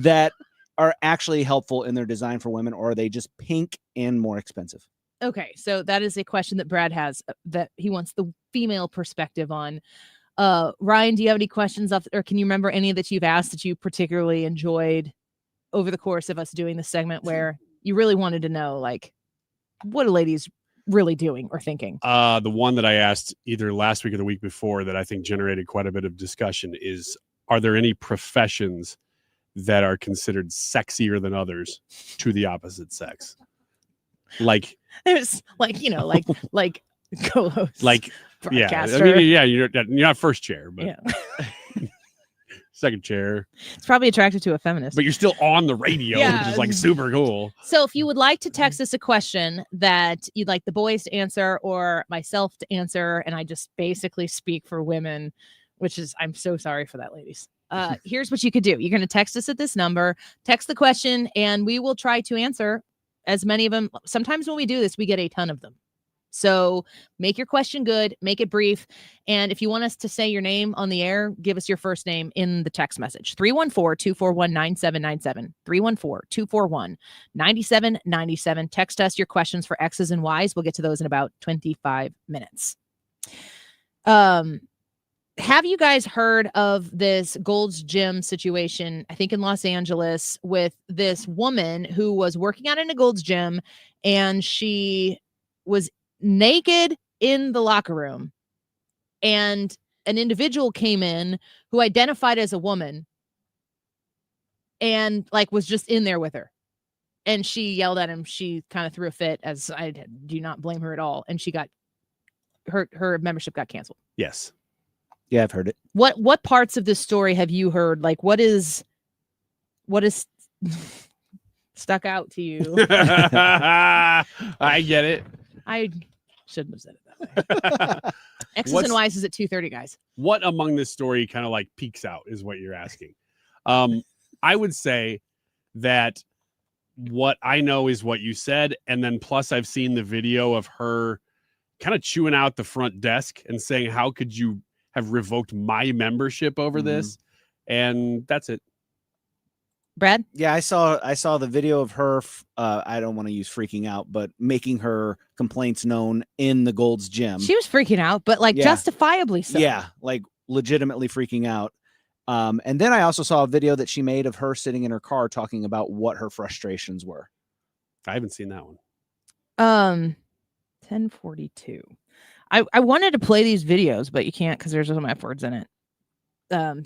That are actually helpful in their design for women, or are they just pink and more expensive?
Okay. So that is a question that Brad has that he wants the female perspective on. Ryan, do you have any questions or can you remember any that you've asked that you particularly enjoyed over the course of us doing this segment where you really wanted to know, like, what are ladies really doing or thinking?
The one that I asked either last week or the week before that I think generated quite a bit of discussion is, are there any professions that are considered sexier than others to the opposite sex? Like,
there's like co-host,
like, yeah,
broadcaster.
I mean, yeah, you're not first chair, but
Yeah.
second chair.
It's probably attracted to a feminist.
But you're still on the radio, which is like super cool.
So if you would like to text us a question that you'd like the boys to answer or myself to answer, and I just basically speak for women, which is, I'm so sorry for that, ladies. Here's what you could do. You're going to text us at this number, text the question, and we will try to answer as many of them. Sometimes when we do this, we get a ton of them. So make your question good, make it brief. And if you want us to say your name on the air, give us your first name in the text message. 314-241-9797. 314-241-9797. Text us your questions for X's and Y's. We'll get to those in about 25 minutes. Have you guys heard of this Gold's Gym situation, I think in Los Angeles, with this woman who was working out in a Gold's Gym, and she was naked in the locker room, and an individual came in who identified as a woman and like was just in there with her, and she yelled at him. She kind of threw a fit, as I do not blame her at all, and she got her membership got canceled.
Yes.
Yeah, I've heard it.
What parts of this story have you heard? Like, what is stuck out to you?
I get it.
Shouldn't have said it that way. X's and Y's is at 2:30, guys.
What among this story kind of like peeks out is what you're asking. I would say that what I know is what you said, and then plus I've seen the video of her kind of chewing out the front desk and saying, how could you have revoked my membership over this? And that's it.
Brad?
Yeah, I saw the video of her. I don't want to use freaking out, but making her complaints known in the Gold's Gym.
She was freaking out, but like justifiably so.
Yeah, like legitimately freaking out. And then I also saw a video that she made of her sitting in her car talking about what her frustrations were.
I haven't seen that one.
10:42. I wanted to play these videos, but you can't because there's some F words in it.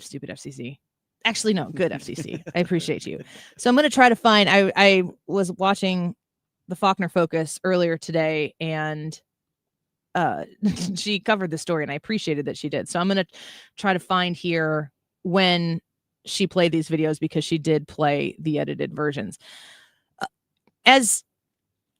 Stupid FCC. Actually, no, good FCC. I appreciate you. So I'm going to try to find, I was watching the Faulkner Focus earlier today, and she covered the story, and I appreciated that she did. So I'm going to try to find here when she played these videos, because she did play the edited versions. As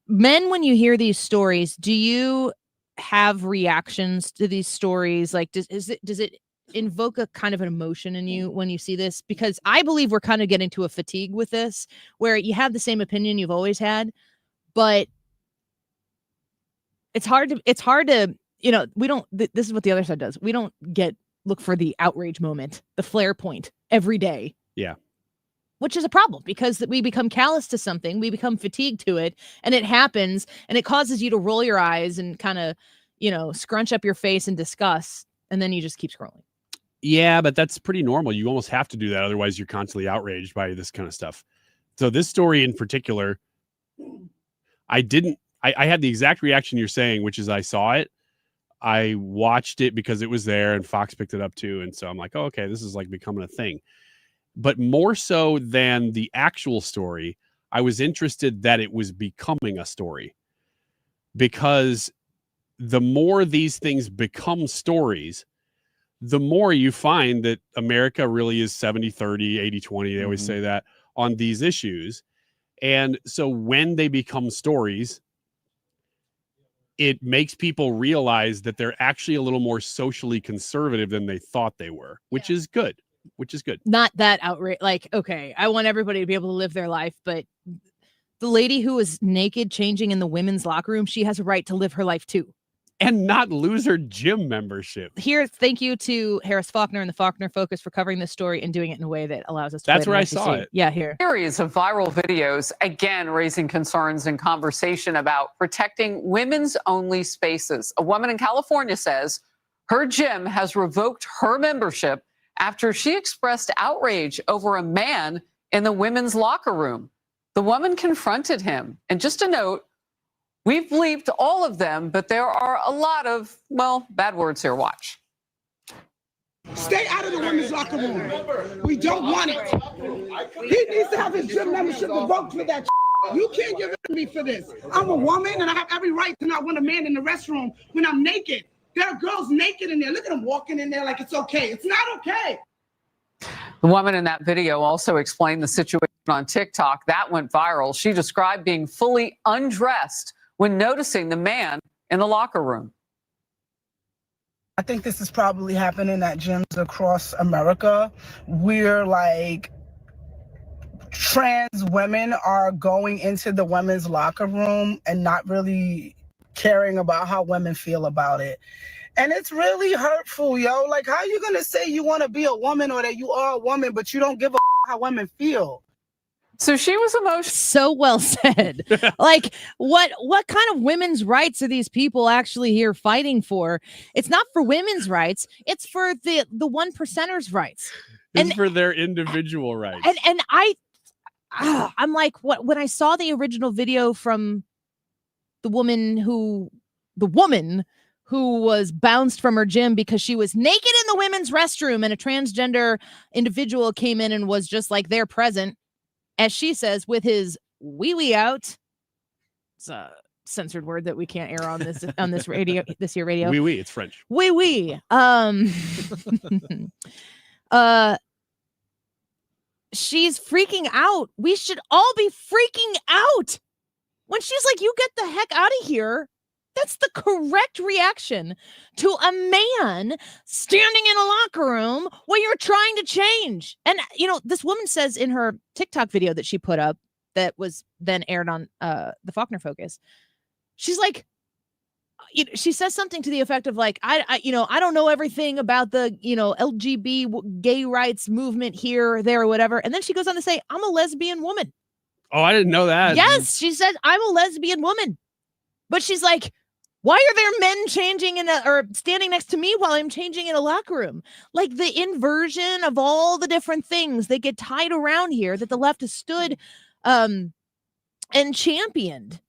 men, when you hear these stories, do you have reactions to these stories? Like, does it invoke a kind of an emotion in you when you see this? Because I believe we're kind of getting to a fatigue with this, where you have the same opinion you've always had, but it's hard to, you know, we don't, this is what the other side does. We don't look for the outrage moment, the flare point every day.
Yeah.
Which is a problem, because we become callous to something, we become fatigued to it, and it happens, and it causes you to roll your eyes and kind of, you know, scrunch up your face in disgust, and then you just keep scrolling.
Yeah, but that's pretty normal. You almost have to do that. Otherwise, you're constantly outraged by this kind of stuff. So this story in particular, I had the exact reaction you're saying, which is I saw it. I watched it because it was there and Fox picked it up too. And so I'm like, oh, okay, this is like becoming a thing. But more so than the actual story, I was interested that it was becoming a story, because the more these things become stories, the more you find that America really is 70-30, 80-20. They always say that on these issues. And so when they become stories, it makes people realize that they're actually a little more socially conservative than they thought they were, which is good.
Not that outrage. Like, okay, I want everybody to be able to live their life, but the lady who was naked changing in the women's locker room, she has a right to live her life too.
And not lose her gym membership.
Here, thank you to Harris Faulkner and the Faulkner Focus for covering this story and doing it in a way that allows us to.
That's where I saw it.
Yeah, here.
Series of viral videos, again raising concerns and conversation about protecting women's only spaces. A woman in California says her gym has revoked her membership after she expressed outrage over a man in the women's locker room. The woman confronted him. And just a note, we've bleeped all of them, but there are a lot of, well, bad words here. Watch.
Stay out of the women's locker room. We don't want it. He needs to have his gym membership revoked for that. You can't give it to me for this. I'm a woman, and I have every right to not want a man in the restroom when I'm naked. There are girls naked in there. Look at them walking in there like it's okay. It's not okay.
The woman in that video also explained the situation on TikTok. That went viral. She described being fully undressed when noticing the man in the locker room.
I think this is probably happening at gyms across America, where like trans women are going into the women's locker room and not really caring about how women feel about it. And it's really hurtful, yo. Like, how you gonna say you want to be a woman or that you are a woman, but you don't give a how women feel?
So she was emotional.
So well said. Like, what kind of women's rights are these people actually here fighting for? It's not for women's rights. It's for the 1%ers' rights.
It's for their individual rights.
And I'm like, what? When I saw the original video from the woman who was bounced from her gym because she was naked in the women's restroom, and a transgender individual came in and was just like there present, as she says, with his wee out. It's a censored word that we can't air on this radio, this year radio.
Wee, it's French.
Wee. She's freaking out. We should all be freaking out when she's like, you get the heck out of here. That's the correct reaction to a man standing in a locker room while you're trying to change. And, this woman says in her TikTok video that she put up that was then aired on the Faulkner Focus, she's like, she says something to the effect of like, I don't know everything about the, LGBT gay rights movement here or there or whatever. And then she goes on to say, I'm a lesbian woman.
Oh, I didn't know that.
Yes, she said, I'm a lesbian woman. But she's like, why are there men changing or standing next to me while I'm changing in a locker room? Like the inversion of all the different things that get tied around here that the left has stood and championed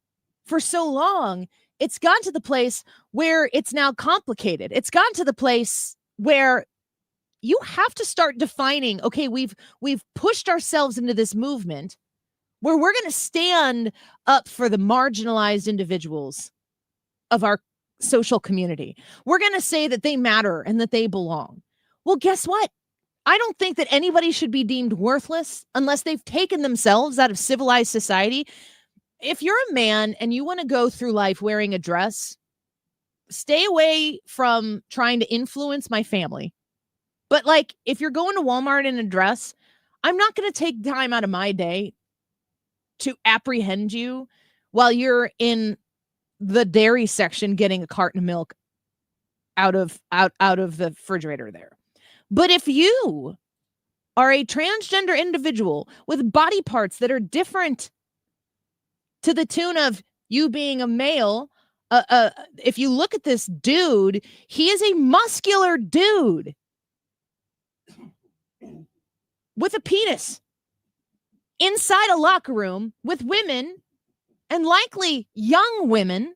for so long. It's gotten to the place where it's now complicated. It's gotten to the place where you have to start defining, okay, we've pushed ourselves into this movement where we're going to stand up for the marginalized individuals of our social community. We're going to say that they matter and that they belong. Well, guess what? I don't think that anybody should be deemed worthless unless they've taken themselves out of civilized society. If you're a man and you want to go through life wearing a dress, stay away from trying to influence my family. But like, if you're going to Walmart in a dress, I'm not going to take time out of my day to apprehend you while you're in the dairy section getting a carton of milk out of the refrigerator there. But if you are a transgender individual with body parts that are different to the tune of you being a male, if you look at this dude, he is a muscular dude with a penis inside a locker room with women, and likely young women.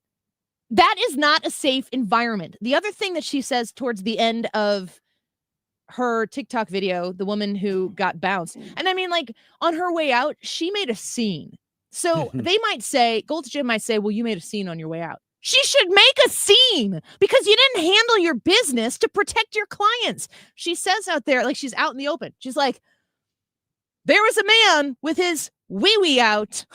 That is not a safe environment. The other thing that she says towards the end of her TikTok video, the woman who got bounced, and I mean, like, on her way out, she made a scene. So they might say, Gold's Gym might say, well, you made a scene on your way out. She should make a scene because you didn't handle your business to protect your clients. She says out there, like, she's out in the open. She's like, there was a man with his wee-wee out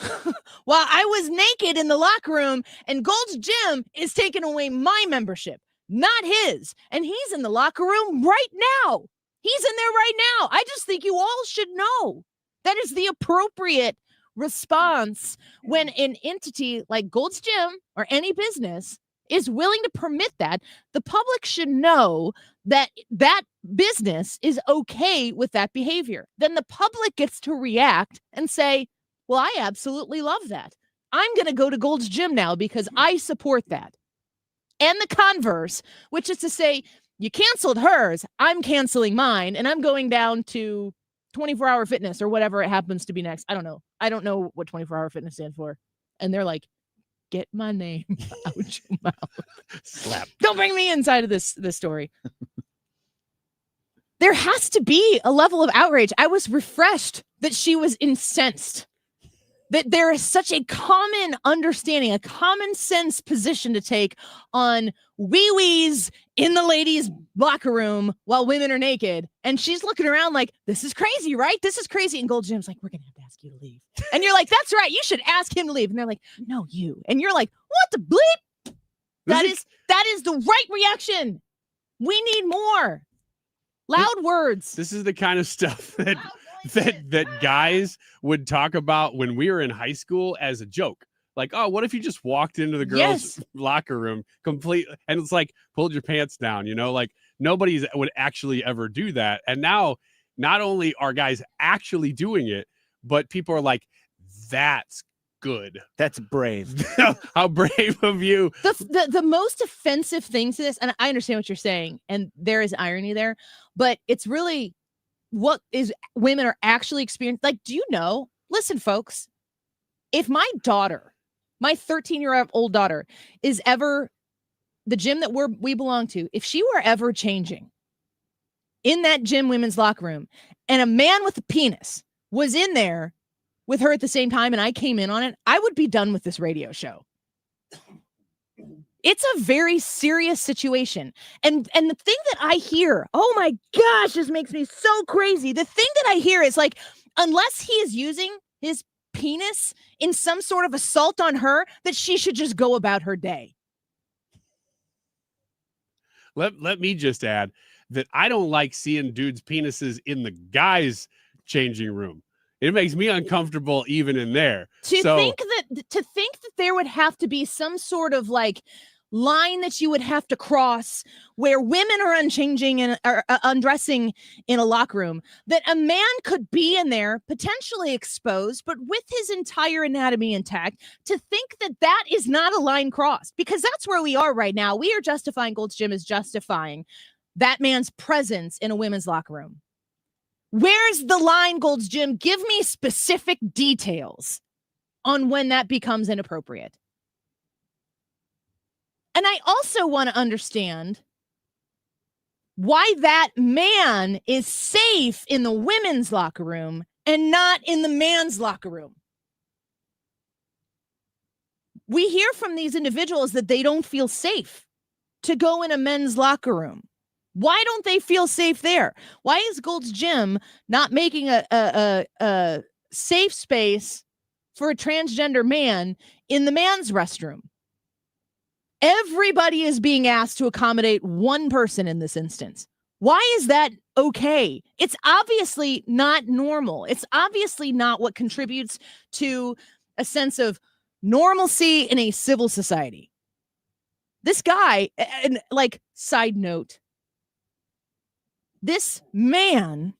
while I was naked in the locker room, and Gold's Gym is taking away my membership, not his. And he's in the locker room right now. He's in there right now. I just think you all should know that is the appropriate response when an entity like Gold's Gym or any business is willing to permit that. The public should know that that business is okay with that behavior. Then the public gets to react and say, well, I absolutely love that. I'm going to go to Gold's Gym now because I support that. And the converse, which is to say, you canceled hers, I'm canceling mine, and I'm going down to 24-hour fitness or whatever it happens to be next. I don't know. I don't know what 24-hour fitness stands for. And they're like, get my name out your mouth.
Slap.
Don't bring me inside of this story. There has to be a level of outrage. I was refreshed that she was incensed. That there is such a common understanding, a common sense position to take on wee-wees in the ladies' locker room while women are naked. And she's looking around like, this is crazy, right? This is crazy. And Gold Gym's like, we're going to have to ask you to leave. And you're like, that's right. You should ask him to leave. And they're like, no, you. And you're like, what the bleep? That is the right reaction. We need more loud words.
This is the kind of stuff that guys would talk about when we were in high school as a joke. Like, oh, what if you just walked into the girls' locker room completely? And it's like, pulled your pants down, like nobody would actually ever do that. And now not only are guys actually doing it, but people are like, that's good.
That's brave.
How brave of you.
The most offensive thing to this, and I understand what you're saying, and there is irony there, but it's really what is women are actually experiencing. Like, do you know? Listen, folks, if my daughter, my 13-year-old daughter, is ever the gym that we belong to, if she were ever changing in that gym women's locker room and a man with a penis was in there with her at the same time and I came in on it, I would be done with this radio show. It's a very serious situation. And the thing that I hear, oh my gosh, this makes me so crazy. The thing that I hear is like, unless he is using his penis in some sort of assault on her, that she should just go about her day.
Let me just add that I don't like seeing dudes' penises in the guys' changing room. It makes me uncomfortable even in there.
To think that there would have to be some sort of like line that you would have to cross where women are unchanging and are undressing in a locker room, that a man could be in there potentially exposed, but with his entire anatomy intact, to think that that is not a line crossed, because that's where we are right now. We are justifying, Gold's Gym is justifying that man's presence in a women's locker room. Where's the line, Gold's Gym? Give me specific details on when that becomes inappropriate. And I also want to understand why that man is safe in the women's locker room and not in the man's locker room. We hear from these individuals that they don't feel safe to go in a men's locker room. Why don't they feel safe there? Why is Gold's Gym not making a safe space for a transgender man in the man's restroom? Everybody is being asked to accommodate one person in this instance. Why is that okay? It's obviously not normal. It's obviously not what contributes to a sense of normalcy in a civil society. This guy, and like, side note, this man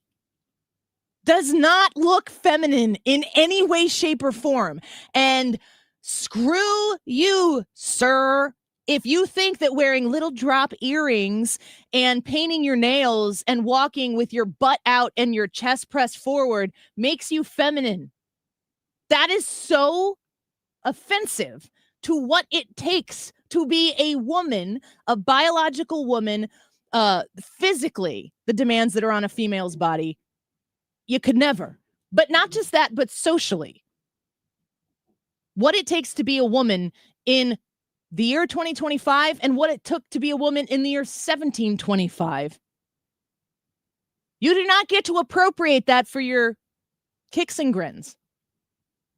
does not look feminine in any way, shape, or form. And screw you, sir, if you think that wearing little drop earrings and painting your nails and walking with your butt out and your chest pressed forward makes you feminine. That is so offensive to what it takes to be a woman, a biological woman, physically, the demands that are on a female's body. You could never. But not just that, but socially. What it takes to be a woman in the year 2025 and what it took to be a woman in the year 1725. You do not get to appropriate that for your kicks and grins.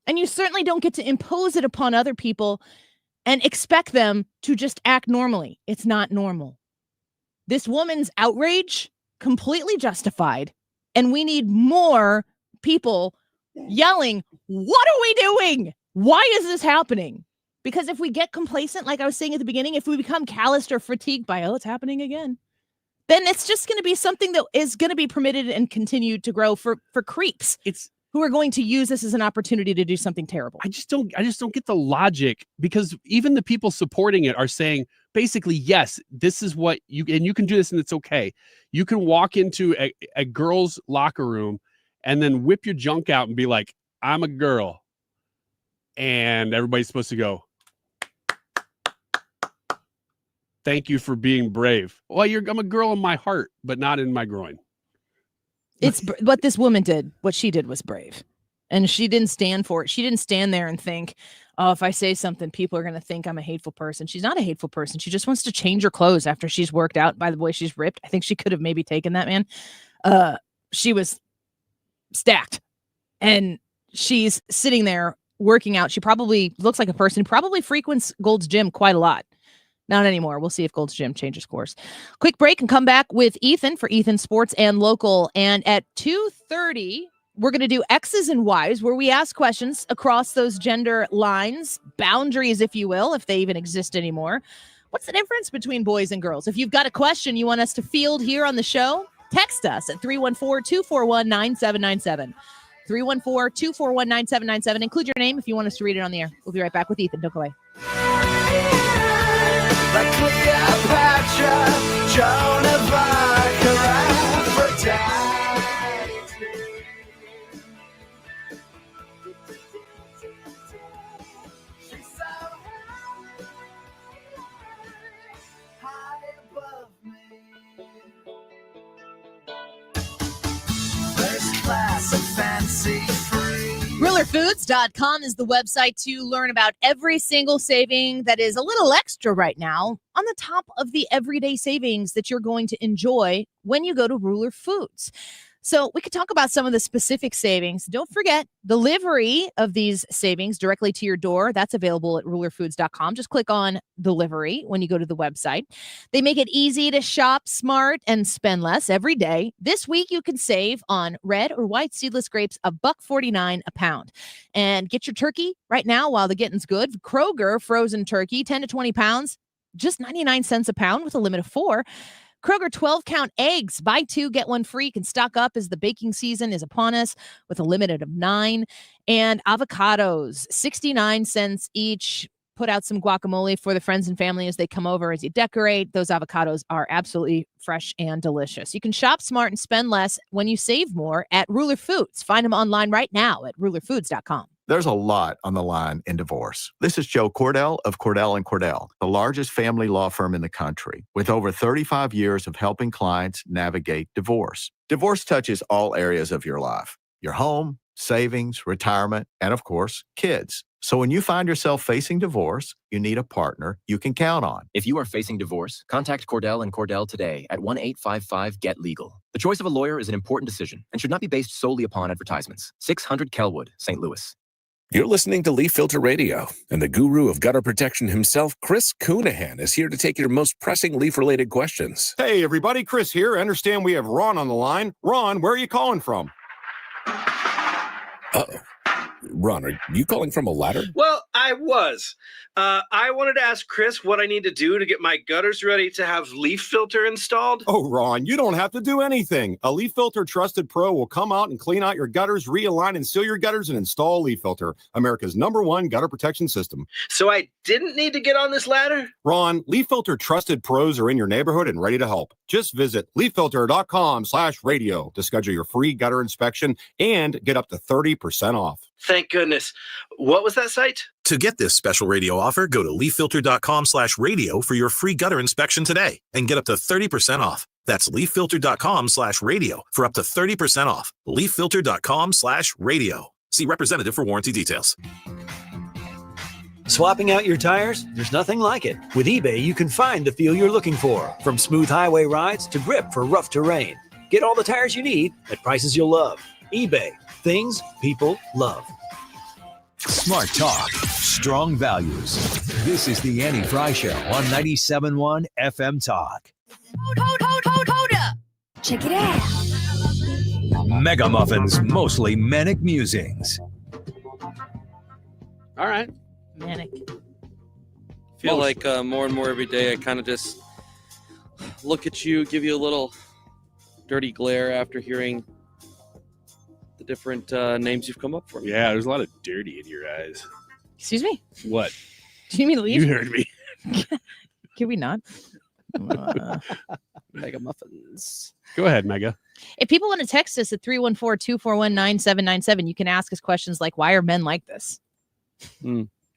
And you certainly don't get to impose it upon other people and expect them to just act normally. It's not normal. This woman's outrage, completely justified. And we need more people yelling, what are we doing? Why is this happening? Because if we get complacent, like I was saying at the beginning, if we become calloused or fatigued by, oh, it's happening again, then it's just going to be something that is going to be permitted and continued to grow for creeps. Who are going to use this as an opportunity to do something terrible.
I just don't get the logic, because even the people supporting it are saying basically, yes, this is what you can do this and it's okay. You can walk into a girl's locker room and then whip your junk out and be like, I'm a girl. And everybody's supposed to go, thank you for being brave. Well, I'm a girl in my heart, but not in my groin.
It's what this woman did. What she did was brave. And she didn't stand for it. She didn't stand there and think, oh, if I say something, people are going to think I'm a hateful person. She's not a hateful person. She just wants to change her clothes after she's worked out. By the way, she's ripped. I think she could have maybe taken that, man. She was stacked. And she's sitting there working out. She probably looks like a person who probably frequents Gold's Gym quite a lot. Not anymore. We'll see if Gold's Gym changes course. Quick break and come back with Ethan for Ethan Sports and Local. And at 2:30, we're going to do X's and Y's, where we ask questions across those gender lines, boundaries, if you will, if they even exist anymore. What's the difference between boys and girls? If you've got a question you want us to field here on the show, text us at 314-241-9797. 314-241-9797. Include your name if you want us to read it on the air. We'll be right back with Ethan. Don't go away.
Like Cleopatra, Joan of Arc, or Aphrodite. She's so high above me. First class and fancy free.
RulerFoods.com is the website to learn about every single saving that is a little extra right now on the top of the everyday savings that you're going to enjoy when you go to Ruler Foods. So we could talk about some of the specific savings. Don't forget, delivery of these savings directly to your door. That's available at rulerfoods.com. Just click on delivery when you go to the website. They make it easy to shop smart and spend less every day. This week, you can save on red or white seedless grapes $1.49 a pound. And get your turkey right now while the getting's good. Kroger frozen turkey, 10 to 20 pounds, just 99 cents a pound with a limit of 4. Kroger 12-count eggs, buy 2, get 1 free. You can stock up as the baking season is upon us with a limit of 9. And avocados, 69 cents each. Put out some guacamole for the friends and family as they come over as you decorate. Those avocados are absolutely fresh and delicious. You can shop smart and spend less when you save more at Ruler Foods. Find them online right now at rulerfoods.com.
There's a lot on the line in divorce. This is Joe Cordell of Cordell & Cordell, the largest family law firm in the country, with over 35 years of helping clients navigate divorce. Divorce touches all areas of your life: your home, savings, retirement, and of course, kids. So when you find yourself facing divorce, you need a partner you can count on.
If you are facing divorce, contact Cordell & Cordell today at 1-855-GET-LEGAL. The choice of a lawyer is an important decision and should not be based solely upon advertisements. 600 Kelwood, St. Louis.
You're listening to Leaf Filter Radio, and the guru of gutter protection himself, Chris Coonahan, is here to take your most pressing leaf-related questions.
Hey, everybody, Chris here. I understand we have Ron on the line. Ron, where are you calling from?
Uh-oh. Ron, are you calling from a ladder?
Well, I was. I wanted to ask Chris what I need to do to get my gutters ready to have leaf filter installed.
Oh, Ron, you don't have to do anything. A Leaf Filter Trusted Pro will come out and clean out your gutters, realign and seal your gutters, and install Leaf Filter, America's #1 gutter protection system.
So I didn't need to get on this ladder?
Ron, Leaf Filter Trusted Pros are in your neighborhood and ready to help. Just visit leaffilter.com/radio to schedule your free gutter inspection and get up to 30% off.
Thank goodness. What was that site?
To get this special radio offer, go to leaffilter.com/radio for your free gutter inspection today and get up to 30% off. That's leaffilter.com/radio for up to 30% off. leaffilter.com/radio. See representative for warranty details.
Swapping out your tires? There's nothing like it. With eBay, you can find the feel you're looking for, from smooth highway rides to grip for rough terrain. Get all the tires you need at prices you'll love. eBay, things people love. Smart talk, strong values. This is the Annie Fry Show on 97.1 FM Talk.
Hold up. Check it out.
Mega Muffins, mostly manic musings.
All right.
Manic.
Feel like more and more every day I kind of just look at you, give you a little dirty glare after hearing the different names you've come up for.
Yeah, there's a lot of dirty in your eyes.
Excuse me?
What?
Do you mean to leave?
You heard me.
Can we not?
Mega Muffins.
Go ahead, Mega.
If people want to text us at 314-241-9797, you can ask us questions like, why are men like this?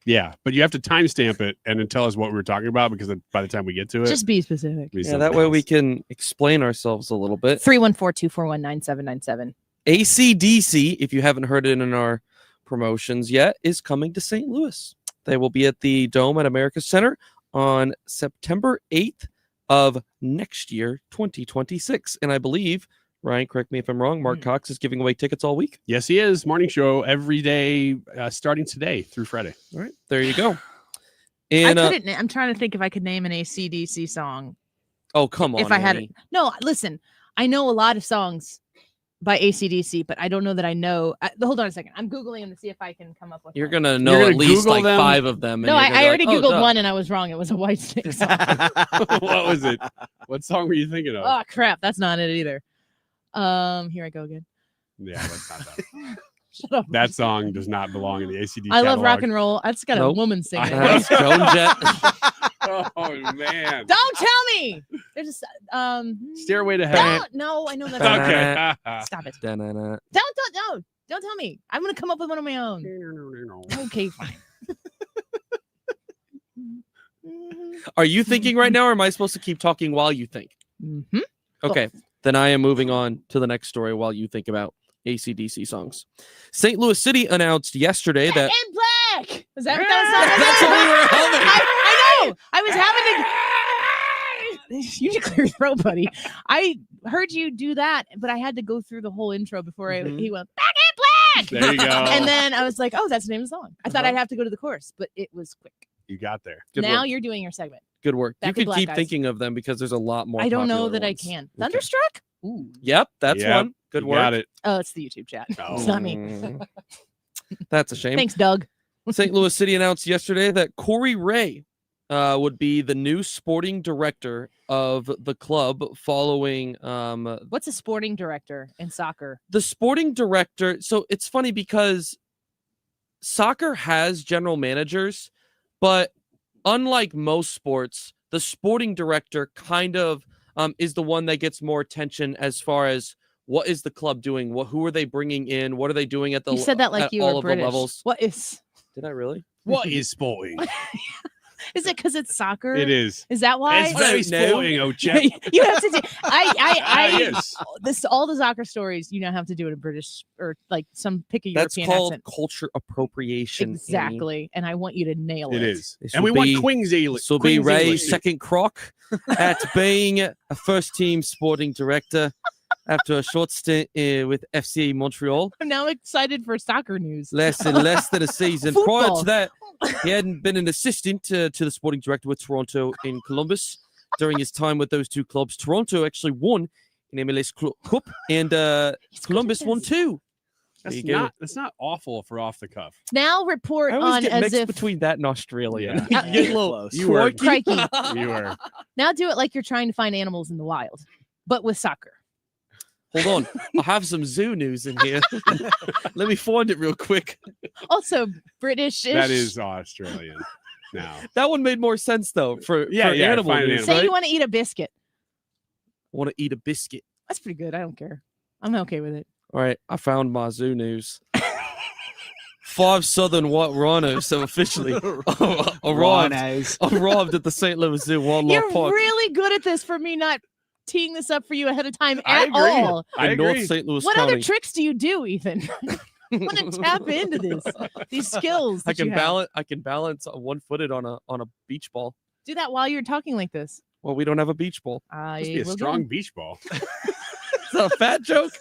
Yeah, but you have to timestamp it and then tell us what we were talking about, because by the time we get to it,
Just be specific.
Yeah, that way we can explain ourselves a little bit.
314-241-9797.
AC/DC, if you haven't heard it in our promotions yet, is coming to St. Louis. They will be at the Dome at America's Center on September 8th of next year, 2026. And I believe, Ryan, correct me if I'm wrong, Mark Cox is giving away tickets all week.
Yes, he is. Morning show every day, starting today through Friday.
All right, there you go. And
I'm trying to think if I could name an AC/DC song.
Oh, come on.
If I had
Annie.
it. No, listen, I know a lot of songs by AC/DC, but I don't know that I know. Hold on a second. I'm Googling them to see if I can come up with
You're
one.
going to know at least like 5 of them.
No, I already Googled one and I was wrong. It was a White Snake song.
What was it? What song were you thinking of?
Oh, crap. That's not it either. Here I go again.
Yeah, that's not that.
Shut up.
That song does not belong in the ACD
I love
catalog.
rock and roll. I just got a woman singing.
That's
Joan Jett.
Oh, man.
Don't tell me. There's just
Stairway to Heaven.
No, I know that.
Okay.
Stop it.
Da-na-na.
Don't tell me. I'm gonna come up with one of my own. Okay, fine.
Are you thinking right now, or am I supposed to keep talking while you think?
Mm-hmm.
Okay, then I am moving on to the next story while you think about AC/DC songs. St. Louis City announced yesterday that...
In Black! Is that what that was?
That's what we were humming.
I know! I was having to... you should clear your throat, buddy. I heard you do that, but I had to go through the whole intro before he went back in black.
There you go.
And then I was like, oh, that's the name of the song. I thought I'd have to go to the chorus, but it was quick.
You got there.
Good
now
work.
you're doing your segment.
Good work.
Back
You
in
could
black,
keep
guys.
thinking of them because there's a lot more.
I don't know
popular
that I
ones.
can.
Okay.
Thunderstruck? Ooh.
Yep, that's
Yep,
one. Good
you
work.
got it.
Oh, it's the YouTube chat. It's not me.
That's a shame.
Thanks, Doug.
St. Louis City announced yesterday that Corey Ray would be the new sporting director of the club following
What's a sporting director in soccer?
the sporting director. So it's funny because soccer has general managers, but unlike most sports, the sporting director kind of is the one that gets more attention as far as what is the club doing, who are they bringing in, what are they doing at the
You said that like
at
you
all
were
of
British.
the levels.
What is?
Did I really?
What is sporting?
Is it because it's soccer?
It is.
Is that why?
It's very sporting, Oche.
You have to do.
Yes.
This all the soccer stories. You now have to do it in British or like some pick a
That's
European
called
accent.
culture appropriation. Amy.
Exactly, and I want you to nail it.
It is.
This
And we
will
want
be-
Queen's English.
This will be
Queen's
Ray's
English.
second crock at being a first-team sporting director after a short stint with FC Montreal.
I'm now excited for soccer news.
Less than a season. Prior
Football.
to that, he hadn't been an assistant to the sporting director with Toronto in Columbus. During his time with those two clubs, Toronto actually won an MLS Cup, and Columbus won too. There you go.
That's not awful for off the cuff.
Now report
I always
on
get
as
mixed
if
between that and Australia.
Yeah.
You get a little
You were.
quirky.
Crikey.
You were.
Now do it like you're trying to find animals in the wild, but with soccer.
Hold on, I have some zoo news in here. Let me find it real quick.
Also British.
That is Australian now.
That one made more sense though for
Yeah, yeah,
animal
find an
news.
animal.
Say
Right?
you want to eat a biscuit.
Want to eat a biscuit?
That's pretty good. I don't care. I'm okay with it.
All right, I found my zoo news. 5 southern white rhinos have officially arrived at the St. Louis Zoo Wildlife
You're
Park
really good at this for me not teeing this up for you ahead of time
I
at
agree.
all.
in North St. Louis
What
County.
other tricks do you do, Ethan? I want to tap into these skills.
I
that you
can
have.
balance. I can balance one-footed on a beach ball.
Do that while you're talking like this.
Well, we don't have a beach ball.
I
Must be a
will
strong
get 'em.
beach ball.
Is that a fat joke?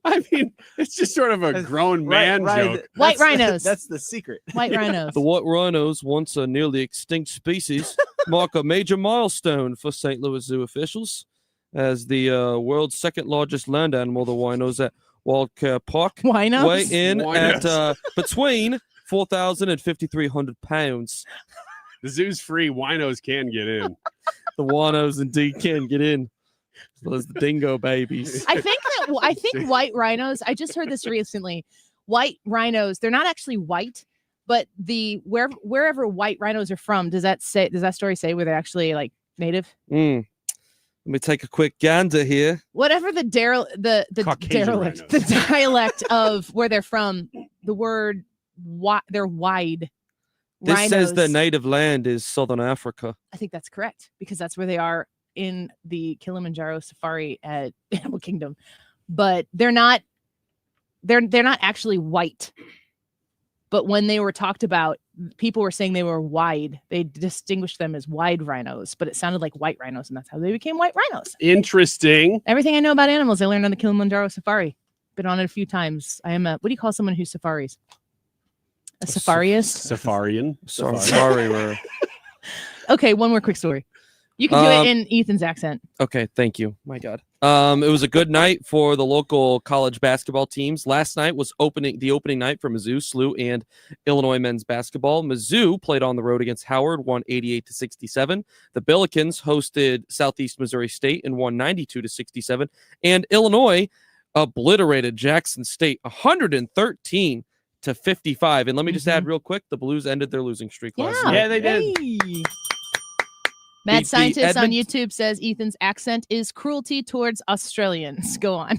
I mean, it's just sort of a grown man joke.
White rhinos.
That's the secret.
White rhinos.
The white rhinos, once a nearly extinct species, mark a major milestone for St. Louis Zoo officials. As the world's second largest land animal, the winos at Wildcat Park
Winos?
weigh in
Winos.
at between 4,000 and 5,300 pounds.
The zoo's free. Winos can get in.
The winos indeed can get in, as well as the dingo babies.
I think white rhinos. I just heard this recently. White rhinos. They're not actually white, but wherever white rhinos are from. Does that story say where they're actually like native?
Let me take a quick gander here.
Whatever the
Caucasian
derelict,
rhinos.
the dialect of where they're from. The word they're wide.
This
rhinos.
says their native land is Southern Africa.
I think that's correct because that's where they are in the Kilimanjaro safari at Animal Kingdom. But they're not actually white. But when they were talked about, people were saying they were wide. They distinguished them as wide rhinos, but it sounded like white rhinos, and that's how they became white rhinos.
Interesting.
Everything I know about animals, I learned on the Kilimanjaro safari. Been on it a few times. I am what do you call someone who safaris? A safariist?
Safarian.
Sorry, we're
Okay, one more quick story. You can do it in Ethan's accent.
okay. Thank you. My God. It was a good night for the local college basketball teams. Last night was the opening night for Mizzou, SLU, and Illinois men's basketball. Mizzou played on the road against Howard, won 88-67. The Billikens hosted Southeast Missouri State and won 92-67. And Illinois obliterated Jackson State 113-55. And let me just add real quick, the Blues ended their losing streak last night.
Yeah, they did.
Hey. Mad
The
Scientist on
Edmont-
YouTube says Ethan's accent is cruelty towards Australians. Go on.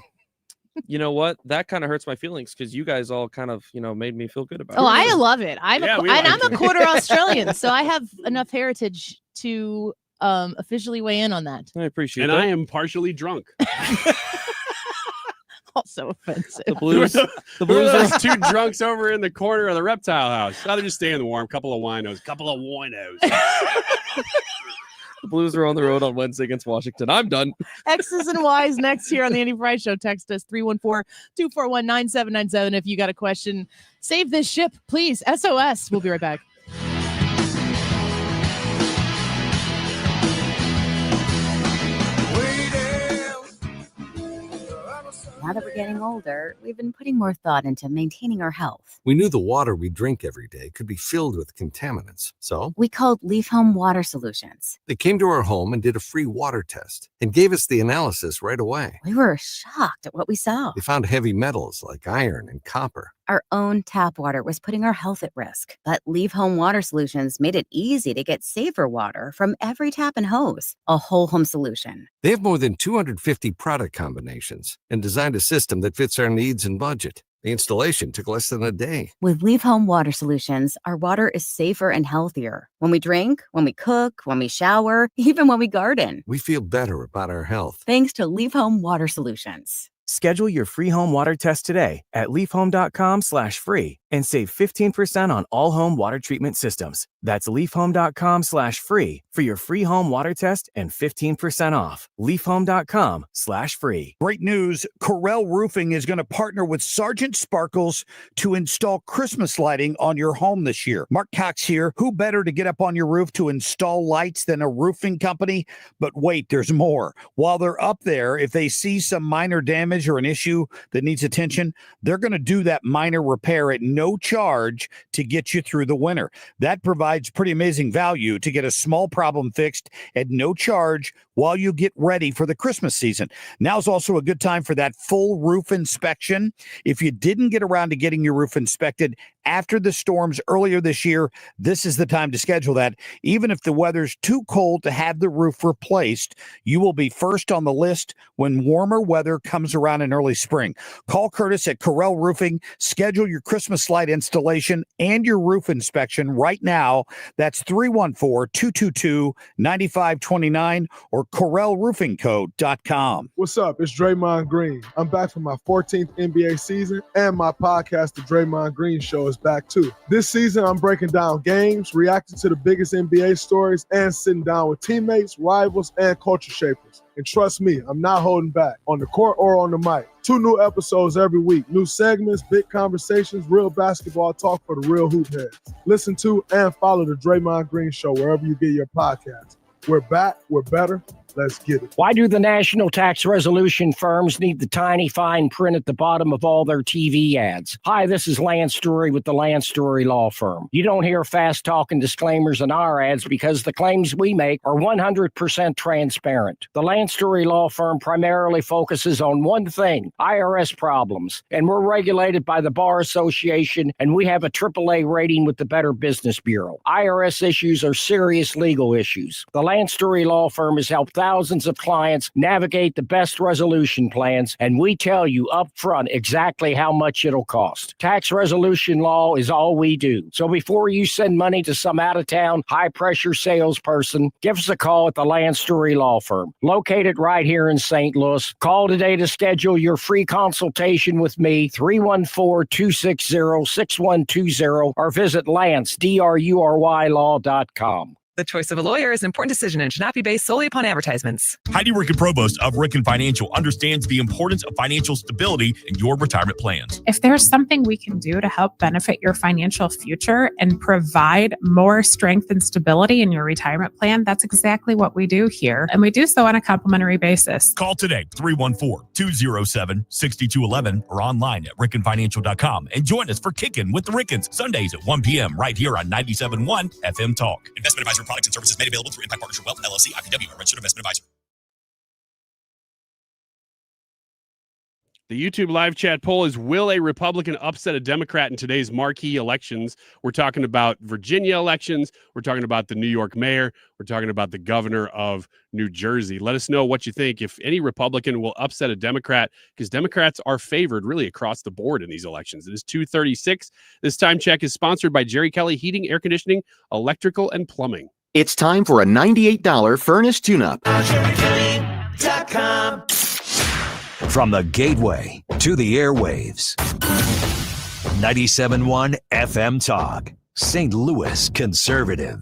You know what? That kind of hurts my feelings because you guys all kind of, made me feel good about
Oh,
it.
I love it. I'm
Yeah, we
and
like
I'm
it.
a quarter Australian, so I have enough heritage to officially weigh in on that.
I appreciate
And
that.
I am partially drunk.
Also offensive.
The Blues. The
Who are
Blues are
those two drunks over in the corner of the reptile house? Rather just stay in the warm. Couple of winos.
The Blues are on the road on Wednesday against Washington. I'm done.
X's and Y's next here on the Andy Fry Show. Text us 314-241-9797 if you got a question. Save this ship, please. SOS. We'll be right back.
Now that we're getting older, we've been putting more thought into maintaining our health.
We knew the water we drink every day could be filled with contaminants. So
we called Leaf Home Water Solutions.
they came to our home and did a free water test and gave us the analysis right away.
We were shocked at what we saw.
They found heavy metals like iron and copper.
Our own tap water was putting our health at risk, but Leaf Home Water Solutions made it easy to get safer water from every tap and hose. A whole home solution.
They have more than 250 product combinations and designed a system that fits our needs and budget. The installation took less than a day.
With Leaf Home Water Solutions, our water is safer and healthier. When we drink, when we cook, when we shower, even when we garden.
We feel better about our health.
Thanks to Leaf Home Water Solutions.
Schedule your free home water test today at leafhome.com/free and save 15% on all home water treatment systems. That's leafhome.com/free for your free home water test and 15% off. leafhome.com/free.
Great news. Corel Roofing is going to partner with Sergeant Sparkles to install Christmas lighting on your home this year. Mark Cox here. Who better to get up on your roof to install lights than a roofing company? But wait, there's more. While they're up there, if they see some minor damage or an issue that needs attention, they're going to do that minor repair at no charge to get you through the winter. That provides pretty amazing value to get a small problem fixed at no charge while you get ready for the Christmas season. Now's also a good time for that full roof inspection. If you didn't get around to getting your roof inspected after the storms earlier this year, this is the time to schedule that. Even if the weather's too cold to have the roof replaced, you will be first on the list when warmer weather comes around in early spring. Call Curtis at Corel Roofing. Schedule your Christmas light installation and your roof inspection right now. That's 314-222-9529 or CorelRoofingCo.com.
What's up? It's Draymond Green. I'm back for my 14th NBA season, and my podcast, The Draymond Green Show, is back too. This season, I'm breaking down games, reacting to the biggest NBA stories, and sitting down with teammates, rivals, and culture shapers. And trust me, I'm not holding back, on the court or on the mic. 2 new episodes every week. New segments, big conversations, real basketball talk for the real hoop heads. Listen to and follow The Draymond Green Show wherever you get your podcasts. We're back. We're better. Let's get it.
Why do the national tax resolution firms need the tiny fine print at the bottom of all their TV ads? Hi, this is Lance Story with the Lance Story Law Firm. You don't hear fast-talking disclaimers in our ads because the claims we make are 100% transparent. The Lance Story Law Firm primarily focuses on one thing, IRS problems, and we're regulated by the Bar Association, and we have a AAA rating with the Better Business Bureau. IRS issues are serious legal issues. The Lance Story Law Firm has helped thousands of clients navigate the best resolution plans, and we tell you up front exactly how much it'll cost. Tax resolution law is all we do. So before you send money to some out-of-town, high-pressure salesperson, give us a call at the Lance Story Law Firm, located right here in St. Louis. Call today to schedule your free consultation with me, 314-260-6120, or visit LanceDruryLaw.com.
The choice of a lawyer is an important decision and should not be based solely upon advertisements.
Heidi Ricken Provost of Ricken Financial understands the importance of financial stability in your retirement plans.
If there's something we can do to help benefit your financial future and provide more strength and stability in your retirement plan, that's exactly what we do here. And we do so on a complimentary basis.
Call today, 314-207-6211 or online at rickenfinancial.com and join us for Kickin' with the Rickens, Sundays at 1 p.m. right here on 97.1 FM Talk. Investment advisor products and services made available through Impact Partnership Wealth, LLC, IPW, a registered investment advisor.
The YouTube live chat poll is, will a Republican upset a Democrat in today's marquee elections? We're talking about Virginia elections. We're talking about the New York mayor. We're talking about the governor of New Jersey. Let us know what you think. If any Republican will upset a Democrat, because Democrats are favored really across the board in these elections. It is 2:36. This time check is sponsored by Jerry Kelly Heating, Air Conditioning, Electrical, and Plumbing.
It's time for a $98 furnace tune-up.
From the gateway to the airwaves. 97.1 FM Talk. St. Louis Conservative.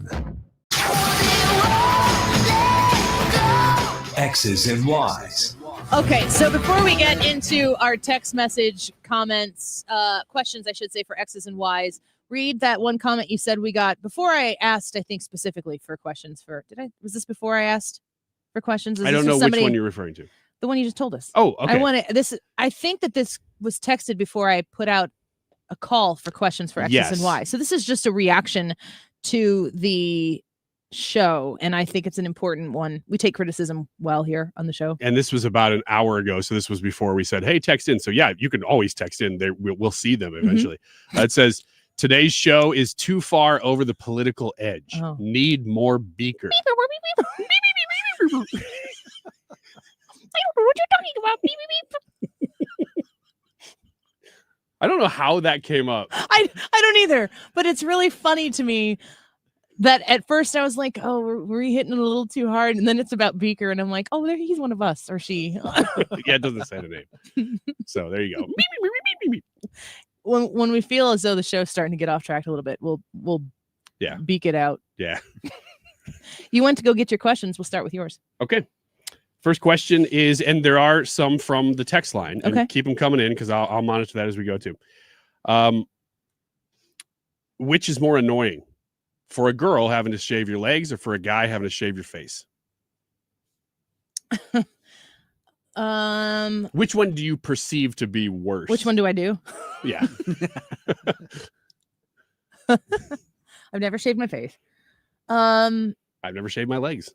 X's and Y's.
Okay, so before we get into our text message comments, questions, I should say, for X's and Y's, read that one comment you said we got before I asked, I think specifically for questions for, was this before I asked for questions?
I don't know which one you're referring to.
The one you just told us.
Oh, okay.
I think that this was texted before I put out a call for questions for X's and Y's. So this is just a reaction to the show, and I think it's an important one. We take criticism well here on the show.
And this was about an hour ago, so this was before we said, hey, text in. So yeah, you can always text in. We'll see them eventually. It says, today's show is too far over the political edge. Need more beaker.
I don't know what you're talking about. Beep, beep, beep.
I don't know how that came up.
I don't either, but it's really funny to me that at first I was like, oh, we're hitting it a little too hard. And then it's about Beaker. And I'm like, oh, there he's one of us, or she.
Yeah, it doesn't say the name. So there you go.
When we feel as though the show's starting to get off track a little bit, we'll beak it out.
Yeah.
You went to go get your questions. We'll start with yours.
Okay. First question is, and there are some from the text line. And
okay.
Keep them coming in because I'll monitor that as we go too. Which is more annoying? For a girl having to shave your legs or for a guy having to shave your face? Which one do you perceive to be worse?
Which one do I do?
Yeah.
I've never shaved my face.
I've never shaved my legs.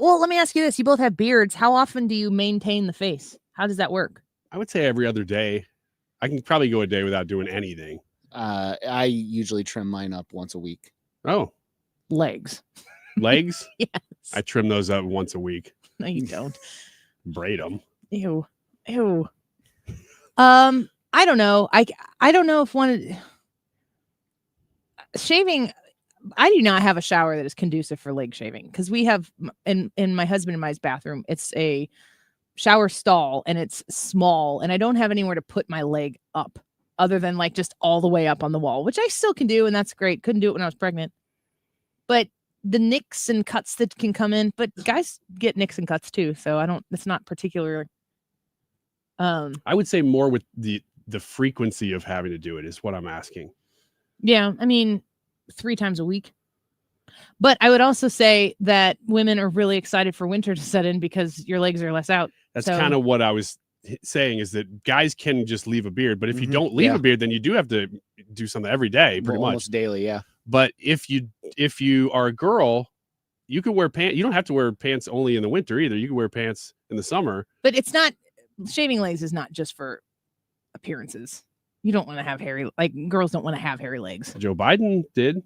Well, let me ask you this. You both have beards. How often do you maintain the face? How does that work?
I would say every other day. I can probably go a day without doing anything.
I usually trim mine up once a week.
Oh.
Legs.
Legs?
Yes.
I trim those up once a week.
No, you don't.
Braid them.
Ew. I don't know. I don't know if shaving. I do not have a shower that is conducive for leg shaving because we have in my husband and my bathroom. It's a shower stall and it's small, and I don't have anywhere to put my leg up other than like just all the way up on the wall, which I still can do, and that's great. Couldn't do it when I was pregnant, but the nicks and cuts that can come in, but guys get nicks and cuts too. So it's not particular.
I would say more with the frequency of having to do it is what I'm asking.
Yeah. I mean, 3 times a week, but I would also say that women are really excited for winter to set in because your legs are less out.
That's kind of what I was saying, is that guys can just leave a beard, but if you don't leave a beard, then you do have to do something every day, pretty much
almost daily. Yeah.
But if you are a girl, you can wear pants. You don't have to wear pants only in the winter either. You can wear pants in the summer.
But it's not, shaving legs is not just for appearances. You don't want to have hairy, like girls don't want to have hairy legs.
Joe Biden did.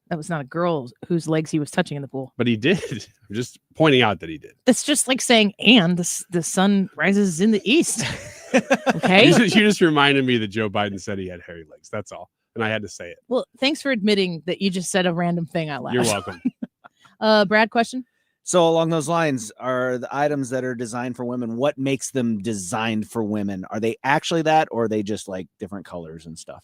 That was not a girl whose legs he was touching in the pool.
But he did. I'm just pointing out that he did.
It's just like saying, and the sun rises in the east. Okay.
You just reminded me that Joe Biden said he had hairy legs. That's all. And I had to say it.
Well, thanks for admitting that you just said a random thing out loud.
You're welcome.
Brad, question?
So along those lines, are the items that are designed for women, what makes them designed for women? Are they actually that, or are they just like different colors and stuff?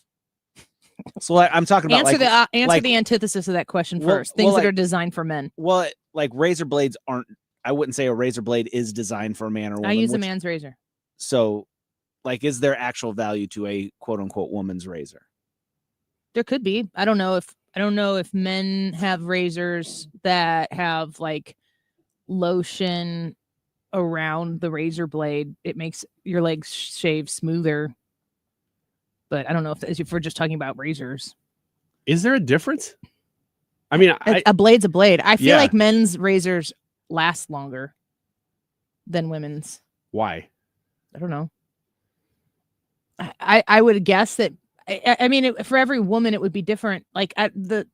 So I'm talking about
answer the antithesis of that question first. Things that are designed for men.
Well, like razor blades aren't. I wouldn't say a razor blade is designed for a man or woman.
I use a man's razor.
So, like, is there actual value to a quote unquote woman's razor?
There could be. I don't know if men have razors that have like lotion around the razor blade. It makes your legs shave smoother. But I don't know if we're just talking about razors.
Is there a difference? I mean,
a blade's a blade. I feel like men's razors last longer than women's.
Why?
I don't know. I would guess that. I mean, for every woman, it would be different. Like the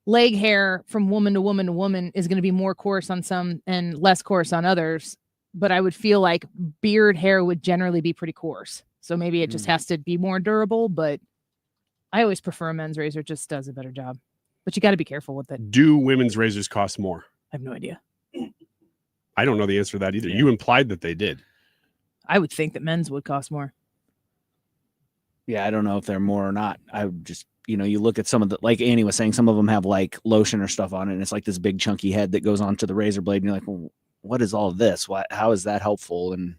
leg hair from woman to woman to woman is going to be more coarse on some and less coarse on others. But I would feel like beard hair would generally be pretty coarse. So maybe it just has to be more durable, but I always prefer a men's razor. It just does a better job. But you got to be careful with it.
Do women's razors cost more?
I have no idea.
I don't know the answer to that either. Yeah. You implied that they did.
I would think that men's would cost more.
Yeah, I don't know if they're more or not. I would just you look at some of the, like Annie was saying, some of them have like lotion or stuff on it, and it's like this big chunky head that goes onto the razor blade, and you're like, well, what is all of this? How is that helpful? And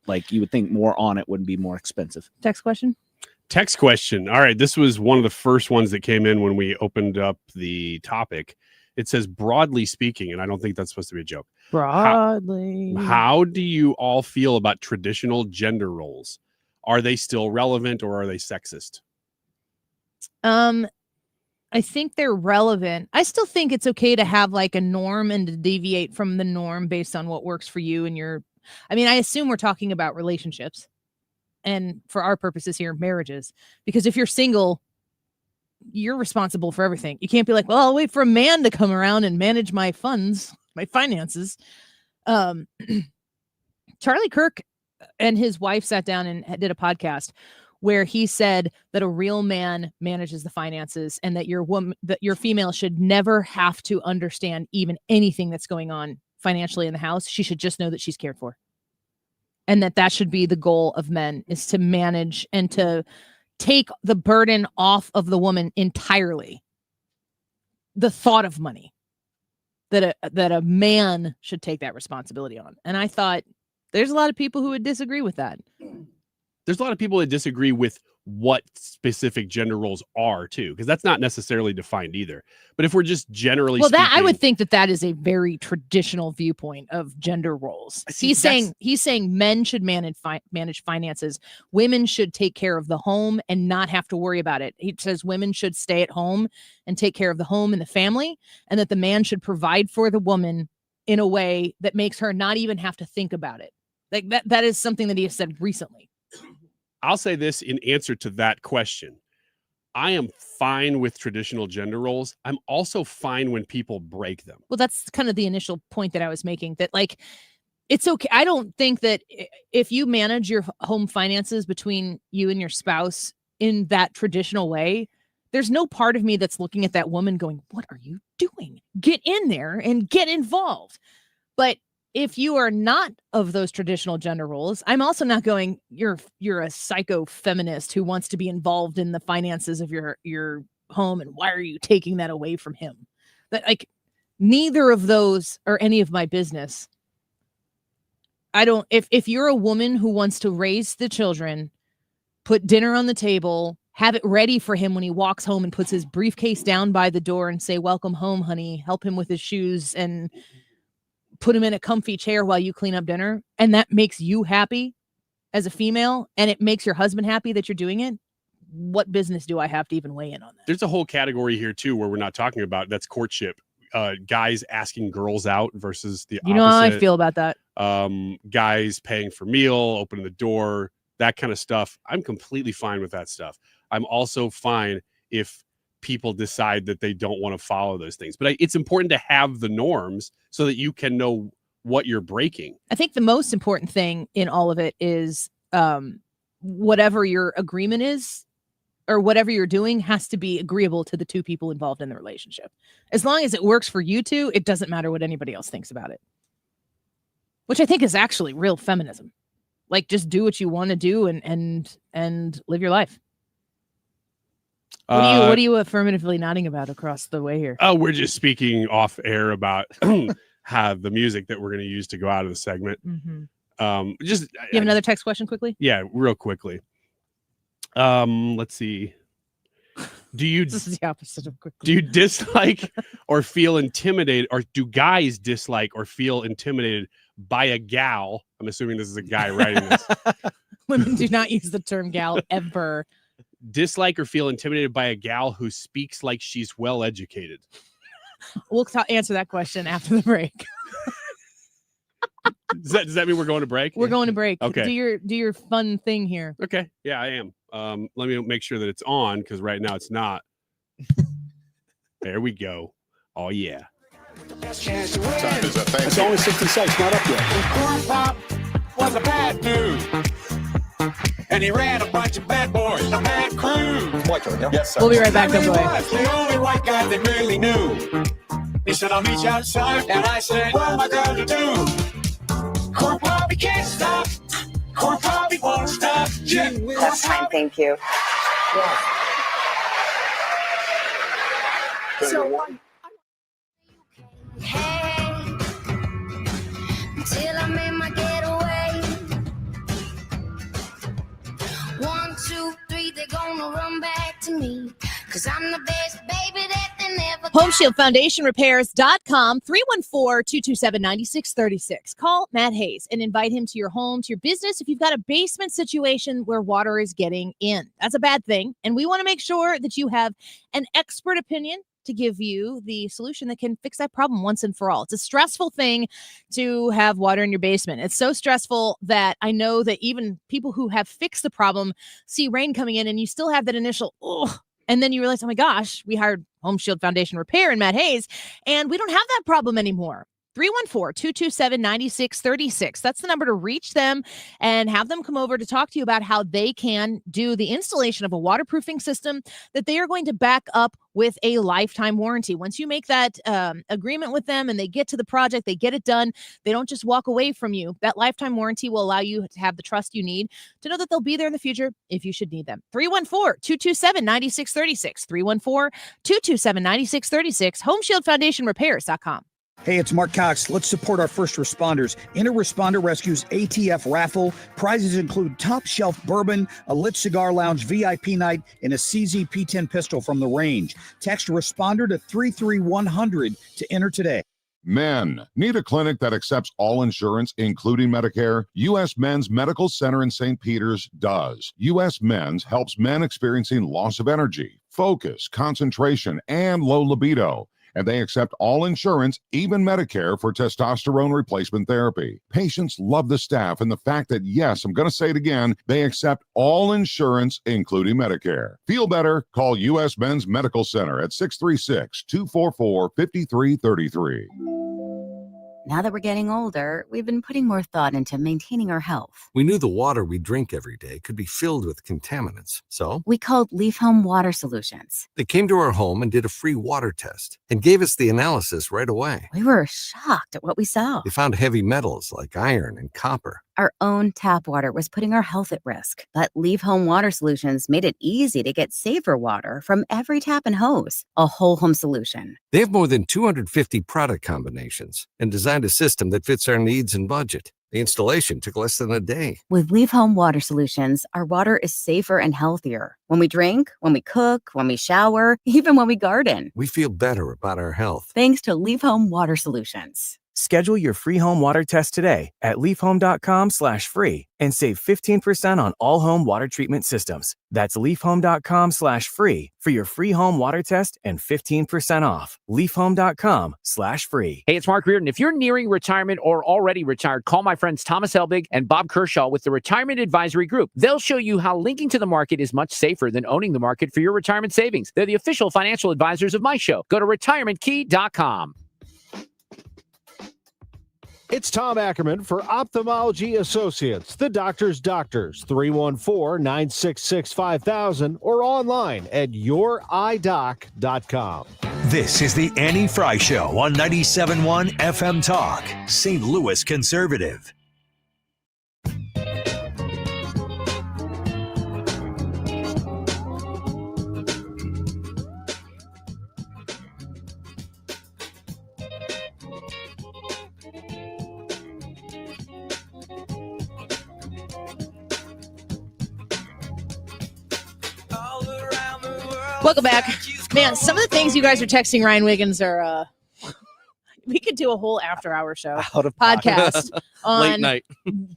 like, you would think more on it would be more expensive.
Text question.
All right. This was one of the first ones that came in when we opened up the topic. It says, broadly speaking, and I don't think that's supposed to be a joke.
Broadly.
How do you all feel about traditional gender roles? Are they still relevant or are they sexist?
I think they're relevant. I still think it's okay to have like a norm and to deviate from the norm based on what works for you and your, I mean, I assume we're talking about relationships and for our purposes here, marriages, because if you're single, you're responsible for everything. You can't be like, well, I'll wait for a man to come around and manage my funds, my finances. Charlie Kirk and his wife sat down and did a podcast where he said that a real man manages the finances and that your female should never have to understand even anything that's going on financially in the house. She should just know that she's cared for. And that should be the goal of men, is to manage and to take the burden off of the woman entirely. The thought of money, that a man should take that responsibility on. And I thought there's a lot of people who would disagree with that.
There's a lot of people that disagree with what specific gender roles are too, because that's not necessarily defined either. But if we're just generally
that I
speaking,
would think that is a very traditional viewpoint of gender roles. He's saying men should manage finances. Women should take care of the home and not have to worry about it. He says women should stay at home and take care of the home and the family, and that the man should provide for the woman in a way that makes her not even have to think about it. Like that is something that he has said recently.
I'll say this in answer to that question. I am fine with traditional gender roles. I'm also fine when people break them.
Well, that's kind of the initial point that I was making, that like, it's okay. I don't think that if you manage your home finances between you and your spouse in that traditional way, there's no part of me that's looking at that woman going, what are you doing? Get in there and get involved. But if you are not of those traditional gender roles, I'm also not going, you're a psycho feminist who wants to be involved in the finances of your home, and why are you taking that away from him? That, like, neither of those are any of my business. If you're a woman who wants to raise the children, put dinner on the table, have it ready for him when he walks home and puts his briefcase down by the door and say, welcome home, honey, help him with his shoes and put him in a comfy chair while you clean up dinner, and that makes you happy as a female, and it makes your husband happy that you're doing it, what business do I have to even weigh in on that?
There's a whole category here too where we're not talking about, that's courtship. Guys asking girls out versus the opposite.
You know how I feel about that.
Guys paying for meal, opening the door, that kind of stuff. I'm completely fine with that stuff. I'm also fine if people decide that they don't want to follow those things. But it's important to have the norms so that you can know what you're breaking.
I think the most important thing in all of it is whatever your agreement is or whatever you're doing has to be agreeable to the two people involved in the relationship. As long as it works for you two, it doesn't matter what anybody else thinks about it. Which I think is actually real feminism. Like, just do what you want to do and live your life. What are you affirmatively nodding about across the way here?
Oh, we're just speaking off air about how the music that we're going to use to go out of the segment.
Mm-hmm.
You
have another text question quickly?
Yeah, real quickly. Let's see.
This is the opposite of quickly.
Do you dislike or feel intimidated, or do guys dislike or feel intimidated by a gal? I'm assuming this is a guy writing this.
Women do not use the term gal ever.
Dislike or feel intimidated by a gal who speaks like she's well educated?
We'll answer that question after the break.
Does that mean we're going to break?
We're going to break.
Okay.
Do your fun thing here.
Okay. Yeah, I am. Let me make sure that it's on, because right now it's not. There we go. Oh yeah.
It's only 66, not up yet. Corn Pop was a bad dude, and he ran a bunch of bad boys, a bad crew.
Yes, sir. We'll be right back. Don't go away.
The only white guy they really knew. He said, I'll meet you outside, and I said, what am I going to do? Corn Pop, he can't stop. Corn Pop, he won't stop.
That's fine, thank you.
So hey, till I made my getaway. 1, 2, 3, they're gonna run back to me. 'Cause I'm the best baby that they never got.
HomeshieldFoundationRepairs.com, 314-227-9636. Call Matt Hayes and invite him to your home, to your business if you've got a basement situation where water is getting in. That's a bad thing. And we want to make sure that you have an expert opinion to give you the solution that can fix that problem once and for all. It's a stressful thing to have water in your basement. It's so stressful that I know that even people who have fixed the problem see rain coming in and you still have that initial, oh, and then you realize, oh my gosh, we hired Home Shield Foundation Repair and Matt Hayes, and we don't have that problem anymore. 314-227-9636. That's the number to reach them and have them come over to talk to you about how they can do the installation of a waterproofing system that they are going to back up with a lifetime warranty. Once you make that agreement with them and they get to the project, they get it done, they don't just walk away from you. That lifetime warranty will allow you to have the trust you need to know that they'll be there in the future if you should need them. 314-227-9636. 314-227-9636. HomeshieldFoundationRepairs.com.
Hey, it's Mark Cox. Let's support our first responders. Enter Responder Rescue's ATF raffle. Prizes include top shelf bourbon, a lit cigar lounge VIP night, and a CZ P10 pistol from the range. Text Responder to 33100 to enter today.
Men, need a clinic that accepts all insurance, including Medicare? U.S. Men's Medical Center in St. Peters does. U.S. Men's helps men experiencing loss of energy, focus, concentration, and low libido. And they accept all insurance, even Medicare, for testosterone replacement therapy. Patients love the staff and the fact that, yes, I'm going to say it again, they accept all insurance, including Medicare. Feel better? Call U.S. Men's Medical Center at 636-244-5333.
Now that we're getting older, we've been putting more thought into maintaining our health.
We knew the water we drink every day could be filled with contaminants. So
We called Leaf Home Water Solutions.
they came to our home and did a free water test and gave us the analysis right away.
We were shocked at what we saw.
They found heavy metals like iron and copper.
Our own tap water was putting our health at risk, but Leaf Home Water Solutions made it easy to get safer water from every tap and hose. A whole home solution.
They have more than 250 product combinations and designed a system that fits our needs and budget. The installation took less than a day.
With Leaf Home Water Solutions, our water is safer and healthier. When we drink, when we cook, when we shower, even when we garden.
We feel better about our health.
Thanks to Leaf Home Water Solutions.
Schedule your free home water test today at leafhome.com/free and save 15% on all home water treatment systems. That's leafhome.com/free for your free home water test and 15% off. leafhome.com/free.
Hey, it's Mark Reardon. If you're nearing retirement or already retired, call my friends Thomas Helbig and Bob Kershaw with the Retirement Advisory Group. They'll show you how linking to the market is much safer than owning the market for your retirement savings. They're the official financial advisors of my show. Go to retirementkey.com.
It's Tom Ackerman for Ophthalmology Associates, the doctor's doctors, 314-966-5000 or online at youridoc.com.
This is the Annie Fry Show on 97.1 FM Talk, St. Louis Conservative.
Welcome back. Man, some of the things you guys are texting Ryan Wiggins are, we could do a whole after hour show podcast on
Late night.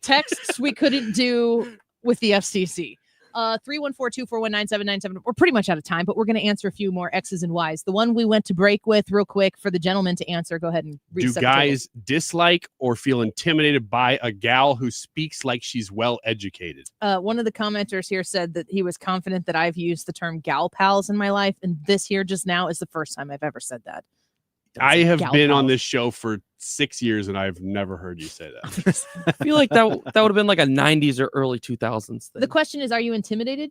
texts we couldn't do with the FCC. 314-241-9797. We're pretty much out of time, but we're going to answer a few more X's and Y's. The one we went to break with real quick for the gentleman to answer. Go ahead and
Do guys dislike or feel intimidated by a gal who speaks like she's well educated?
One of the commenters here said that he was confident that I've used the term gal pals in my life, and this here just now is the first time I've ever said that.
I have
gal
been on
pals.
this show for 6 years and I've never heard you say that.
I feel like that would have been like a 90s or early 2000s thing.
The question is, are you intimidated?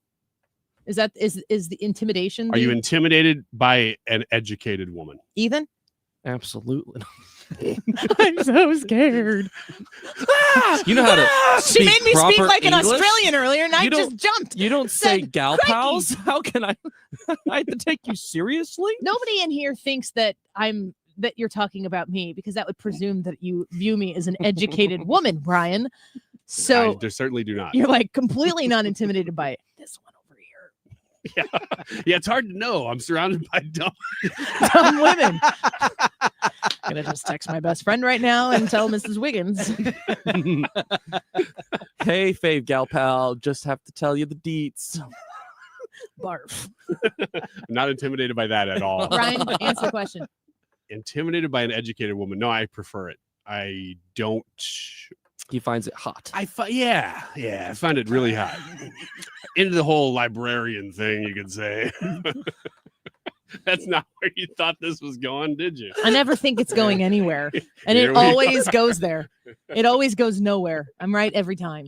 Is the intimidation?
Are you intimidated by an educated woman?
Ethan?
Absolutely.
I'm so scared.
You know how to
She made me speak
proper
like an
English?
Australian earlier, and I
You don't-
just jumped.
You don't say
Said,
gal
"Crikey."
pals? How can I? I have to take you seriously?
Nobody in here thinks that you're talking about me, because that would presume that you view me as an educated woman, Brian. So
They certainly do not.
you're like completely not intimidated by this one over here.
Yeah, it's hard to know. I'm surrounded by dumb
women. I'm gonna just text my best friend right now and tell Mrs. Wiggins.
Hey, fave gal pal, just have to tell you the deets.
Barf.
I'm not intimidated by that at all.
Brian, answer the question.
Intimidated by an educated woman? No, I prefer it. I don't.
He finds it hot.
I find it really hot. Into the whole librarian thing, you could say. That's not where you thought this was going, did you?
I never think it's going anywhere, and
Here
it
we
always
go.
goes there. It always goes nowhere. I'm right every time.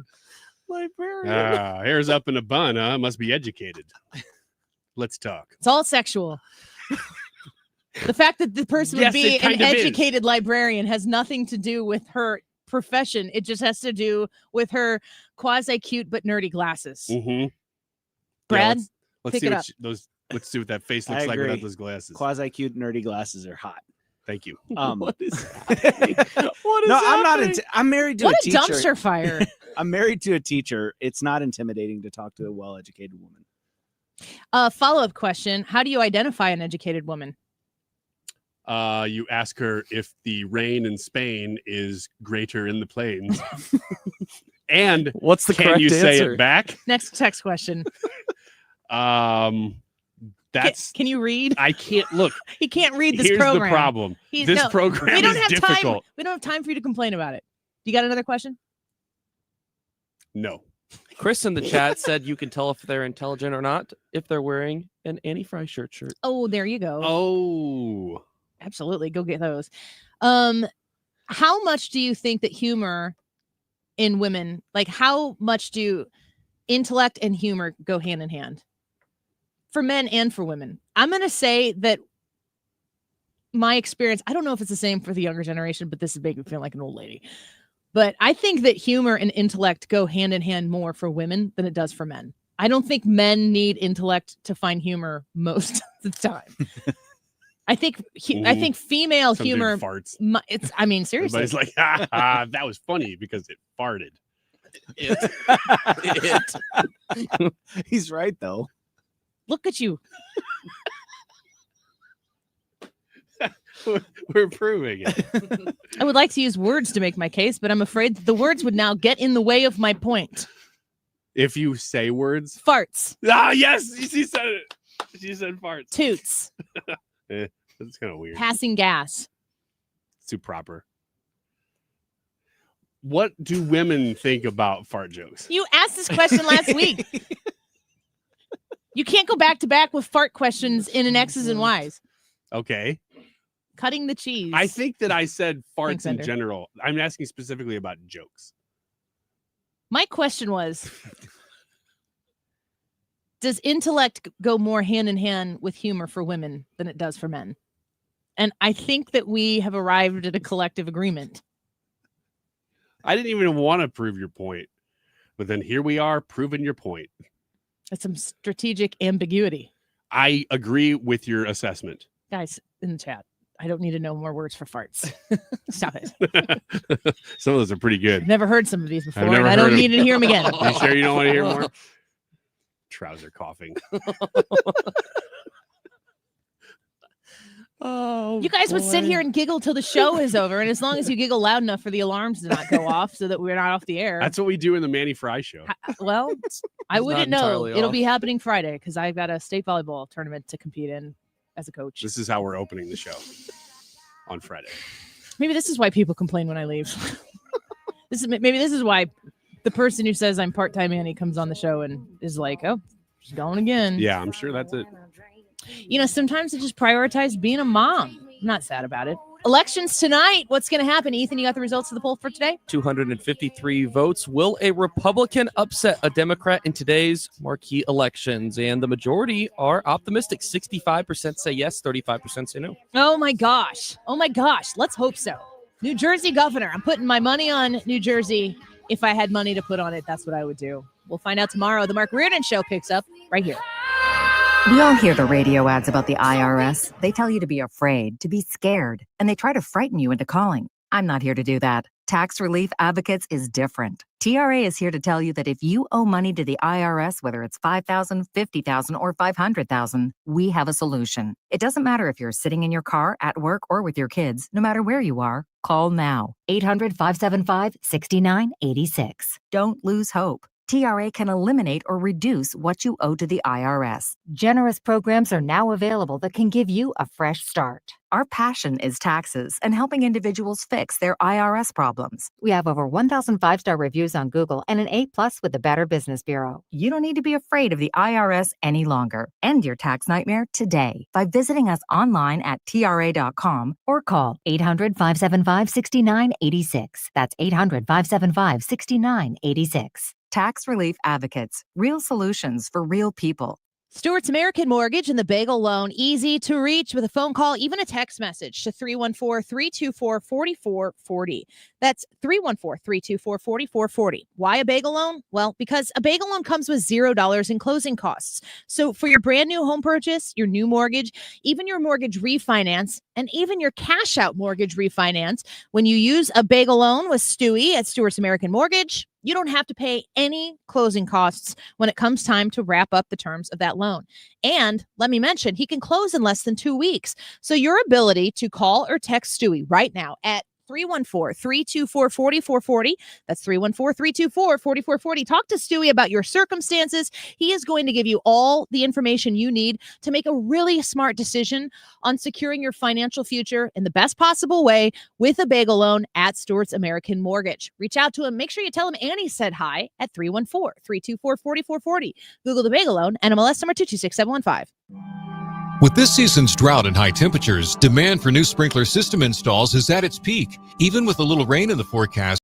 Librarian.
Hair's up in a bun, huh? Must be educated. Let's talk.
It's all sexual. The fact that the person would
Yes,
be
it kind
an
of is.
educated librarian has nothing to do with her profession. It just has to do with her quasi-cute but nerdy glasses.
Mm-hmm.
Brad,
let's
pick
see
it
what
up.
let's see what that face looks
I
like
agree.
without those glasses.
Quasi cute nerdy glasses are hot.
Thank you.
What
is
what is no, I'm not. I'm married to
What
a
a
teacher.
dumpster fire.
I'm married to a teacher. It's not intimidating to talk to a well-educated woman.
Follow-up question. How do you identify an educated woman?
You ask her if the rain in Spain is greater in the plains. And
what's the
can
correct
you say
answer?
it back?
Next text question.
That's
Can you read?
I can't look.
He can't read this
Here's
program.
the problem.
He's-
This
no,
program
we don't
is
have
difficult.
Time. We don't have time for you to complain about it. You got another question?
No.
Chris in the chat said you can tell if they're intelligent or not if they're wearing an Annie Fry shirt.
Oh, there you go.
Oh,
absolutely. Go get those. How much do you think that humor in women, like how much do intellect and humor go hand in hand for men and for women? I'm going to say that my experience, I don't know if it's the same for the younger generation, but this is making me feel like an old lady. But I think that humor and intellect go hand in hand more for women than it does for men. I don't think men need intellect to find humor most of the time. I think female
Some
humor
big farts.
It's. I mean, seriously.
Everybody's like, that was funny because it farted.
He's right though.
Look at you.
We're proving it.
I would like to use words to make my case, but I'm afraid that the words would now get in the way of my point.
If you say words,
farts.
Ah, yes, she said it. She said farts.
Toots.
That's kind of weird.
Passing gas.
Too proper. What do women think about fart jokes?
You asked this question last week. You can't go back to back with fart questions in an X's and Y's.
Okay.
Cutting the cheese.
I think that I said farts
Thanks,
in
Ender.
general. I'm asking specifically about jokes.
My question was, does intellect go more hand in hand with humor for women than it does for men? And I think that we have arrived at a collective agreement.
I didn't even want to prove your point, but then here we are proving your point.
That's some strategic ambiguity.
I agree with your assessment.
Guys in the chat, I don't need to know more words for farts. Stop it.
Some of those are pretty good.
I've never heard some of these before,
never
and I
heard
don't
them.
need to hear them again.
You sure you don't want to hear more? Trouser coughing.
Oh,
You guys would sit here and giggle till the show is over, and as long as you giggle loud enough for the alarms to not go off so that we're not off the air.
That's what we do in the Manny Fry show.
Well, I wouldn't know.
entirely
It'll
off.
be happening Friday because I've got a state volleyball tournament to compete in as a coach.
This is how we're opening the show on Friday.
Maybe this is why people complain when I leave. Maybe this is why the person who says I'm part-time Annie comes on the show and is like, oh, she's going again.
Yeah, I'm sure that's it.
You know, sometimes I just prioritize being a mom. I'm not sad about it. Elections tonight. What's going to happen? Ethan, you got the results of the poll for today?
253 votes. Will a Republican upset a Democrat in today's marquee elections? And the majority are optimistic. 65% say yes, 35% say no.
Oh my gosh. Let's hope so. New Jersey governor. I'm putting my money on New Jersey. If I had money to put on it, that's what I would do. We'll find out tomorrow. The Mark Reardon Show picks up right here.
We all hear the radio ads about the IRS. They tell you to be afraid, to be scared, and they try to frighten you into calling. I'm not here to do that. Tax Relief Advocates is different. TRA is here to tell you that if you owe money to the IRS, whether it's $5,000, $50,000, or $500,000, we have a solution. It doesn't matter if you're sitting in your car, at work, or with your kids. No matter where you are, call now. 800-575-6986. Don't lose hope. TRA can eliminate or reduce what you owe to the IRS. Generous programs are now available that can give you a fresh start. Our passion is taxes and helping individuals fix their IRS problems. We have over 1,000 5-star reviews on Google and an A+ with the Better Business Bureau. You don't need to be afraid of the IRS any longer. End your tax nightmare today by visiting us online at TRA.com or call 800-575-6986. That's 800-575-6986. Tax Relief Advocates. Real solutions for real people.
Stewart's American Mortgage and the Bagel Loan. Easy to reach with a phone call, even a text message to 314-324-4440. That's 314-324-4440. Why a bagel loan? Well, because a bagel loan comes with $0 in closing costs. So for your brand new home purchase, your new mortgage, even your mortgage refinance, and even your cash out mortgage refinance, when you use a bagel loan with Stewie at Stewart's American Mortgage, you don't have to pay any closing costs when it comes time to wrap up the terms of that loan. And let me mention, he can close in less than 2 weeks. So your ability to call or text Stewie right now at 314-324-4440. That's 314-324-4440. Talk to Stewie about your circumstances. He is going to give you all the information you need to make a really smart decision on securing your financial future in the best possible way with a bagel loan at Stewart's American Mortgage. Reach out to him. Make sure you tell him Annie said hi at 314-324-4440. Google the bagel loan, NMLS number 226715.
With this season's drought and high temperatures, demand for new sprinkler system installs is at its peak. Even with a little rain in the forecast,